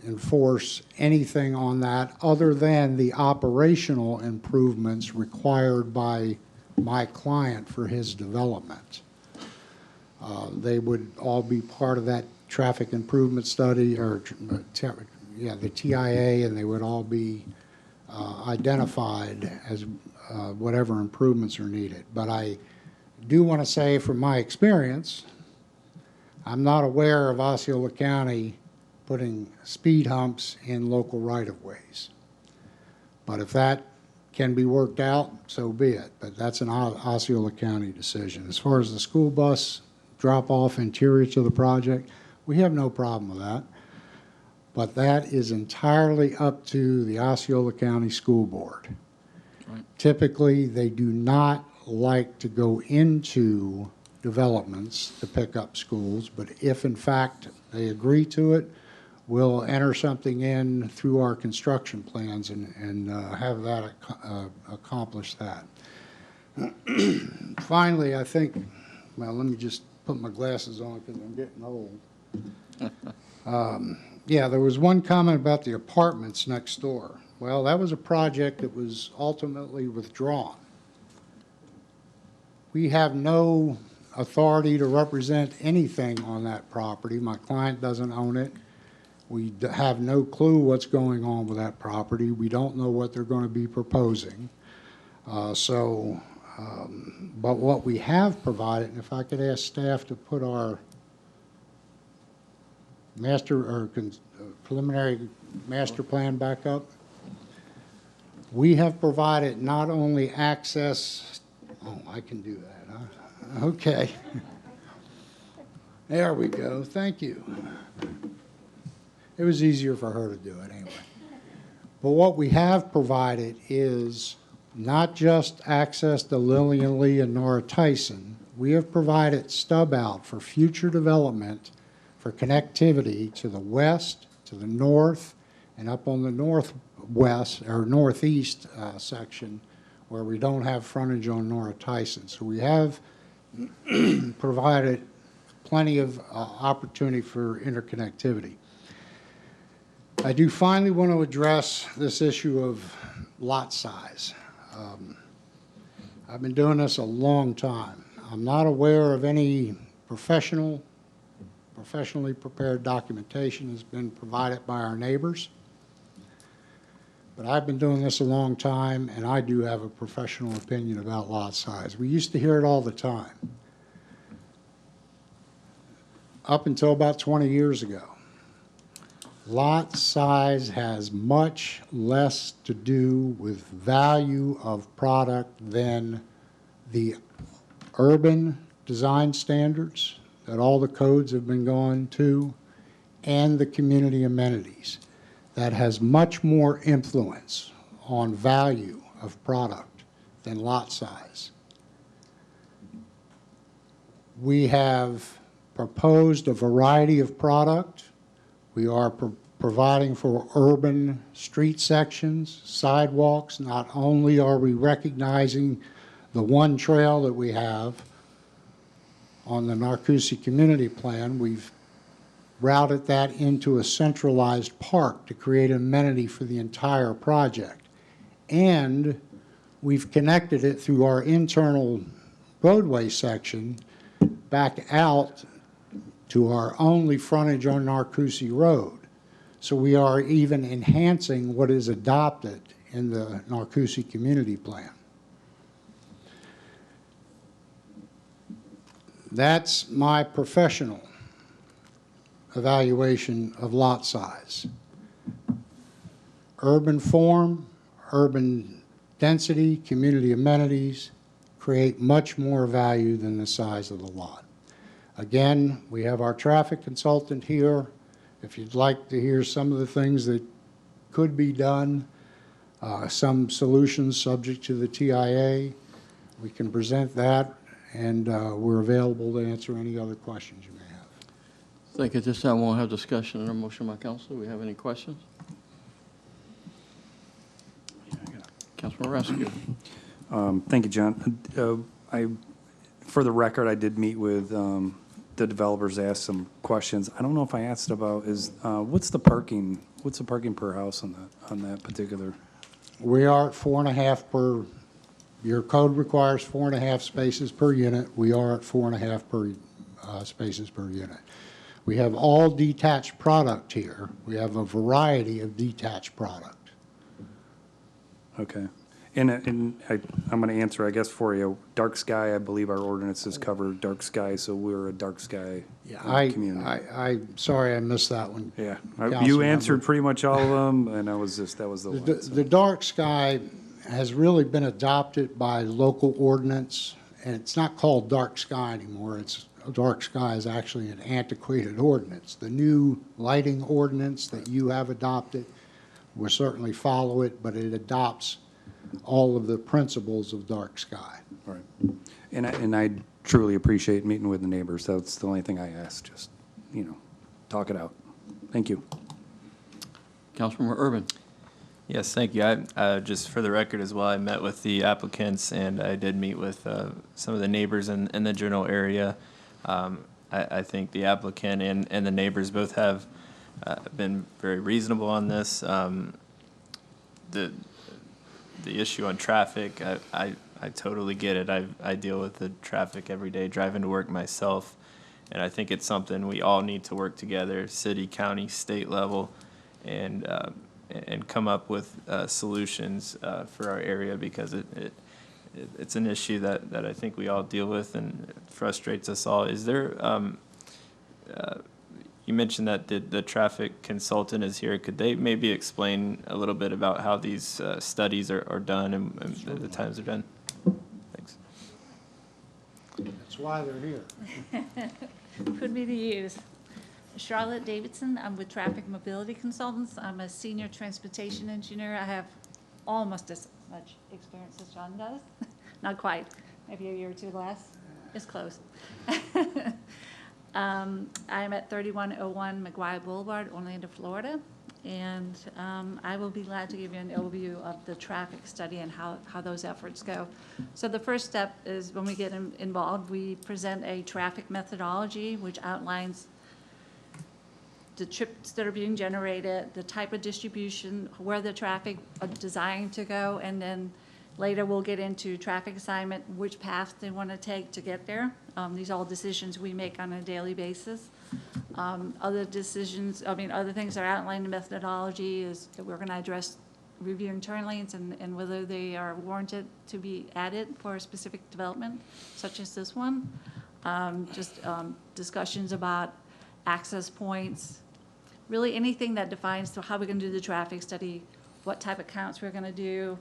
enforce anything on that other than the operational improvements required by my client for his development. They would all be part of that traffic improvement study, or the TIA, and they would all be identified as whatever improvements are needed. But I do want to say, from my experience, I'm not aware of Osceola County putting speed humps in local right-of-ways. But if that can be worked out, so be it, but that's an Osceola County decision. As far as the school bus drop-off interior to the project, we have no problem with that. But that is entirely up to the Osceola County School Board. Typically, they do not like to go into developments to pick up schools, but if in fact they agree to it, we'll enter something in through our construction plans and have that accomplish that. Finally, I think, well, let me just put my glasses on because I'm getting old. Yeah, there was one comment about the apartments next door. Well, that was a project that was ultimately withdrawn. We have no authority to represent anything on that property. My client doesn't own it. We have no clue what's going on with that property. We don't know what they're going to be proposing. But what we have provided, and if I could ask staff to put our preliminary master plan back up, we have provided not only access, oh, I can do that, huh? Okay. There we go. Thank you. It was easier for her to do it anyway. But what we have provided is not just access to Lillian Lee and Nora Tyson. We have provided stub out for future development for connectivity to the west, to the north, and up on the northwest or northeast section where we don't have frontage on Nora Tyson. So we have provided plenty of opportunity for interconnectivity. I do finally want to address this issue of lot size. I've been doing this a long time. I'm not aware of any professionally prepared documentation that's been provided by our neighbors. But I've been doing this a long time, and I do have a professional opinion about lot size. We used to hear it all the time. Up until about 20 years ago. Lot size has much less to do with value of product than the urban design standards that all the codes have been going to and the community amenities. That has much more influence on value of product than lot size. We have proposed a variety of product. We are providing for urban street sections, sidewalks. Not only are we recognizing the one trail that we have on the Narcoossee Community Plan, we've routed that into a centralized park to create amenity for the entire project. And we've connected it through our internal roadway section back out to our only frontage on Narcoossee Road. So we are even enhancing what is adopted in the Narcoossee Community Plan. That's my professional evaluation of lot size. Urban form, urban density, community amenities create much more value than the size of the lot. Again, we have our traffic consultant here. If you'd like to hear some of the things that could be done, some solutions subject to the TIA, we can present that, and we're available to answer any other questions you may have. I think at this time we'll have discussion on a motion by council. Do we have any questions? Councilman Rescue. Thank you, John. For the record, I did meet with the developers, asked some questions. I don't know if I asked about what's the parking per house on that particular? We are at 4.5 per. Your code requires 4.5 spaces per unit. We are at 4.5 spaces per unit. We have all detached product here. We have a variety of detached product. Okay. And I'm going to answer, I guess, for you. Dark sky, I believe our ordinances cover dark sky, so we're a dark sky community. I'm sorry I missed that one. Yeah. You answered pretty much all of them, and that was the last. The dark sky has really been adopted by local ordinance, and it's not called dark sky anymore. It's dark sky is actually an antiquated ordinance. The new lighting ordinance that you have adopted will certainly follow it, but it adopts all of the principles of dark sky. Right. And I truly appreciate meeting with the neighbors. That's the only thing I ask, just, talk it out. Thank you. Councilmember Urban. Yes, thank you. Just for the record as well, I met with the applicants and I did meet with some of the neighbors in the general area. I think the applicant and the neighbors both have been very reasonable on this. The issue on traffic, I totally get it. I deal with the traffic every day driving to work myself, and I think it's something we all need to work together, city, county, state level, and come up with solutions for our area, because it's an issue that I think we all deal with and it frustrates us all. Is there, you mentioned that the traffic consultant is here. Could they maybe explain a little bit about how these studies are done and the times they're done? Thanks. That's why they're here. Good me to use. Charlotte Davidson, I'm with Traffic Mobility Consultants. I'm a senior transportation engineer. I have almost as much experience as John does. Not quite, maybe a year or two less. It's close. I'm at 3101 McGuire Boulevard, Orlando, Florida. And I will be glad to give you an overview of the traffic study and how those efforts go. So the first step is when we get involved, we present a traffic methodology which outlines the trips that are being generated, the type of distribution, where the traffic are designed to go, and then later we'll get into traffic assignment, which path they want to take to get there. These are all decisions we make on a daily basis. Other decisions, other things that are outlined in methodology is that we're going to address reviewing turn lanes and whether they are warranted to be added for a specific development, such as this one. Discussions about access points, really anything that defines how we're going to do the traffic study, what type of counts we're going to do,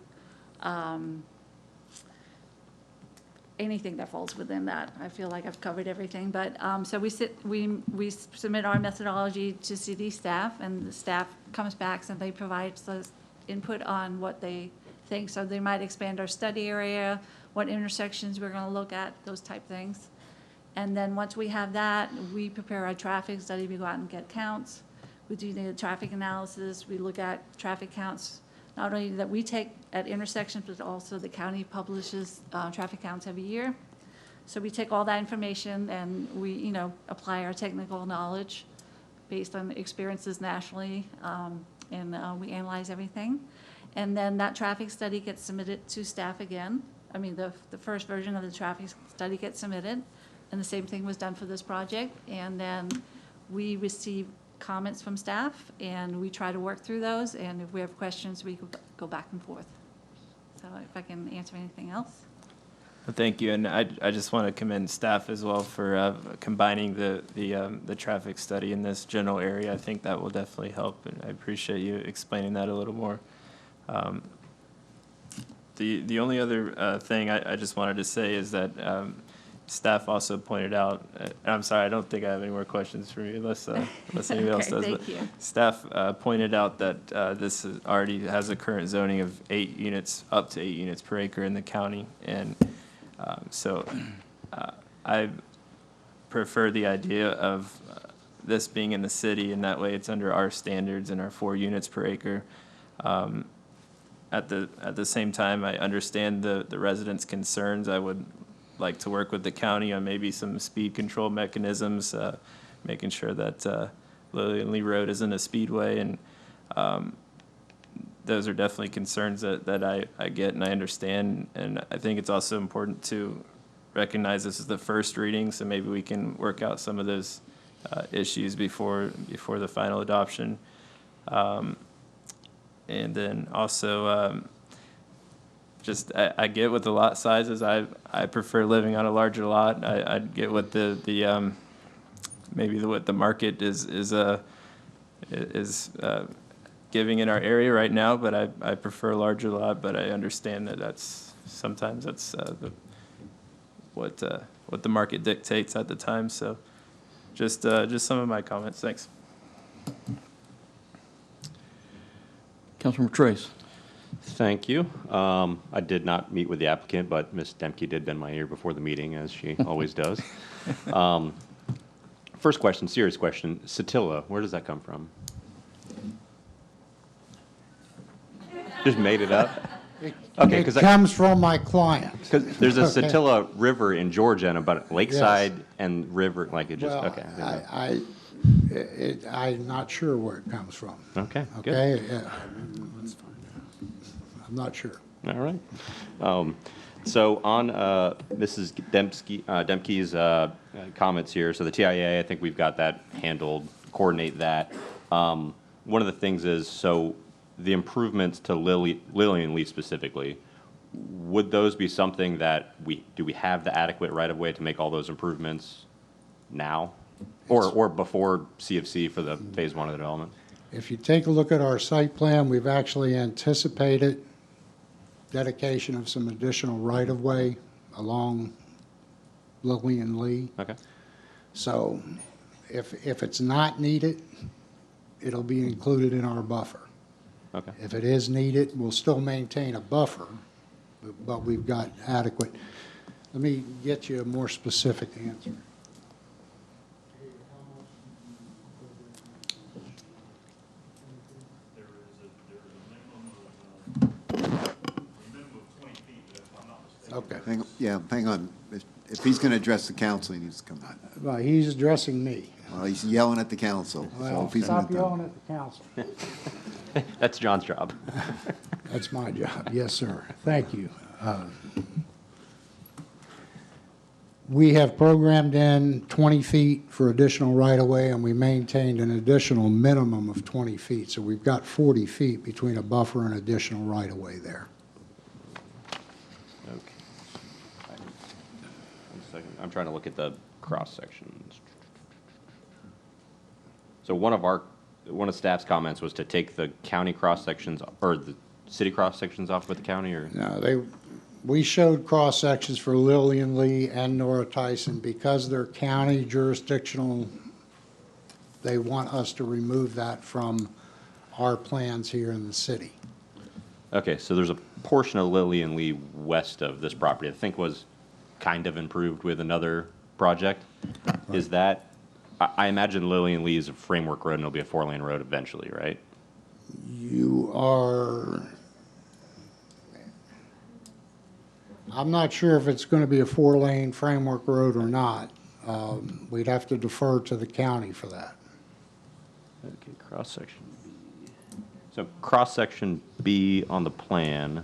anything that falls within that. I feel like I've covered everything, but so we submit our methodology to city staff, and the staff comes back and they provide us input on what they think. So they might expand our study area, what intersections we're going to look at, those type things. And then once we have that, we prepare our traffic study. We go out and get counts. We do the traffic analysis. We look at traffic counts, not only that we take at intersections, but also the county publishes traffic counts every year. So we take all that information and we, apply our technical knowledge based on experiences nationally, and we analyze everything. And then that traffic study gets submitted to staff again. The first version of the traffic study gets submitted, and the same thing was done for this project. And then we receive comments from staff, and we try to work through those, and if we have questions, we go back and forth. So if I can answer anything else. Well, thank you, and I just want to commend staff as well for combining the traffic study in this general area. I think that will definitely help, and I appreciate you explaining that a little more. The only other thing I just wanted to say is that staff also pointed out, I'm sorry, I don't think I have any more questions for you unless anybody else does. Thank you. Staff pointed out that this already has a current zoning of 8 units, up to 8 units per acre in the county. And so I prefer the idea of this being in the city, and that way it's under our standards and our 4 units per acre. At the same time, I understand the residents' concerns. I would like to work with the county on maybe some speed control mechanisms, making sure that Lillian Lee Road isn't a speedway, and those are definitely concerns that I get and I understand. And I think it's also important to recognize this is the first reading, so maybe we can work out some of those issues before the final adoption. And then also, I get with the lot sizes. I prefer living on a larger lot. I get what maybe what the market is giving in our area right now, but I prefer a larger lot, but I understand that sometimes that's what the market dictates at the time. So just some of my comments. Thanks. Councilmember Trace. Thank you. I did not meet with the applicant, but Ms. Demke did bend my ear before the meeting, as she always does. First question, serious question. Satilla, where does that come from? Just made it up? Okay, It comes from my client. Because there's a Okay. Satilla River in Georgia, and about Lakeside and River, like it just, Well, okay. I'm not sure where it comes from. Okay, good. Okay? I'm not sure. All right. So on Mrs. Demke's comments here, so the TIA, I think we've got that handled, coordinate that. One of the things is, so the improvements to Lillian Lee specifically, would those be something that do we have the adequate right-of-way to make all those improvements now? Or before CFC for the phase one of the development? If you take a look at our site plan, we've actually anticipated dedication of some additional right-of-way along Lillian Lee. Okay. So if it's not needed, it'll be included in our buffer. Okay. If it is needed, we'll still maintain a buffer, but we've got adequate. Let me get you a more specific answer. Okay. Hang on. If he's going to address the council, he needs to come on. Well, he's addressing me. Well, he's yelling at the council. So Well, if he's gonna stop come- yelling at the council. That's John's job. That's my job. Yes, sir. Thank you. We have programmed in 20 feet for additional right-of-way, and we maintained an additional minimum of 20 feet. So we've got 40 feet between a buffer and additional right-of-way there. Okay. One second. I'm trying to look at the cross sections. So one of staff's comments was to take the county cross sections or the city cross sections off with the county, or? No, we showed cross-sections for Lillian Lee and Nora Tyson. Because they're county jurisdictional, they want us to remove that from our plans here in the city. Okay, so there's a portion of Lillian Lee west of this property I think was kind of improved with another project. Is that, I imagine Lillian Lee is a framework road and it'll be a 4-lane road eventually, right? You are, I'm not sure if it's going to be a 4-lane framework road or not. We'd have to defer to the county for that. Okay, cross-section B. So cross-section B on the plan,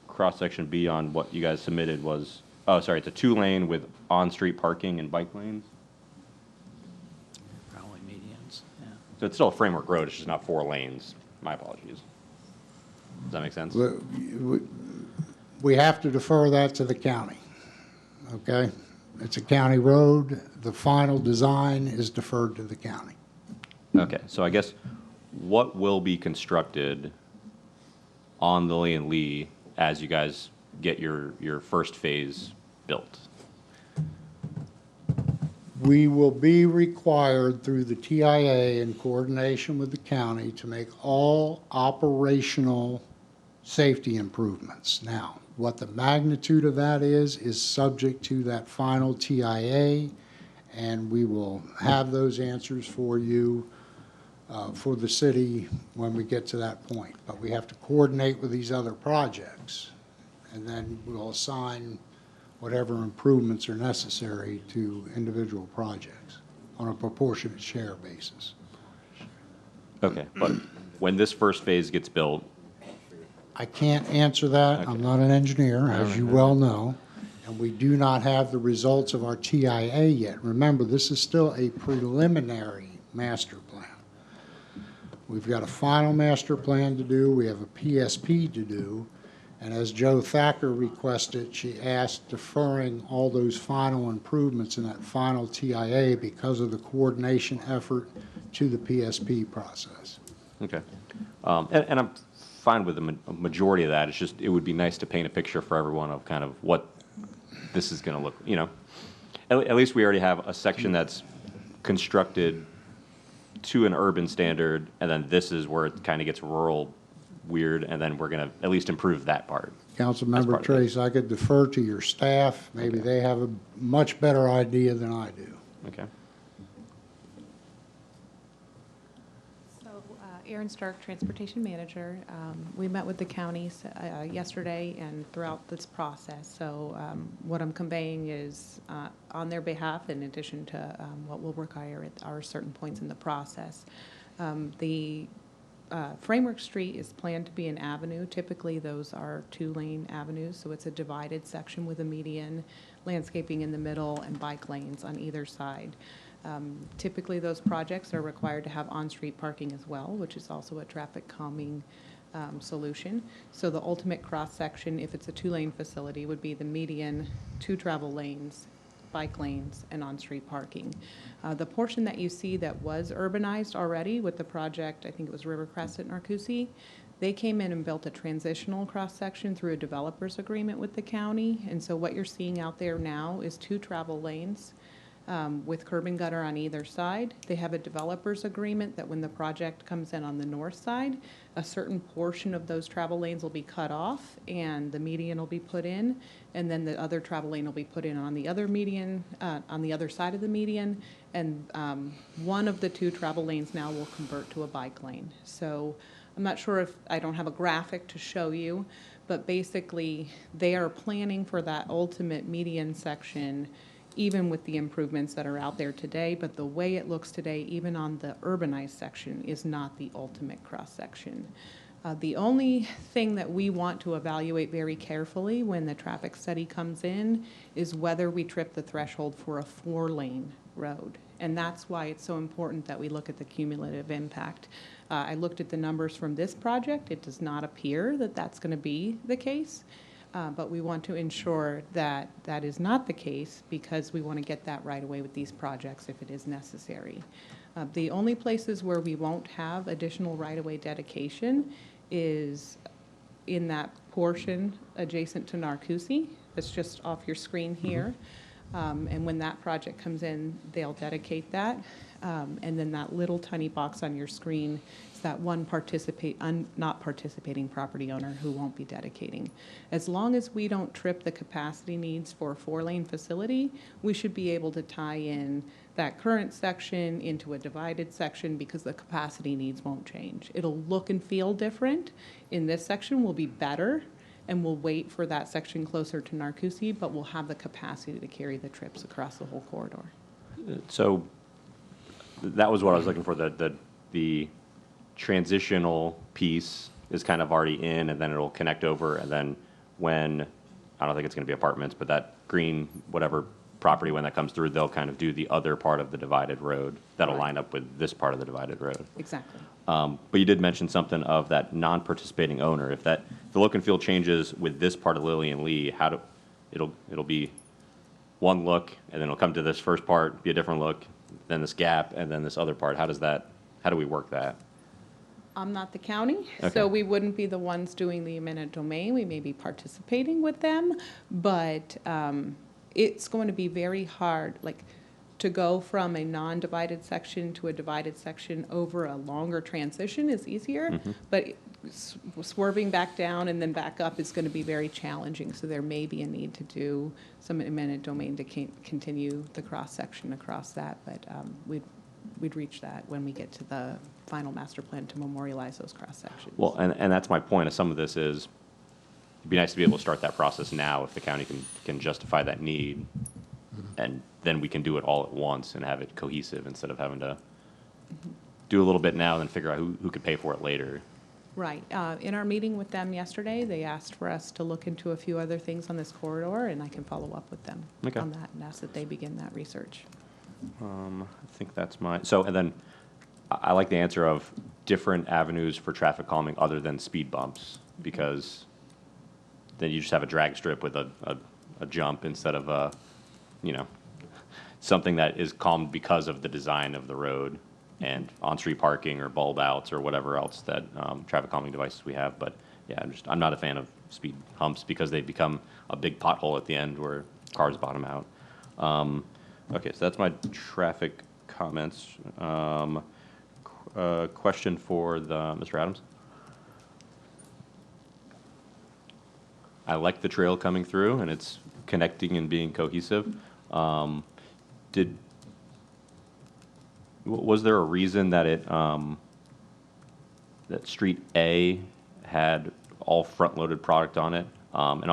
cross-section B on what you guys submitted was, oh, sorry, it's a 2-lane with on-street parking and bike lanes? Probably medians, yeah. So it's still a framework road, it's just not 4 lanes. My apologies. Does that make sense? We have to defer that to the county, okay? It's a county road. The final design is deferred to the county. Okay, so I guess what will be constructed on Lillian Lee as you guys get your first phase built? We will be required through the TIA in coordination with the county to make all operational safety improvements. Now, what the magnitude of that is subject to that final TIA, and we will have those answers for you for the city when we get to that point. But we have to coordinate with these other projects, and then we'll assign whatever improvements are necessary to individual projects on a proportionate share basis. Okay, but when this first phase gets built, I can't answer that. I'm not an engineer, as you well know, and we do not have the results of our TIA yet. Remember, this is still a preliminary master plan. We've got a final master plan to do. We have a PSP to do. And as Joe Thacker requested, she asked deferring all those final improvements in that final TIA because of the coordination effort to the PSP process. Okay. And I'm fine with a majority of that. It's just, it would be nice to paint a picture for everyone of kind of what this is going to look, you know. At least we already have a section that's constructed to an urban standard, and then this is where it kind of gets rural weird, and then we're going to at least improve that part. Councilmember Trace, I could defer to your staff. Maybe they have a much better idea than I do. Okay. So, Erin Stark, Transportation Manager. We met with the counties yesterday and throughout this process. So what I'm conveying is on their behalf, in addition to what we'll require at our certain points in the process. The Framework Street is planned to be an avenue. Typically, those are two-lane avenues, so it's a divided section with a median, landscaping in the middle, and bike lanes on either side. Typically, those projects are required to have on-street parking as well, which is also a traffic calming solution. So the ultimate cross-section, if it's a two-lane facility, would be the median, two travel lanes, bike lanes, and on-street parking. The portion that you see that was urbanized already with the project, I think it was Rivercrest at Narcoossee, they came in and built a transitional cross-section through a developer's agreement with the county. And so what you're seeing out there now is two travel lanes with curb and gutter on either side. They have a developer's agreement that when the project comes in on the north side, a certain portion of those travel lanes will be cut off and the median will be put in, and then the other travel lane will be put in on the other median, on the other side of the median, and one of the two travel lanes now will convert to a bike lane. So I'm not sure if, I don't have a graphic to show you, but basically they are planning for that ultimate median section even with the improvements that are out there today, but the way it looks today, even on the urbanized section, is not the ultimate cross-section. The only thing that we want to evaluate very carefully when the traffic study comes in is whether we trip the threshold for a 4-lane road. And that's why it's so important that we look at the cumulative impact. I looked at the numbers from this project. It does not appear that that's going to be the case. But we want to ensure that that is not the case because we want to get that right away with these projects if it is necessary. The only places where we won't have additional right-of-way dedication is in that portion adjacent to Narcoossee. That's just off your screen here. And when that project comes in, they'll dedicate that. And then that little tiny box on your screen is that one not participating property owner who won't be dedicating. As long as we don't trip the capacity needs for a 4-lane facility, we should be able to tie in that current section into a divided section because the capacity needs won't change. It'll look and feel different. In this section will be better, and we'll wait for that section closer to Narcoossee, but we'll have the capacity to carry the trips across the whole corridor. So that was what I was looking for. The transitional piece is kind of already in, and then it'll connect over, and then when, I don't think it's going to be apartments, but that green, whatever property, when that comes through, they'll kind of do the other part of the divided road that'll line up with this part of the divided road. Exactly. But you did mention something of that non-participating owner. If the look and feel changes with this part of Lillian Lee, it'll be one look, and then it'll come to this first part, be a different look, then this gap, and then this other part. How do we work that? I'm not the county, Okay. so we wouldn't be the ones doing the eminent domain. We may be participating with them, but it's going to be very hard, like, to go from a non-divided section to a divided section over a longer transition is easier, but swerving back down and then back up is going to be very challenging. So there may be a need to do some eminent domain to continue the cross-section across that, but we'd reach that when we get to the final master plan to memorialize those cross-sections. Well, and that's my point of some of this is, it'd be nice to be able to start that process now if the county can justify that need, and then we can do it all at once and have it cohesive instead of having to do a little bit now and then figure out who could pay for it later. Right. In our meeting with them yesterday, they asked for us to look into a few other things on this corridor, and I can follow up with them on that and ask that they begin that research. I think that's and then I like the answer of different avenues for traffic calming other than speed bumps, because then you just have a drag strip with a jump instead of something that is calmed because of the design of the road. and on-street parking or bulb outs or whatever else that traffic calming devices we have. But yeah, I'm not a fan of speed humps because they become a big pothole at the end where cars bottom out. Okay, so that's my traffic comments. Question for Mr. Adams. I like the trail coming through and it's connecting and being cohesive. Was there a reason that that Street A had all front-loaded product on it? And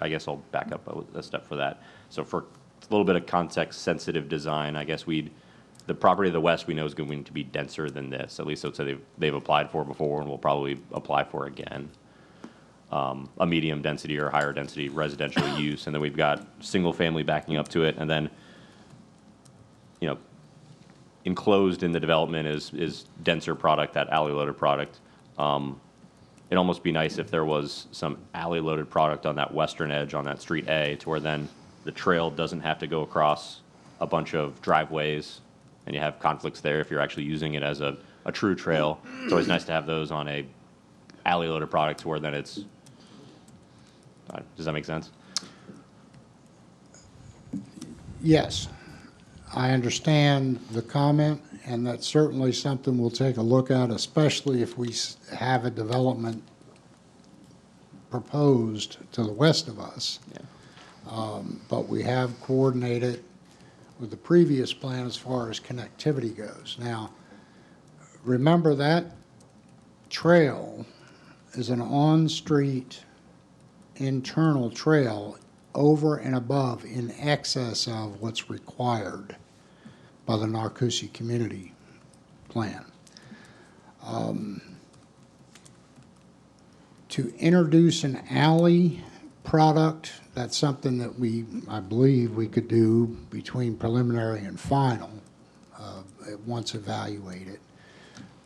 I guess I'll back up a step for that. So for a little bit of context-sensitive design, I guess the property to the west we know is going to be denser than this. At least that's what they've applied for before and will probably apply for again. A medium density or higher density residential use, and then we've got single family backing up to it, and then, you know, enclosed in the development is denser product, that alley loaded product. It'd almost be nice if there was some alley loaded product on that western edge on that Street A, to where then the trail doesn't have to go across a bunch of driveways, and you have conflicts there if you're actually using it as a true trail. It's always nice to have those on a alley loaded product, to where then it's. Does that make sense? Yes, I understand the comment, and that's certainly something we'll take a look at, especially if we have a development proposed to the west of us. Yeah. But we have coordinated with the previous plan as far as connectivity goes. Now, remember that trail is an on-street internal trail over and above, in excess of what's required by the Narcoossee Community Plan. To introduce an alley product, that's something that I believe we could do between preliminary and final, once evaluated.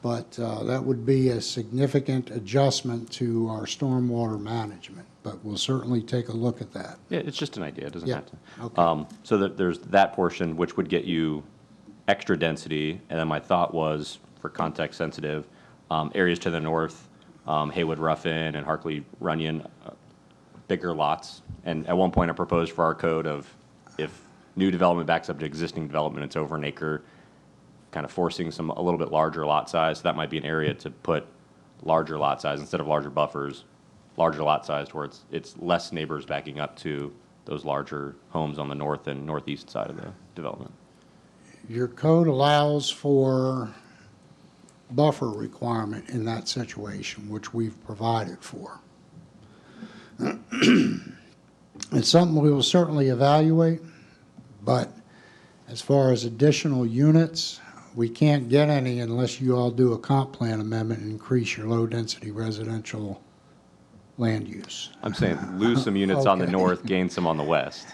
But that would be a significant adjustment to our stormwater management. But we'll certainly take a look at that. Yeah, it's just an idea. It doesn't Yeah, have to. okay. So that there's that portion, which would get you extra density. And then my thought was, for context sensitive, areas to the north, Haywood Ruffin and Harkley Runyon, bigger lots. And at one point I proposed for our code of, if new development backs up to existing development, it's over an acre, kind of forcing a little bit larger lot size. So that might be an area to put larger lot size instead of larger buffers, larger lot size, where it's less neighbors backing up to those larger homes on the north and northeast side of the development. Your code allows for buffer requirement in that situation, which we've provided for. It's something we will certainly evaluate, but as far as additional units, we can't get any unless you all do a comp plan amendment and increase your low-density residential land use. I'm saying lose some units on the Okay. north, gain some on the west.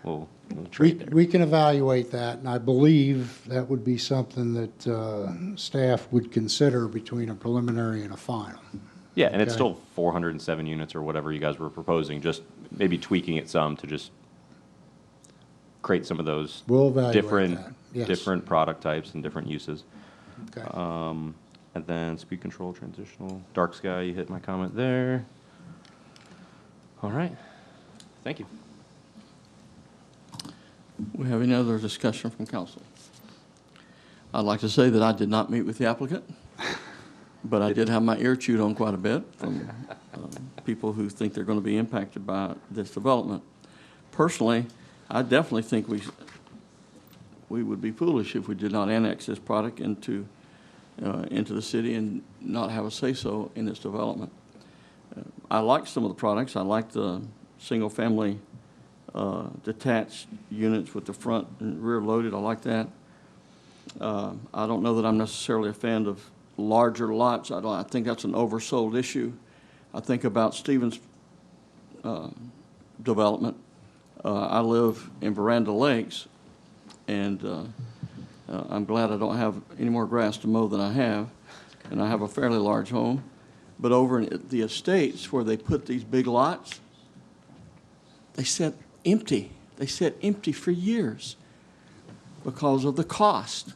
We'll trade there. We can evaluate that, and I believe that would be something that staff would consider between a preliminary and a final. Yeah, and it's Okay. still 407 units or whatever you guys were proposing, just maybe tweaking it some to just create some of those We'll evaluate different, that, yes. different product types and different uses. Okay. And then speed control, transitional, dark sky, you hit my comment there. All right, thank you. We have any other discussion from council? I'd like to say that I did not meet with the applicant, but I did have my ear chewed on quite a bit from people who think they're going to be impacted by this development. Personally, I definitely think we would be foolish if we did not annex this product into the city and not have a say-so in its development. I like some of the products. I like the single-family detached units with the front and rear loaded. I like that. I don't know that I'm necessarily a fan of larger lots. I think that's an oversold issue. I think about Stevens' development. I live in Veranda Lakes, and I'm glad I don't have any more grass to mow than I have, and I have a fairly large home. But over in the estates where they put these big lots, they sit empty. They sit empty for years because of the cost.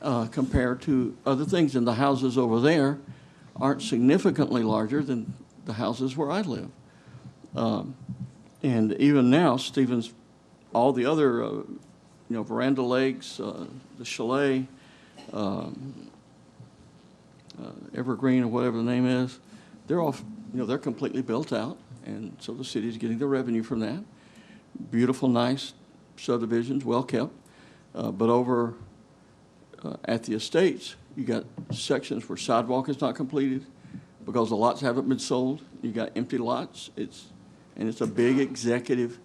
compared to other things. And the houses over there aren't significantly larger than the houses where I live. And even now, Stevens, all the other, Veranda Lakes, the Chalet, Evergreen, or whatever the name is, they're all, they're completely built out. And so the city's getting the revenue from that. Beautiful, nice subdivisions, well kept. But over at the estates, you got sections where sidewalk is not completed because the lots haven't been sold. You got empty lots. It's a big executive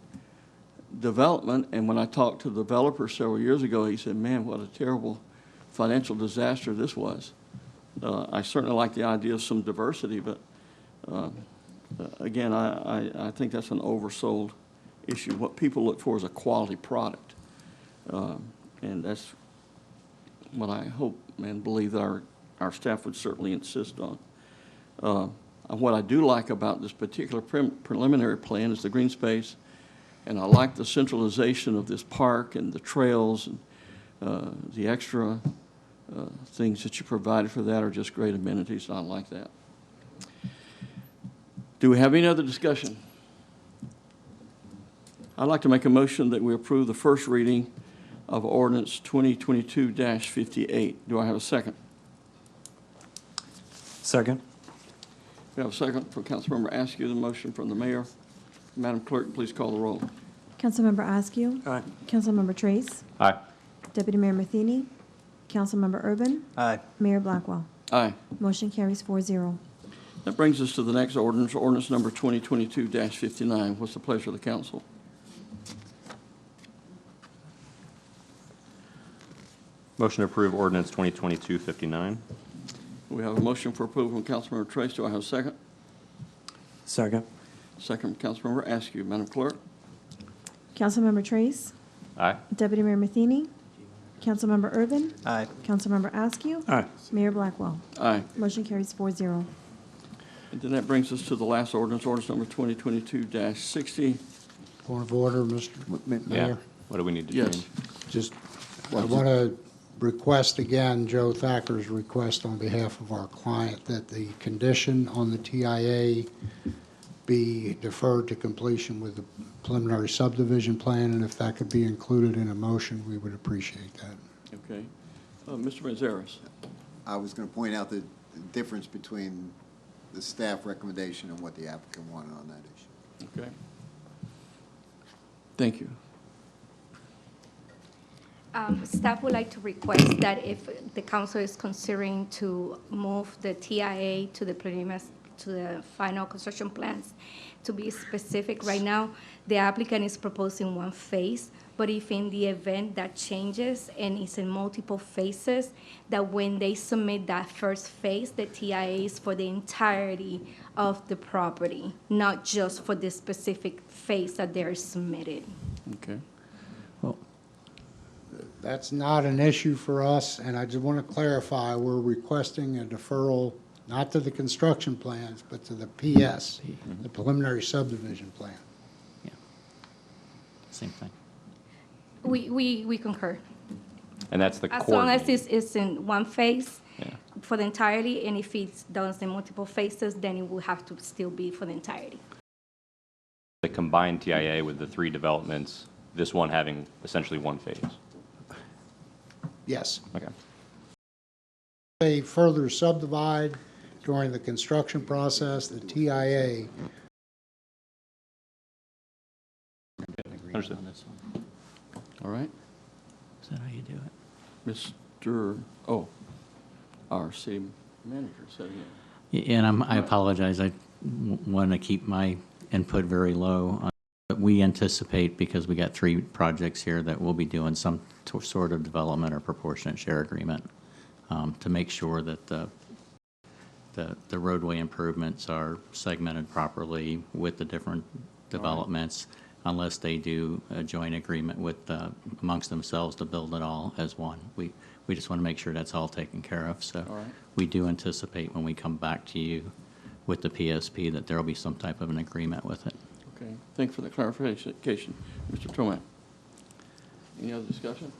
development. And when I talked to the developer several years ago, he said, man, what a terrible financial disaster this was. I certainly like the idea of some diversity, but again, I think that's an oversold issue. What people look for is a quality product. And that's what I hope and believe that our staff would certainly insist on. What I do like about this particular preliminary plan is the green space, and I like the centralization of this park and the trails and the extra things that you provided for that are just great amenities, and I like that. Do we have any other discussion? I'd like to make a motion that we approve the first reading of ordinance 2022-58. Do I have a second? Second. We have a second from Councilmember Askew, the motion from the mayor. Madam Clerk, please call the roll. Councilmember Askew. Aye. Councilmember Trace. Aye. Deputy Mayor Matheny. Councilmember Urban. Aye. Mayor Blackwell. Aye. Motion carries 4-0. That brings us to the next ordinance, ordinance number 2022-59. What's the pleasure of the council? Motion to approve ordinance 2022-59. We have a motion for approval from Councilmember Trace. Do I have a second? Second. Second from Councilmember Askew. Madam Clerk? Councilmember Trace. Aye. Deputy Mayor Matheny. Councilmember Urban. Aye. Councilmember Askew. Aye. Mayor Blackwell. Aye. Motion carries 4-0. And then that brings us to the last ordinance, ordinance number 2022-60. Point of order, Mr. Yeah. Mayor. What do we need to Yes. change? Just, I want to request again, Joe Thacker's request on behalf of our client, that the condition on the TIA be deferred to completion with the preliminary subdivision plan, and if that could be included in a motion, we would appreciate that. Okay. Mr. Manzares? I was going to point out the difference between the staff recommendation and what the applicant wanted on that issue. Okay. Thank you. Staff would like to request that if the council is considering to move the TIA to the preliminary, to the final construction plans, to be specific, right now, the applicant is proposing one phase, but if in the event that changes and it's in multiple phases, that when they submit that first phase, the TIA is for the entirety of the property, not just for the specific phase that they're submitted. Okay. That's not an issue for us, and I just want to clarify, we're requesting a deferral, not to the construction plans, but to the PS, the preliminary subdivision plan. Same thing. We concur. And that's the As long as coordinating. it's in one phase Yeah. for the entirety, and if it's done in multiple phases, then it will have to still be for the entirety. The combined TIA with the three developments, this one having essentially one phase. Yes. Okay. They further subdivide during the construction process, the TIA. Understood. All right. Is that how you do it? Our city manager said it. And I apologize, I want to keep my input very low. But we anticipate, because we got 3 projects here, that we'll be doing some sort of development or proportionate share agreement to make sure that the roadway improvements are segmented properly with the different developments, unless they do a joint agreement with amongst themselves to build it all as one. We just want to make sure that's all taken care of. So All right. we do anticipate when we come back to you with the PSP that there will be some type of an agreement with it. Okay. Thank you for the clarification. Mr. Tomac. Any other discussion?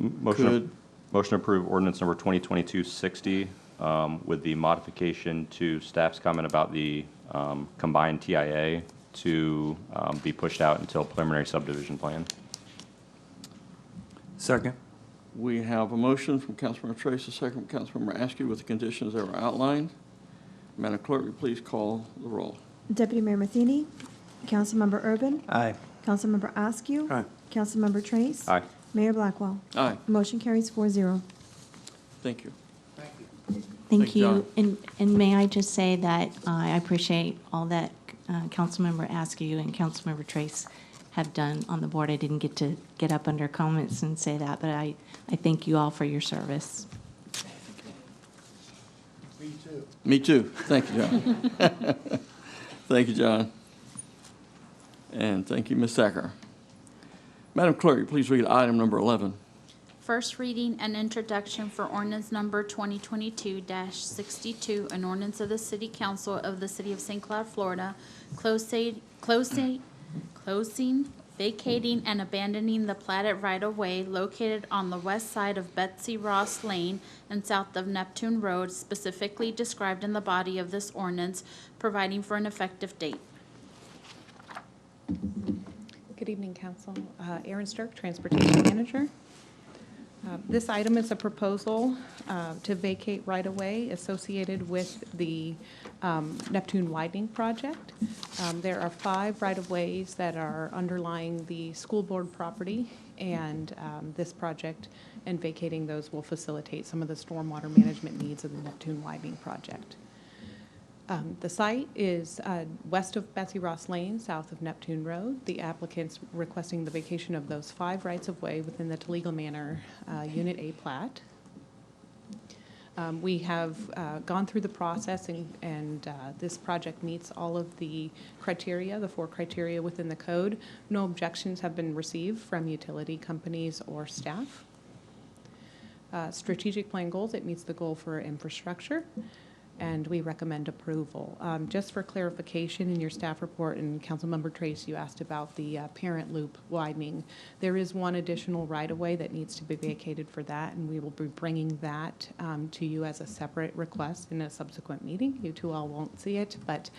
Could- Motion to approve ordinance number 2022-60 with the modification to staff's comment about the combined TIA to be pushed out until preliminary subdivision plan. Second. We have a motion from Councilmember Trace, a second from Councilmember Askew with the conditions that were outlined. Madam Clerk, will you please call the roll? Deputy Mayor Matheny, Councilmember Urban, Aye. Councilmember Askew. Aye. Councilmember Trace. Aye. Mayor Blackwell. Aye. Motion carries 4-0. Thank you. Thank Thank you, you. And may I just say that I appreciate all that Councilmember Askew and Councilmember Trace have done on the board. I didn't get to get up under comments and say that, but I thank you all for your service. Me too. Thank you, John. Thank you, John. And thank you, Ms. Thacker. Madam Clerk, please read item number 11. First reading and introduction for ordinance number 2022-62, an ordinance of the City Council of the City of St. Cloud, Florida, closing, vacating, and abandoning the platted right-of-way located on the west side of Betsy Ross Lane and south of Neptune Road, specifically described in the body of this ordinance, providing for an effective date. Good evening, Council. Aaron Stark, Transportation Manager. This item is a proposal to vacate right-of-way associated with the Neptune widening project. There are 5 right-of-ways that are underlying the school board property, and this project and vacating those will facilitate some of the stormwater management needs of the Neptune widening project. The site is west of Betsy Ross Lane, south of Neptune Road. The applicant's requesting the vacation of those 5 rights-of-way within the Toledo Manor Unit A plat. We have gone through the process, and this project meets all of the criteria, the 4 criteria within the code. No objections have been received from utility companies or staff. Strategic plan goals, it meets the goal for infrastructure, and we recommend approval. Just for clarification, in your staff report, and Councilmember Trace, you asked about the parent loop widening. There is one additional right-of-way that needs to be vacated for that, and we will be bringing that to you as a separate request in a subsequent meeting. You two all won't see it, but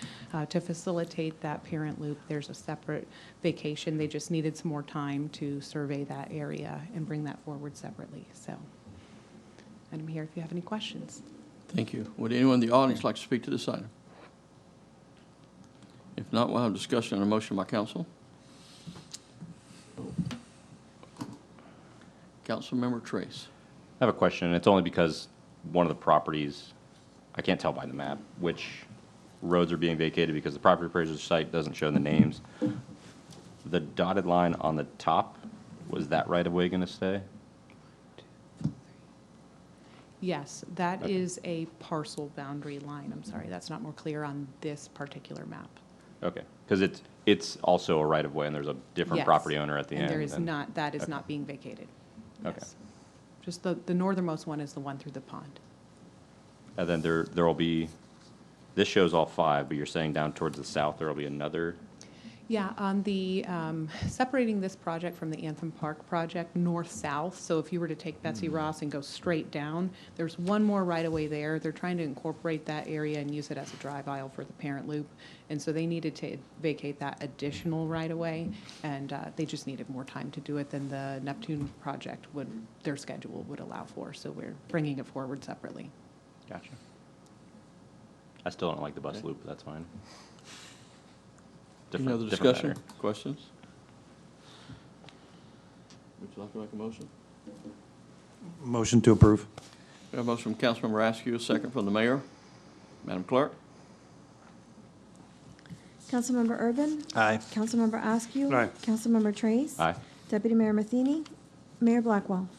to facilitate that parent loop, there's a separate vacation. They just needed some more time to survey that area and bring that forward separately. So, and I'm here if you have any questions. Thank you. Would anyone in the audience like to speak to this item? If not, we'll have discussion on a motion by council. Councilmember Trace. I have a question, and it's only because one of the properties, I can't tell by the map which roads are being vacated because the property appraiser's site doesn't show the names. The dotted line on the top, was that right-of-way going to stay? Yes, that is a parcel boundary line. I'm sorry, that's not more clear on this particular map. Okay, because it's also a right-of-way, and there's a different Yes, property owner at the end. And there is and- not, that is okay. not being vacated. Okay. Yes. Just the northernmost one is the one through the pond. And then there will be, this shows all 5, but you're saying down towards the south, there will be another? Yeah, on the, separating this project from the Anthem Park project, north-south, so if you were to take Betsy Ross and go straight down, there's one more right-of-way there. They're trying to incorporate that area and use it as a drive aisle for the parent loop, and so they needed to vacate that additional right-of-way, and they just needed more time to do it than the Neptune project would, their schedule would allow for, so we're bringing it forward separately. Gotcha. I still don't like the bus loop, but that's fine. Any other Different discussion, matter. questions? Would you like to make a motion? Motion to approve. We have a motion from Councilmember Askew, a second from the mayor. Madam Clerk? Councilmember Urban. Aye. Councilmember Askew. Aye. Councilmember Trace. Aye. Deputy Mayor Matheny. Mayor Blackwell.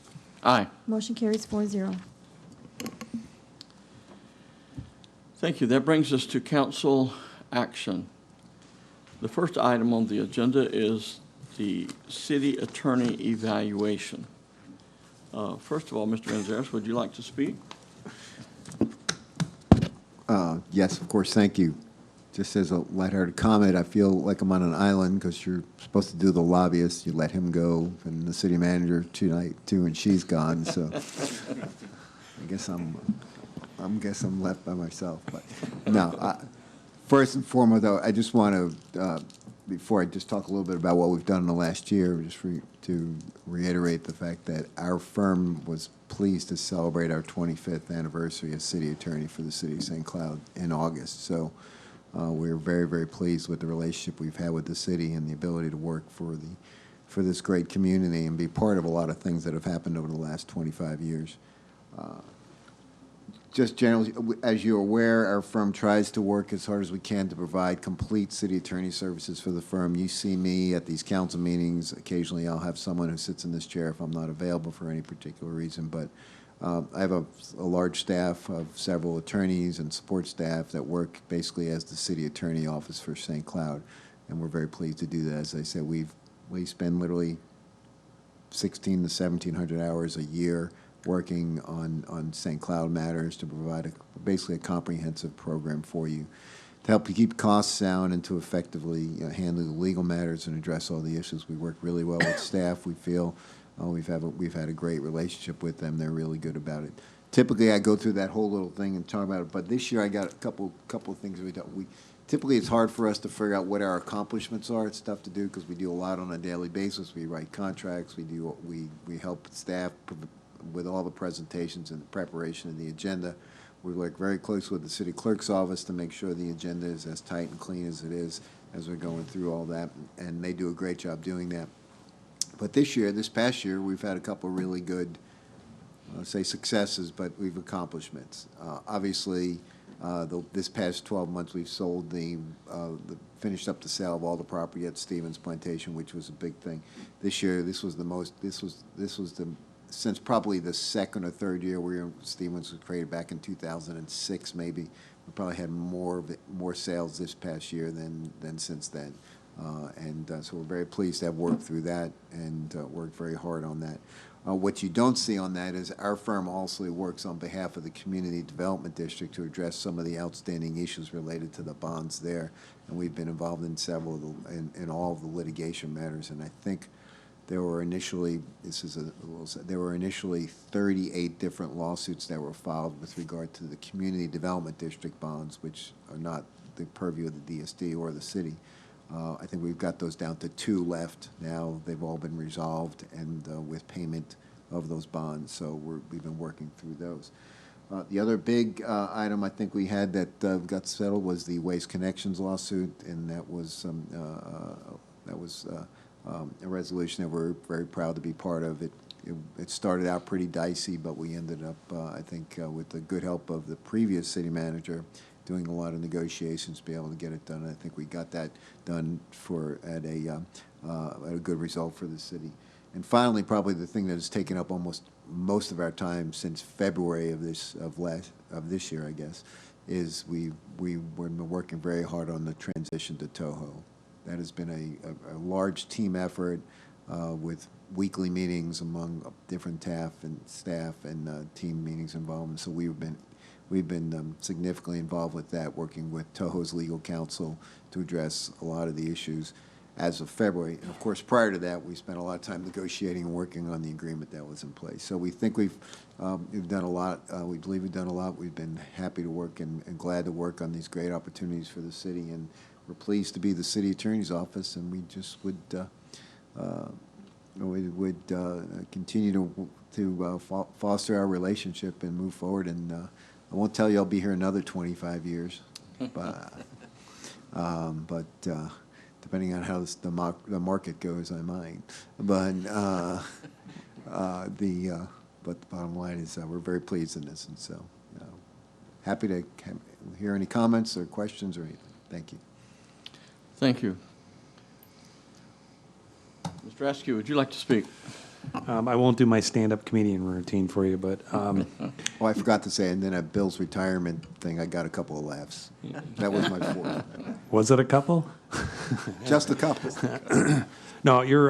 Aye. Motion carries 4-0. Thank you. That brings us to council action. The first item on the agenda is the city attorney evaluation. First of all, Mr. Manzares, would you like to speak? Yes, of course, thank you. just as a lighthearted comment, I feel like I'm on an island because you're supposed to do the lobbyist. You let him go, and the city manager tonight too, and she's gone. So I guess I'm left by myself. But no, first and foremost, though, I just want to before I just talk a little bit about what we've done in the last year, just to reiterate the fact that our firm was pleased to celebrate our 25th anniversary as city attorney for the city of St. Cloud in August. So we're very, very pleased with the relationship we've had with the city and the ability to work for this great community and be part of a lot of things that have happened over the last 25 years. Just generally, as you're aware, our firm tries to work as hard as we can to provide complete city attorney services for the firm. You see me at these council meetings. Occasionally, I'll have someone who sits in this chair if I'm not available for any particular reason. But I have a large staff of several attorneys and support staff that work basically as the city attorney office for St. Cloud, and we're very pleased to do that. As I said, we spend literally 1,600 to 1,700 hours a year working on St. Cloud matters to provide basically a comprehensive program for you to help you keep costs down and to effectively handle the legal matters and address all the issues. We work really well with staff. We feel we've had a great relationship with them. They're really good about it. Typically, I go through that whole little thing and talk about it, but this year I got a couple of things we done. Typically, it's hard for us to figure out what our accomplishments are. It's tough to do because we do a lot on a daily basis. We write contracts. We help staff with all the presentations and the preparation of the agenda. We work very closely with the city clerk's office to make sure the agenda is as tight and clean as it is as we're going through all that, and they do a great job doing that. But this past year, we've had a couple of really good, say successes, but we've accomplishments. Obviously, this past 12 months, we've sold finished up the sale of all the property at Stevens Plantation, which was a big thing. This year, this was since probably the second or third year Stevens was created back in 2006, maybe. We probably had more sales this past year than since then. So we're very pleased to have worked through that and worked very hard on that. What you don't see on that is our firm also works on behalf of the Community Development District to address some of the outstanding issues related to the bonds there. And we've been involved in in all of the litigation matters. And I think there were initially 38 different lawsuits that were filed with regard to the Community Development District bonds, which are not the purview of the DSD or the city. I think we've got those down to 2 left now. They've all been resolved and with payment of those bonds. So we've been working through those. The other big item I think we had that got settled was the Waste Connections lawsuit, and that was a resolution that we're very proud to be part of. It started out pretty dicey, but we ended up, I think, with the good help of the previous city manager, doing a lot of negotiations to be able to get it done. And I think we got that done at a good result for the city. And finally, probably the thing that has taken up almost most of our time since February of this year, I guess, is we've been working very hard on the transition to Toho. That has been a large team effort with weekly meetings among different staff and team meetings involved. And so we've been significantly involved with that, working with Toho's legal counsel to address a lot of the issues as of February. And of course, prior to that, we spent a lot of time negotiating and working on the agreement that was in place. So we think we've done a lot. We believe we've done a lot. We've been happy to work and glad to work on these great opportunities for the city. And we're pleased to be the city attorney's office, and we just would continue to foster our relationship and move forward. And I won't tell you I'll be here another 25 years, but depending on how the market goes, I might. But the bottom line is we're very pleased in this, and so happy to hear any comments or questions or anything. Thank you. Thank you. Mr. Askew, would you like to speak? I won't do my stand-up comedian routine for you, but Oh, I forgot to say, and then at Bill's retirement thing, I got a couple of laughs. That was my fourth. was it a couple? Just a couple. No, you're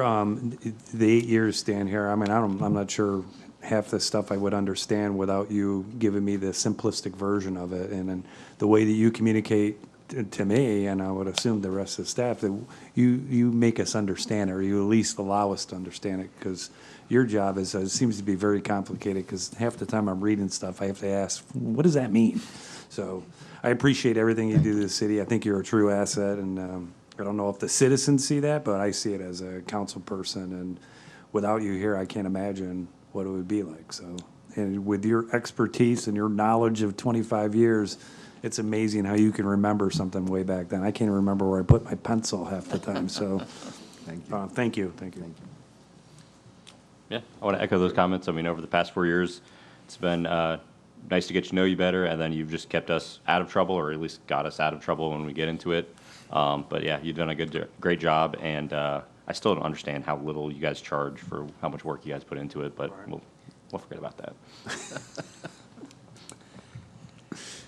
the 8 years, Stan, here. I mean, I'm not sure half the stuff I would understand without you giving me the simplistic version of it, and the way that you communicate to me, and I would assume the rest of the staff, that you make us understand, or you at least allow us to understand it, because your job is, it seems to be very complicated, because half the time I'm reading stuff, I have to ask, what does that mean? So I appreciate everything you do to the city. I think you're a true asset, and I don't know if the citizens see that, but I see it as a council person, and without you here, I can't imagine what it would be like. So, and with your expertise and your knowledge of 25 years, it's amazing how you can remember something way back then. I can't remember where I put my pencil half the time, so. Thank you. Thank you, thank you. Yeah, I want to echo those comments. I mean, over the past 4 years, it's been nice to get to know you better, and then you've just kept us out of trouble, or at least got us out of trouble when we get into it. But yeah, you've done a great job, and I still don't understand how little you guys charge for how much work you guys put into it, but we'll forget about that.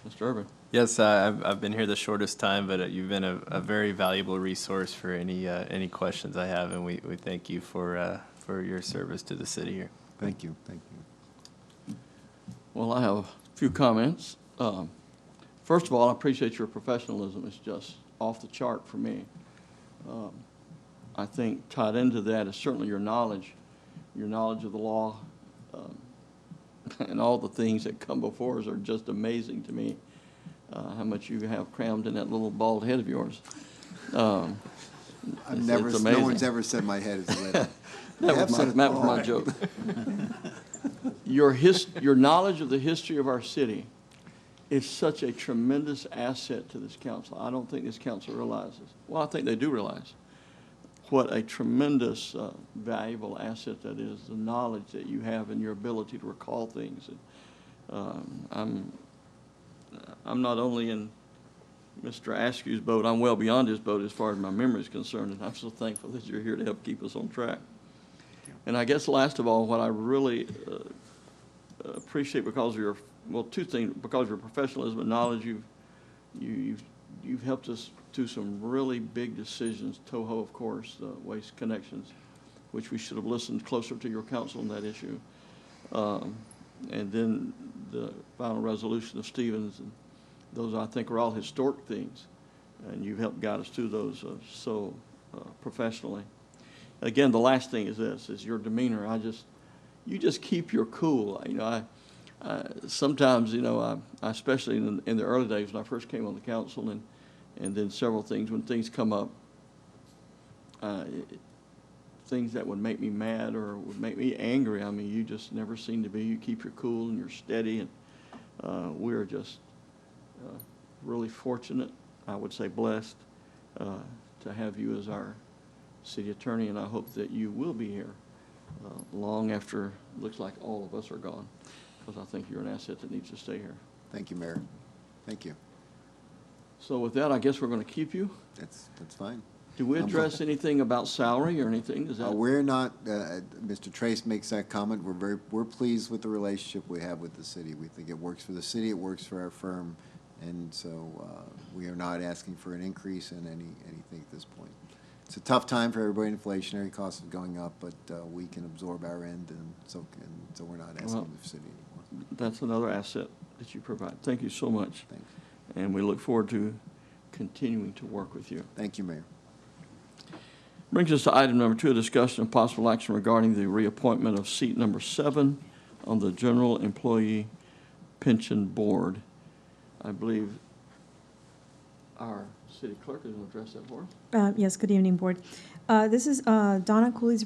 Mr. Urban? Yes, I've been here the shortest time, but you've been a very valuable resource for any questions I have, and we thank you for your service to the city here. Thank you, thank you. Well, I have a few comments. First of all, I appreciate your professionalism. It's just off the chart for me. I think tied into that is certainly your knowledge of the law, and all the things that come before us are just amazing to me. How much you have crammed in that little bald head of yours. No one's ever said my head is little. That was my joke. Your knowledge of the history of our city is such a tremendous asset to this council. I don't think this council realizes. Well, I think they do realize what a tremendous, valuable asset that is, the knowledge that you have and your ability to recall things. I'm not only in Mr. Askew's boat, I'm well beyond his boat as far as my memory is concerned, and I'm so thankful that you're here to help keep us on track. And I guess last of all, what I really appreciate because of your, well, two things, because of your professionalism and knowledge, you've helped us do some really big decisions. Toho, of course, Waste Connections, which we should have listened closer to your counsel on that issue. And then the final resolution of Stevens, and those I think are all historic things, and you've helped guide us through those so professionally. Again, the last thing is this: is your demeanor. You just keep your cool. You know, sometimes, you know, I especially in the early days when I first came on the council, and then several things when things come up, things that would make me mad or would make me angry. I mean, you just never seem to be. You keep your cool and you're steady, and we're just really fortunate, I would say blessed, to have you as our city attorney, and I hope that you will be here long after it looks like all of us are gone, because I think you're an asset that needs to stay here. Thank you, Mayor. Thank you. So with that, I guess we're going to keep you. That's fine. Do we address anything about salary or anything? Is that We're not, Mr. Trace makes that comment. We're pleased with the relationship we have with the city. We think it works for the city, it works for our firm, and so we are not asking for an increase in anything at this point. It's a tough time for everybody. Inflationary costs are going up, but we can absorb our end, and so we're not asking the city anymore. That's another asset that you provide. Thank you so much. Thanks. And we look forward to continuing to work with you. Thank you, Mayor. Brings us to item number 2, a discussion of possible action regarding the reappointment of seat number 7 on the General Employee Pension Board. I believe our city clerk is going to address that for us. Yes, good evening, Board. This is Donna Cooley's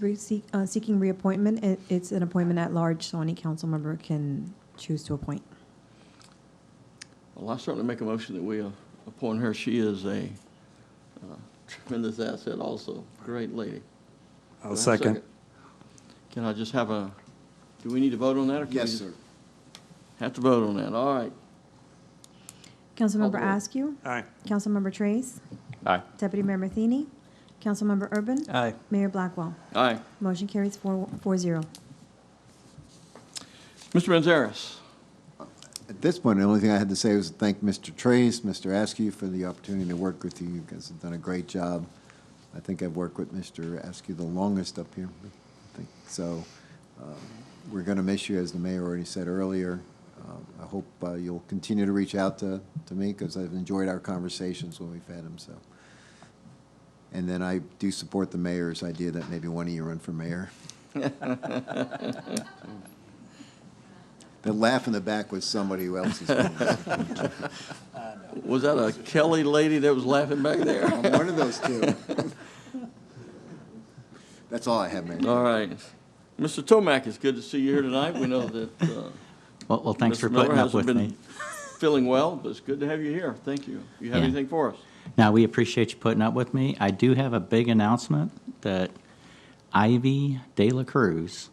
seeking reappointment. It's an appointment at large, so any council member can choose to appoint. Well, I certainly make a motion that we appoint her. She is a tremendous asset also. Great lady. I'll second. Can I just have do we need to vote on that? Or can Yes, we sir. Have to vote on that. All right. Councilmember Call the roll. Askew? Aye. Councilmember Trace? Aye. Deputy Mayor Matheny? Councilmember Urban? Aye. Mayor Blackwell? Aye. Motion carries 4-0. Mr. Manzares. At this point, the only thing I had to say was thank Mr. Trace, Mr. Askew for the opportunity to work with you. You guys have done a great job. I think I've worked with Mr. Askew the longest up here. I think so. We're going to miss you, as the mayor already said earlier. I hope you'll continue to reach out to me, because I've enjoyed our conversations when we've had them, so. And then I do support the mayor's idea that maybe one of you run for mayor. The laugh in the back was somebody who else's. Was that a Kelly lady that was laughing back there? I'm one of those two. That's all I have, Mayor. All right. Mr. Tomac, it's good to see you here tonight. We know that Well, thanks Mr. for Miller putting up hasn't with been me. feeling well, but it's good to have you here. Thank you. You have Yeah. anything for us? Now, we appreciate you putting up with me. I do have a big announcement that Ivy De La Cruz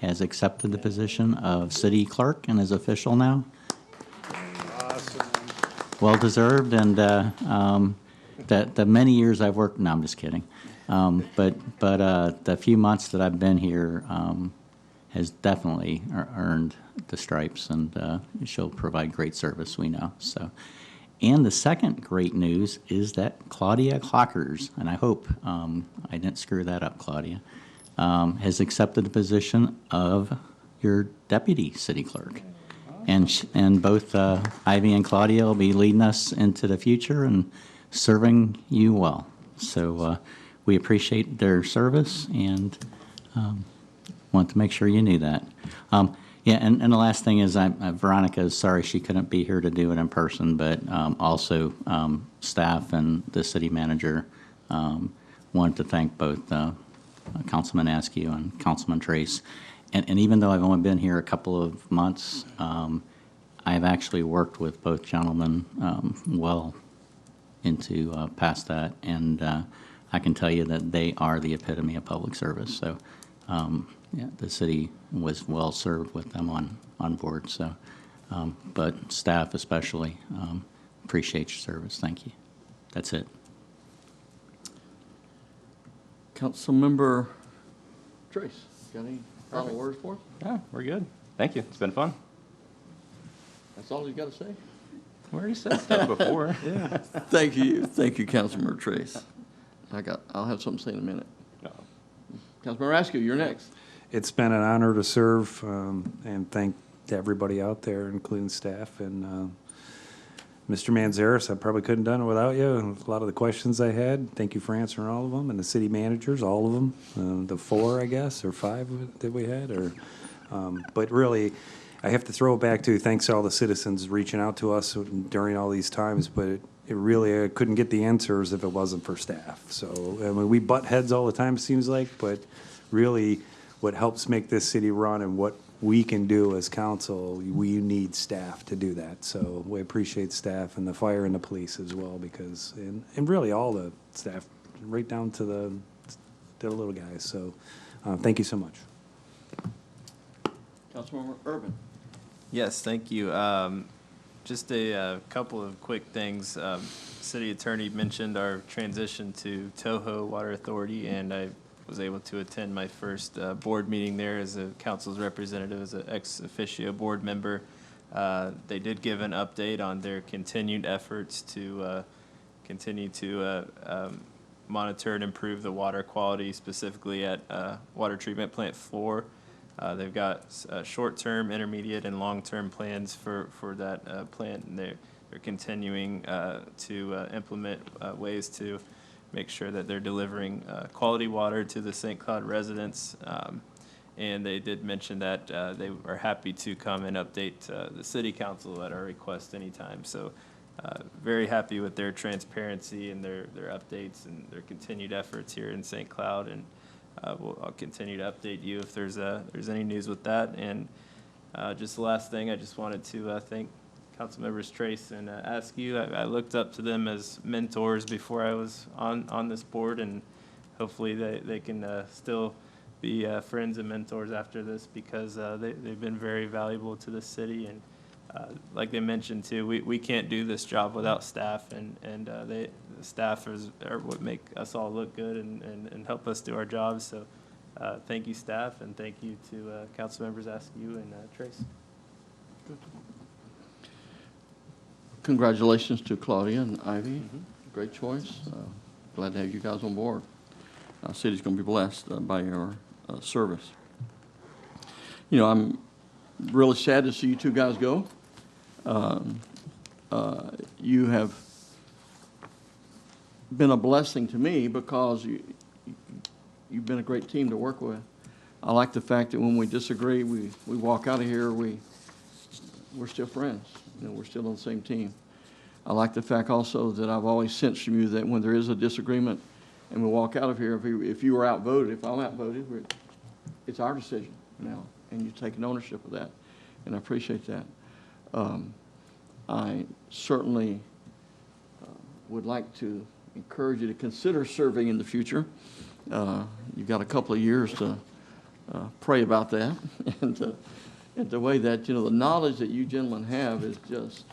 has accepted the position of city clerk and is official now. Well-deserved, and the many years I've worked, no, I'm just kidding. But the few months that I've been here has definitely earned the stripes, and she'll provide great service, we know. So, and the second great news is that Claudia Clockers, and I hope I didn't screw that up, Claudia, has accepted the position of your deputy city clerk. And both Ivy and Claudia will be leading us into the future and serving you well. So we appreciate their service and want to make sure you knew that. Yeah, and the last thing is Veronica is sorry she couldn't be here to do it in person, but also staff and the city manager wanted to thank both Councilman Askew and Councilman Trace. And even though I've only been here a couple of months, I've actually worked with both gentlemen well into past that, and I can tell you that they are the epitome of public service. So yeah, the city was well served with them on board. So, but staff especially appreciate your service. Thank you. That's it. Councilmember Trace, got any final words for us? Yeah, we're good. Thank you. It's been fun. That's all you got to say? We already said stuff before. Yeah. Thank you, Councilmember Trace. I'll have something to say in a minute. No. Councilmember Askew, you're next. It's been an honor to serve, and thank to everybody out there, including staff, and Mr. Manzares. I probably couldn't have done it without you. A lot of the questions I had, thank you for answering all of them, and the city managers, all of them, the 4, I guess, or 5 that we had. But really, I have to throw it back to thanks to all the citizens reaching out to us during all these times, but it really, I couldn't get the answers if it wasn't for staff. So, I mean, we butt heads all the time, it seems like, but really what helps make this city run and what we can do as council, we need staff to do that. So we appreciate staff and the fire and the police as well, because, and really all the staff, right down to the little guys. So thank you so much. Councilmember Urban. Yes, thank you. Just a couple of quick things. City Attorney mentioned our transition to Toho Water Authority, and I was able to attend my first board meeting there as a council's representative, as an ex officio board member. They did give an update on their continued efforts to continue to monitor and improve the water quality, specifically at water treatment plant floor. They've got short-term, intermediate, and long-term plans for that plant, and they're continuing to implement ways to make sure that they're delivering quality water to the St. Cloud residents. And they did mention that they are happy to come and update the city council at our request anytime. So very happy with their transparency and their updates and their continued efforts here in St. Cloud. And I'll continue to update you if there's any news with that. And just the last thing, I just wanted to thank Councilmembers Trace and Askew. I looked up to them as mentors before I was on this board, and hopefully they can still be friends and mentors after this, because they've been very valuable to the city. And like they mentioned too, we can't do this job without staff, and the staff are what make us all look good and help us do our jobs. So thank you, staff, and thank you to Councilmembers Askew and Trace. Congratulations to Claudia and Ivy. Great choice. Glad to have you guys on board. Our city's going to be blessed by your service. You know, really sad to see you two guys go. You have been a blessing to me because you've been a great team to work with. I like the fact that when we disagree, we walk out of here, we're still friends. You know, we're still on the same team. I like the fact also that I've always sensed from you that when there is a disagreement and we walk out of here, if you were outvoted, if I'm outvoted, it's our decision now, and you've taken ownership of that, and I appreciate that. I certainly would like to encourage you to consider serving in the future. You've got a couple of years to pray about that, and the way that, you know, the knowledge that you gentlemen have is just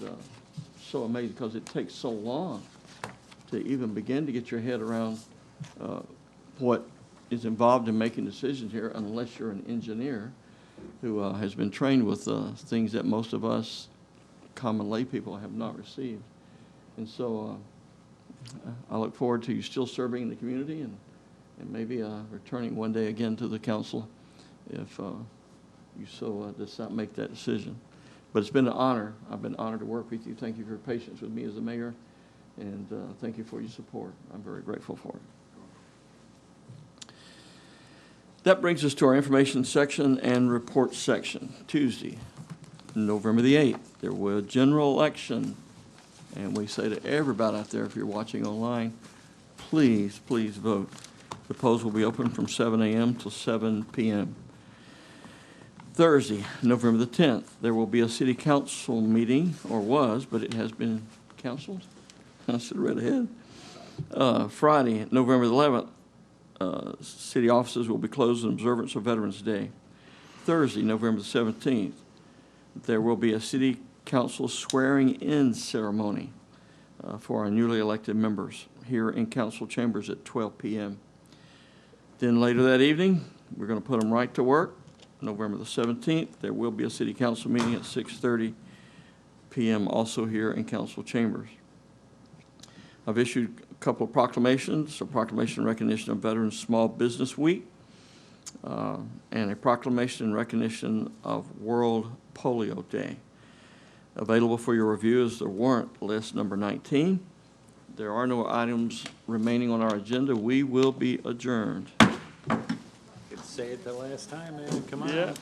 so amazing, because it takes so long to even begin to get your head around what is involved in making decisions here, unless you're an engineer who has been trained with things that most of us common lay people have not received. And so I look forward to you still serving in the community and maybe returning one day again to the council if you so decide to make that decision. But it's been an honor. I've been honored to work with you. Thank you for your patience with me as the mayor, and thank you for your support. I'm very grateful for it. That brings us to our information section and report section. Tuesday, November the 8th, there was a general election. And we say to everybody out there, if you're watching online, please, please vote. The polls will be open from 7 a.m. till 7 p.m. Thursday, November the 10th, there will be a city council meeting, or was, but it has been canceled. I should have read ahead. Friday, November the 11th, city offices will be closed in observance of Veterans Day. Thursday, November the 17th, there will be a city council swearing-in ceremony for our newly elected members here in council chambers at 12 p.m. Then later that evening, we're going to put them right to work. November the 17th, there will be a city council meeting at 6:30 p.m. also here in council chambers. I've issued a couple of proclamations, a proclamation in recognition of Veterans Small Business Week, and a proclamation in recognition of World Polio Day. Available for your review is the warrant list number 19. There are no items remaining on our agenda. We will be adjourned. Say it the last time, man. Come on. Yeah.